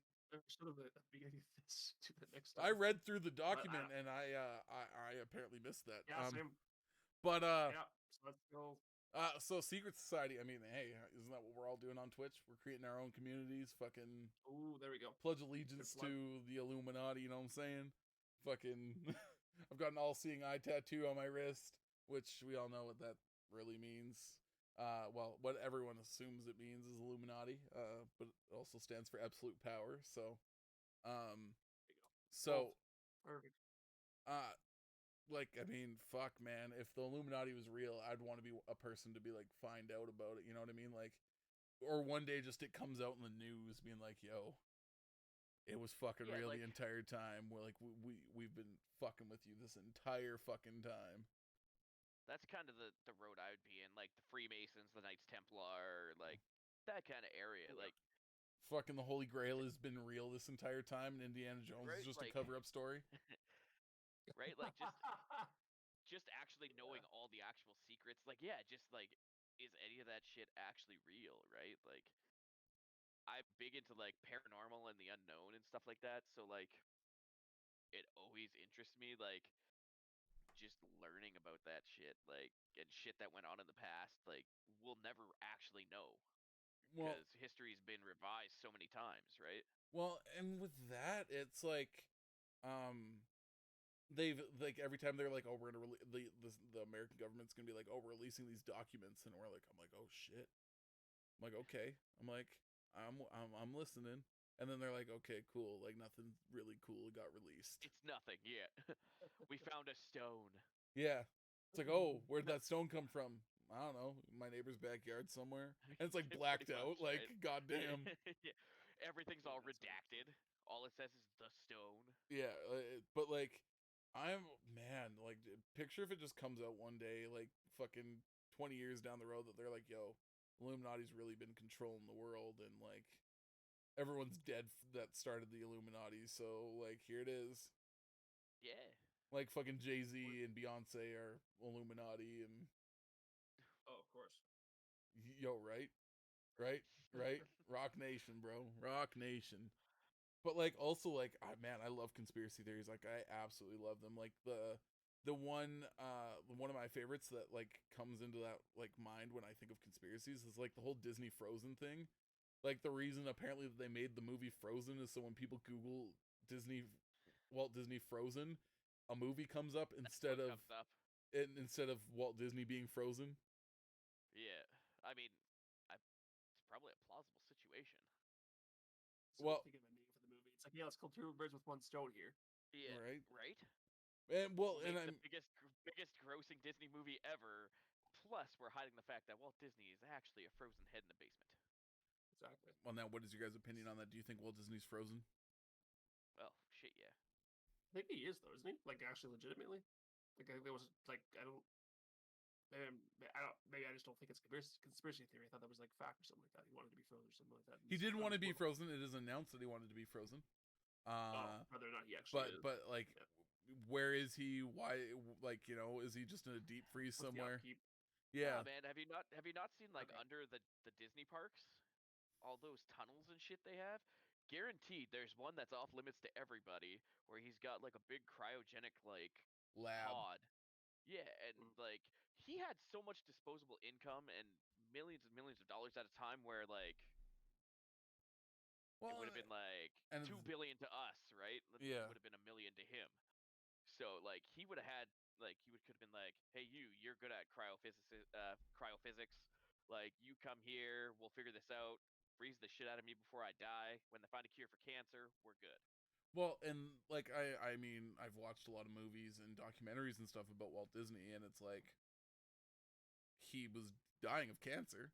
Sort of at the beginning of this to the next. I read through the document and I apparently missed that. Yeah, same. But yeah, so let's go. So secret society. I mean, hey, isn't that what we're all doing on Twitch? We're creating our own communities. Fucking. Ooh, there we go. Pledge allegiance to the Illuminati. You know what I'm saying? Fucking. I've got an all-seeing eye tattoo on my wrist, which we all know what that really means. Well, what everyone assumes it means is Illuminati, but it also stands for absolute power. So, Perfect. Like, I mean, fuck, man. If the Illuminati was real, I'd want to be a person to be like find out about it. You know what I mean? Like, or one day just it comes out in the news, being like, "Yo, it was fucking real the entire time." We're like, we've been fucking with you this entire fucking time. That's kind of the road I would be in, like the Freemasons, the Knights Templar, like that kind of area. Like, fucking the Holy Grail has been real this entire time, and Indiana Jones is just a cover-up story. Right? Like, just actually knowing all the actual secrets. Like, yeah, just like, is any of that shit actually real, right? Like, I'm big into like paranormal and the unknown and stuff like that. So like, it always interests me, like, just learning about that shit, like, and shit that went on in the past, like, we'll never actually know Well, because history's been revised so many times, right? and with that, it's like, they've like every time they're like, oh, we're gonna the American government's gonna be like, oh, we're releasing these documents, and I'm like, oh shit. I'm like, okay. I'm like, I'm listening. And then they're like, okay, cool. Like nothing really cool got released. It's nothing, yeah. We found a stone. Yeah. It's like, oh, where'd that stone come from? I don't know, my neighbor's backyard somewhere. And it's like blacked Pretty out, much, like right? goddamn. Yeah. Everything's all That's right. redacted. All it says is the stone. Yeah, but like, man, like, picture if it just comes out one day, like fucking 20 years down the road, that they're like, yo, Illuminati's really been controlling the world, and like everyone's dead that started the Illuminati, so like here it is. Yeah. Like fucking Jay-Z and Beyonce are Illuminati, and Oh, of course. yo, right? Right? Right? Rock Nation, bro. Rock Nation. But like also like man, I love conspiracy theories. Like I absolutely love them. Like the one of my favorites that like comes into that like mind when I think of conspiracies is like the whole Disney Frozen thing. Like the reason apparently that they made the movie Frozen is so when people Google Walt Disney Frozen, a movie comes up That's what instead comes up. of Walt Disney being frozen. Yeah. I mean, it's probably a plausible situation. So Well, thinking of a name for the movie. It's like, yeah, let's kill two birds with one stone here. Yeah. right? Right? And well, We'll and make I'm the biggest grossing Disney movie ever. Plus, we're hiding the fact that Walt Disney is actually a frozen head in the basement. Exactly. on that. What is your guys' opinion on that? Do you think Walt Disney's frozen? Well, shit, yeah. I think he is though, isn't he? Like actually, legitimately. Like there was like I don't. Maybe I just don't think it's conspiracy theory. I thought that was like fact or something like that. He wanted to be frozen or something like that. He did want to be frozen. It is announced that he wanted to be frozen. Whether or not he actually is. But like, Yeah. where is he? Why? Like, is he just in a deep freeze What's the somewhere? upkeep? Yeah, Man, have you not seen like Okay. under the Disney parks, all those tunnels and shit they have? Guaranteed, there's one that's off limits to everybody, where he's got like a big cryogenic like lab. pod. Yeah, and Mm. like he had so much disposable income and millions of dollars at a time, where like it Well, would have been like and 2 billion to us, right? It yeah. would have been a million to him. So like he would have had like he could have been like, hey, you're good at cryophysics. Like you come here, we'll figure this out. Freeze the shit out of me before I die. When they find a cure for cancer, we're good. Well, and like I mean, I've watched a lot of movies and documentaries and stuff about Walt Disney, and it's like he was dying of cancer.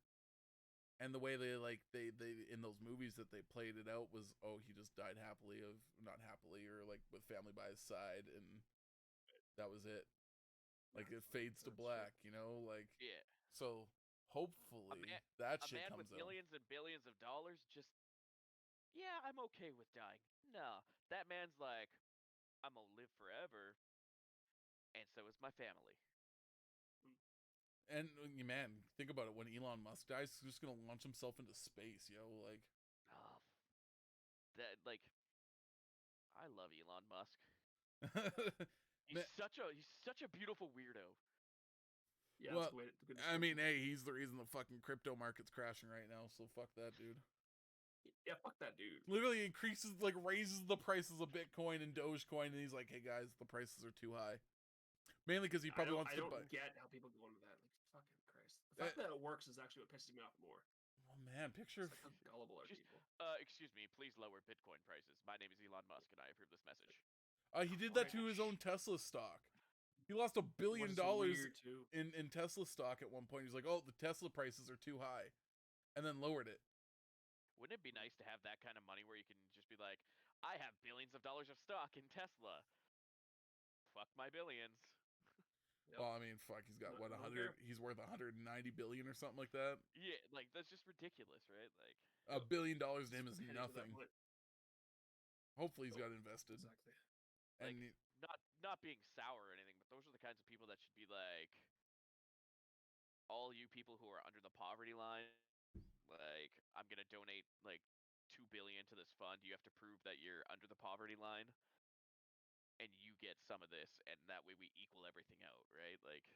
And the way they in those movies that they played it out was, oh, he just died happily of not happily or like with family by his side, and that was it. Like it fades to black, like Yeah, so. a Hopefully man, that a shit man with comes out. millions and billions of dollars. Just yeah, I'm okay with dying. No, that man's like, I'm gonna live forever, and so is my family. And man, think about it. When Elon Musk dies, he's just gonna launch himself into space, yo. Like, Oh, that like I love Elon Musk. man, He's such a beautiful weirdo. Yeah, well, that's a good I mean, description. hey, he's the reason the fucking crypto market's crashing right now. So fuck that dude. Yeah, fuck that dude. Literally increases, like, raises the prices of Bitcoin and Dogecoin, and he's like, hey guys, the prices are too high. Mainly because he probably wants I to don't buy. get how people go into that. Like fucking Christ. The fact that it works is actually what pisses me off more. Oh man, picture. It's like how gullible are Just, people? excuse me, please lower Bitcoin prices. My name is Elon Musk, and I approve this message. He did that to his own Tesla stock. He lost $1 billion weird too. in Tesla stock at one point. He's like, oh, the Tesla prices are too high, and then lowered it. Wouldn't it be nice to have that kind of money where you can just be like, I have billions of dollars of stock in Tesla. Fuck my billions. Yep. Well, I mean, fuck, he's got what, 100? He's worth 190 billion or something like that. Yeah, like that's just ridiculous, right? Like $1 billion to him is Pennies at that nothing. point. Hopefully, he's got invested. Exactly. like And not being sour or anything, but those are the kinds of people that should be like, all you people who are under the poverty line, like I'm gonna donate like 2 billion to this fund. You have to prove that you're under the poverty line, and you get some of this, and that way we equal everything out, right? Like,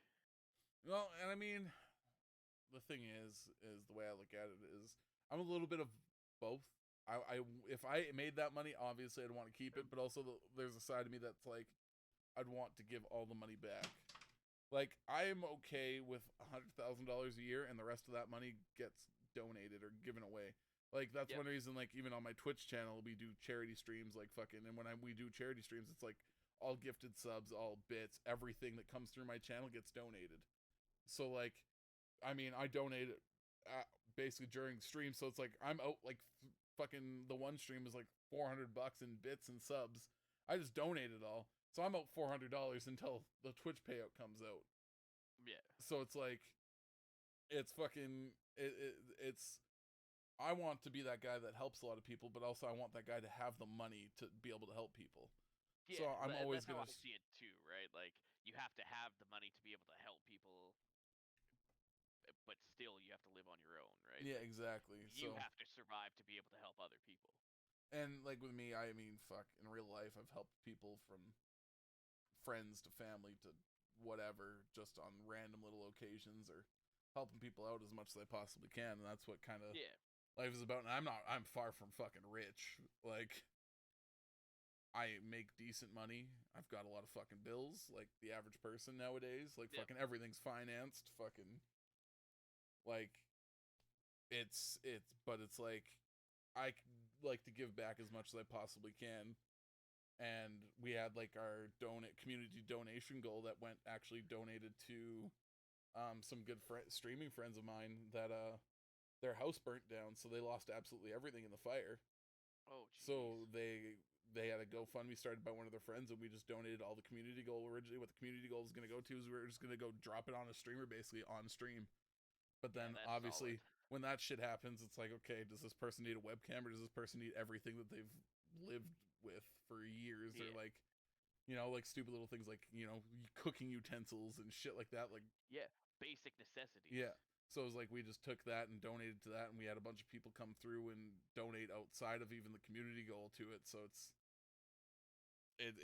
Well, and I mean, the thing is the way I look at it is I'm a little bit of both. If I made that money, obviously I'd want to keep it, but also there's a side of me that's like, I'd want to give all the money back. Like, I am okay with $100,000 a year, and the rest of that money gets donated or given away. Like, that's one reason, like, even on my Twitch channel, we do charity streams, like, fucking, and when we do charity streams, it's like, all gifted subs, all bits, everything that comes through my channel gets donated. So, like, I mean, I donate it basically during stream, so it's like, I'm out, like, fucking, the one stream is like $400 in bits and subs. I just donate it all. So I'm out $400 until the Twitch payout comes out. yeah. So it's like, it's fucking, it's, I want to be that guy that helps a lot of people, but also I want that guy to have the money to be able to help people. Yeah, so I'm always that's gonna how I see it too, right? Like, you have to have the money to be able to help people, but still you have to live on your own, right? Yeah, Like, exactly. you So have to survive to be able to help other people. and like with me, I mean, fuck, in real life, I've helped people from friends to family to whatever, just on random little occasions or helping people out as much as I possibly can. And that's what kind of life is about. And I'm far from fucking rich. Like, I make decent money. I've got a lot of fucking bills, like the average person nowadays. Like, fucking everything's financed. Fucking, like, but it's like, I like to give back as much as I possibly can. And we had like our community donation goal that went actually donated to some good streaming friends of mine that their house burnt down, so they lost absolutely everything in the fire. Oh, geez. So they had a GoFundMe started by one of their friends, and we just donated all the community goal. Originally, what the community goal was going to go to is we were just going to go drop it on a streamer, basically on stream. But then obviously when that shit happens, it's like, okay, does this person need a webcam, or does this person need everything that they've lived with for years? Or like, you know, like stupid little things like, you know, cooking utensils and shit like that. Like, basic necessities. Yeah. So it was like we just took that and donated to that, and we had a bunch of people come through and donate outside of even the community goal to it. So it's sick.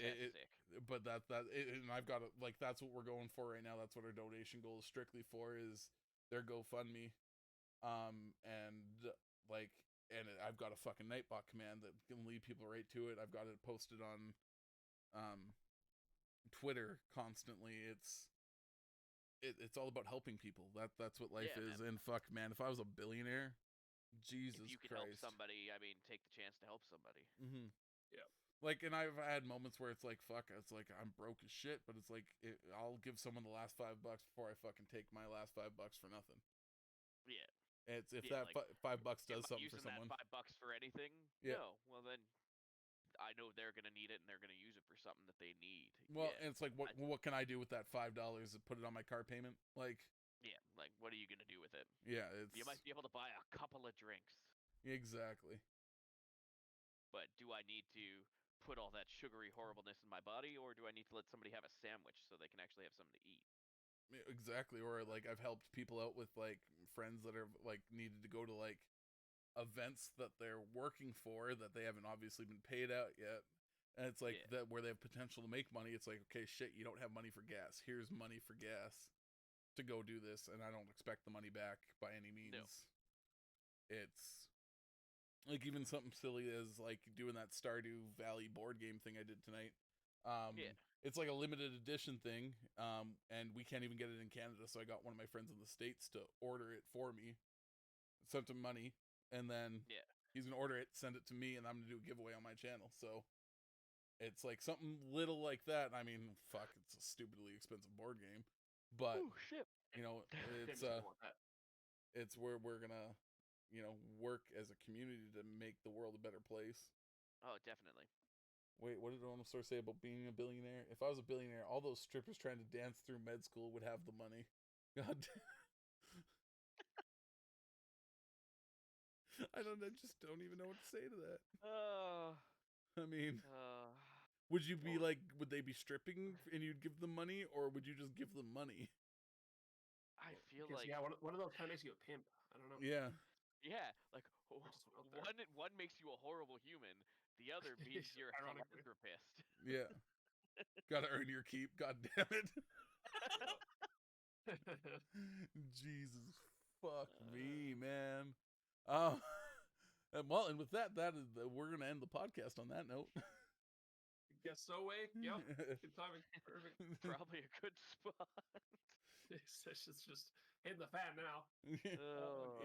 But and I've got like, that's what we're going for right now. That's what our donation goal is strictly for, is their GoFundMe. And like, I've got a fucking Nightbot command that can lead people right to it. I've got it posted on Twitter constantly. It's all about helping people. That's what life is. Man. And fuck, man, if I was a billionaire, Jesus if you could Christ, help somebody, I mean, take the chance to help somebody. Mm-hmm. Yeah. Like, and I've had moments where it's like, fuck, it's like I'm broke as shit, but it's like I'll give someone the last $5 before I fucking take my last $5 for nothing. Yeah. It's if that like, $5 does something using for someone. That $5 for anything? Yeah. No. Well, then I know they're gonna need it, and they're gonna use it for something that they need. Well, and it's like, what can I do with that $5? Put it on my car payment? Like, yeah, like, what are you gonna do with it? Yeah, you might be able to buy a couple of drinks. Exactly. But do I need to put all that sugary horribleness in my body, or do I need to let somebody have a sandwich so they can actually have something to eat? Exactly. Or like, I've helped people out with like friends that are like needed to go to like events that they're working for that they haven't obviously been paid out yet, and it's like that where they have potential to make money. It's like, okay, shit, you don't have money for gas. Here's money for gas to go do this, and I don't expect the money back by any means. No. It's like even something silly as like doing that Stardew Valley board game thing I did tonight. It's like a limited edition thing, and we can't even get it in Canada, so I got one of my friends in the States to order it for me, sent him money, and then he's gonna order it, send it to me, and I'm gonna do a giveaway on my channel. So it's like something little like that. I mean, fuck, it's a stupidly expensive board game, but you know, it's where we're gonna, you know, work as a community to make the world a better place. Oh, definitely. Wait, what did Onosaur say about being a billionaire? If I was a billionaire, all those strippers trying to dance through med school would have the money. God I just don't even know what to say to that. I mean, would you be like, would they be stripping and you'd give them money, or would you just give them money? I feel like one of those kind of makes you a pimp. I don't know. Yeah, like one makes you a horrible human. The other means you're a philanthropist. Yeah. Gotta earn your keep. God damn it. Jesus, fuck me, man. And with that is we're gonna end the podcast on that note. Guess so, way. Yep. Good timing. Perfect. Probably a good spot. It's just hitting the fan now.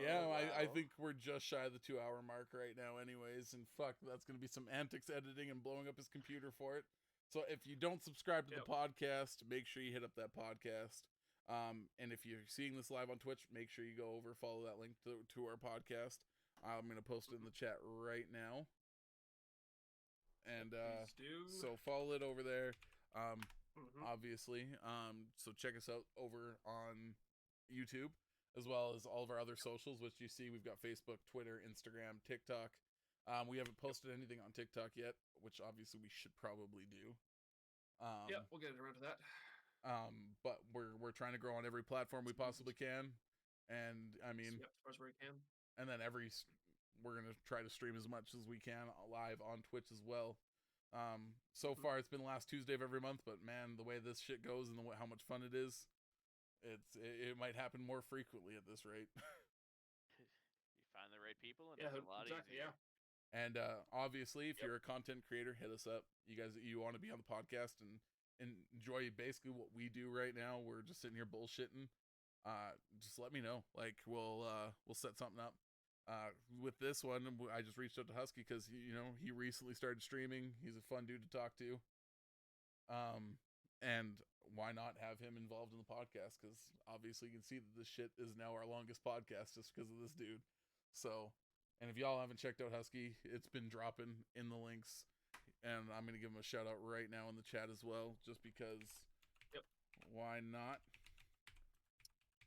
Yeah, Oh, I wow. think we're just shy of the 2-hour mark right now, anyways. And fuck, that's gonna be some antics editing and blowing up his computer for it. So if you don't subscribe to the podcast, make sure you hit up that podcast. And if you're seeing this live on Twitch, make sure you go over, follow that link to our podcast. I'm gonna post it in the chat right now. And so follow it over there. Obviously. So check us out over on YouTube, as well as all of our other socials, which you see we've got Facebook, Twitter, Instagram, TikTok. We haven't posted anything on TikTok yet, which obviously we should probably do. We'll get around to that. But we're trying to grow on every platform we possibly can, and I mean, as far as where we can. And then we're gonna try to stream as much as we can live on Twitch as well. So far it's been last Tuesday of every month, but man, the way this shit goes and how much fun it is, it might happen more frequently at this rate. You find the right people, and it's a lot easier. Yeah. And obviously, if you're a content creator, hit us up. You want to be on the podcast and enjoy basically what we do right now. We're just sitting here bullshitting. Just let me know. Like we'll set something up. With this one, I just reached out to Husky because he recently started streaming. He's a fun dude to talk to. And why not have him involved in the podcast? Because obviously you can see that this shit is now our longest podcast just because of this dude. So, and if y'all haven't checked out Husky, it's been dropping in the links, and I'm gonna give him a shout out right now in the chat as well, just because. Yep. Why not?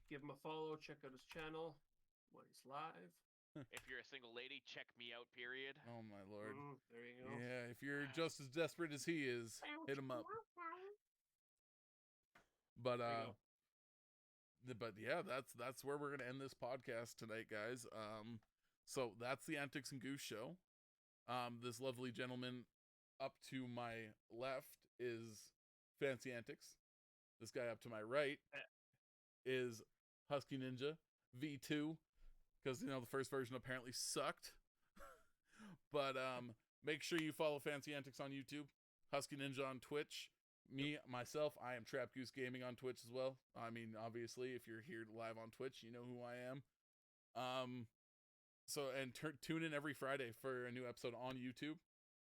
Give him a follow. Check out his channel when he's live. If you're a single lady, check me out, period. Oh my lord. There you go. Yeah, if you're just as desperate as he is, hit him up. But yeah, that's where we're gonna end this podcast tonight, guys. So that's the Antics and Goose show. This lovely gentleman up to my left is Fancy Antics. This guy up to my right is Husky Ninja V2. Because, the first version apparently sucked. But make sure you follow Fancy Antics on YouTube, Husky Ninja on Twitch. Myself, I am Trap Goose Gaming on Twitch as well. I mean, obviously, if you're here live on Twitch, you know who I am. Tune in every Friday for a new episode on YouTube.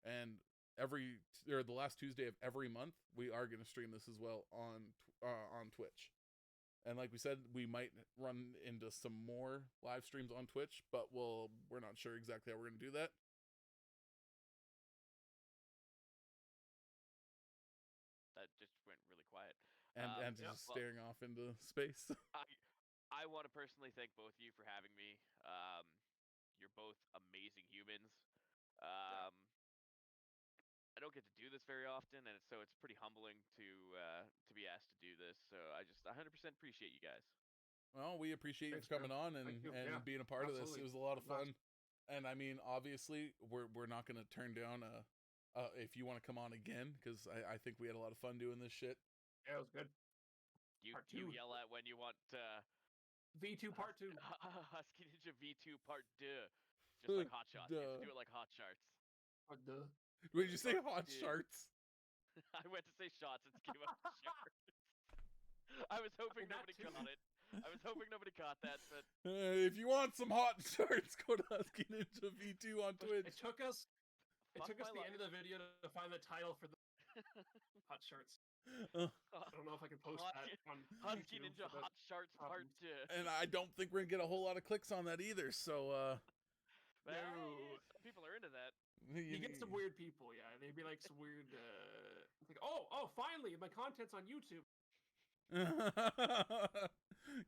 And the last Tuesday of every month, we are going to stream this as well on Twitch. And like we said, we might run into some more live streams on Twitch, but we're not sure exactly how we're going to do that. That just went really quiet. And just staring off into space. I want to personally thank both of you for having me. You're both amazing humans. I don't get to do this very often, and so it's pretty humbling to be asked to do this. So I just 100% appreciate you guys. Well, we appreciate you coming on and being a part of this. It was a lot of fun. And I mean, obviously, we're not going to turn down if you want to come on again, because I think we had a lot of fun doing this shit. Yeah, it was good. You yell at when you want V2 Part 2. Husky Ninja V2 Part 2. Just like Hot Shots. You have to do it like Hot Charts. Did you say Hot Charts? I went to say shots. It's came out Charts. I was hoping nobody caught it. I was hoping nobody caught that, but if you want some Hot Charts, go to Husky Ninja V2 on Twitch. It took us the end of the video to find the title for the Hot Charts. I don't know if I can post that on Husky YouTube, Ninja Hot Charts Part 2. And I don't think we're gonna get a whole lot of clicks on that either. So some people are into that. You get some weird people, yeah. They'd be like some weird like, oh, finally, my content's on YouTube.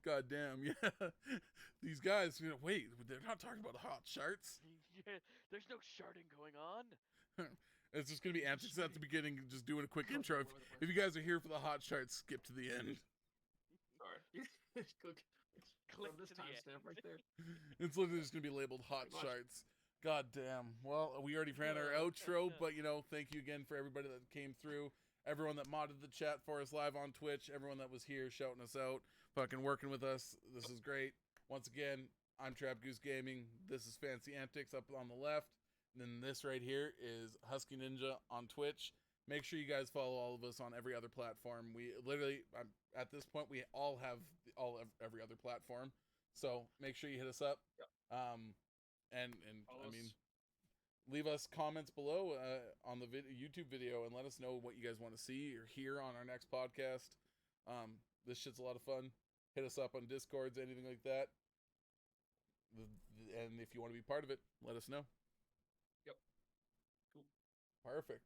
God damn, yeah. These guys, wait, they're not talking about Hot Charts. Yeah, there's no sharding going on. It's just gonna be Antics at the beginning, just doing a quick intro. If you guys are here for the Hot Charts, skip to the end. Sorry. Click this timestamp right there. It's literally just gonna be labeled Hot Charts. God damn. Well, we already ran our outro, but thank you again for everybody that came through. everyone that modded the chat for us live on Twitch, everyone that was here shouting us out, fucking working with us. This is great. Once again, I'm Trap Goose Gaming. This is Fancy Antics up on the left. And then this right here is Husky Ninja on Twitch. Make sure you guys follow all of us on every other platform. We literally, at this point, we all have every other platform. So make sure you hit us up. Yep. And I mean, leave us comments below on the YouTube video and let us know what you guys want to see or hear on our next podcast. This shit's a lot of fun. Hit us up on Discords, anything like that. And if you want to be part of it, let us know. Yep. Cool. Perfect.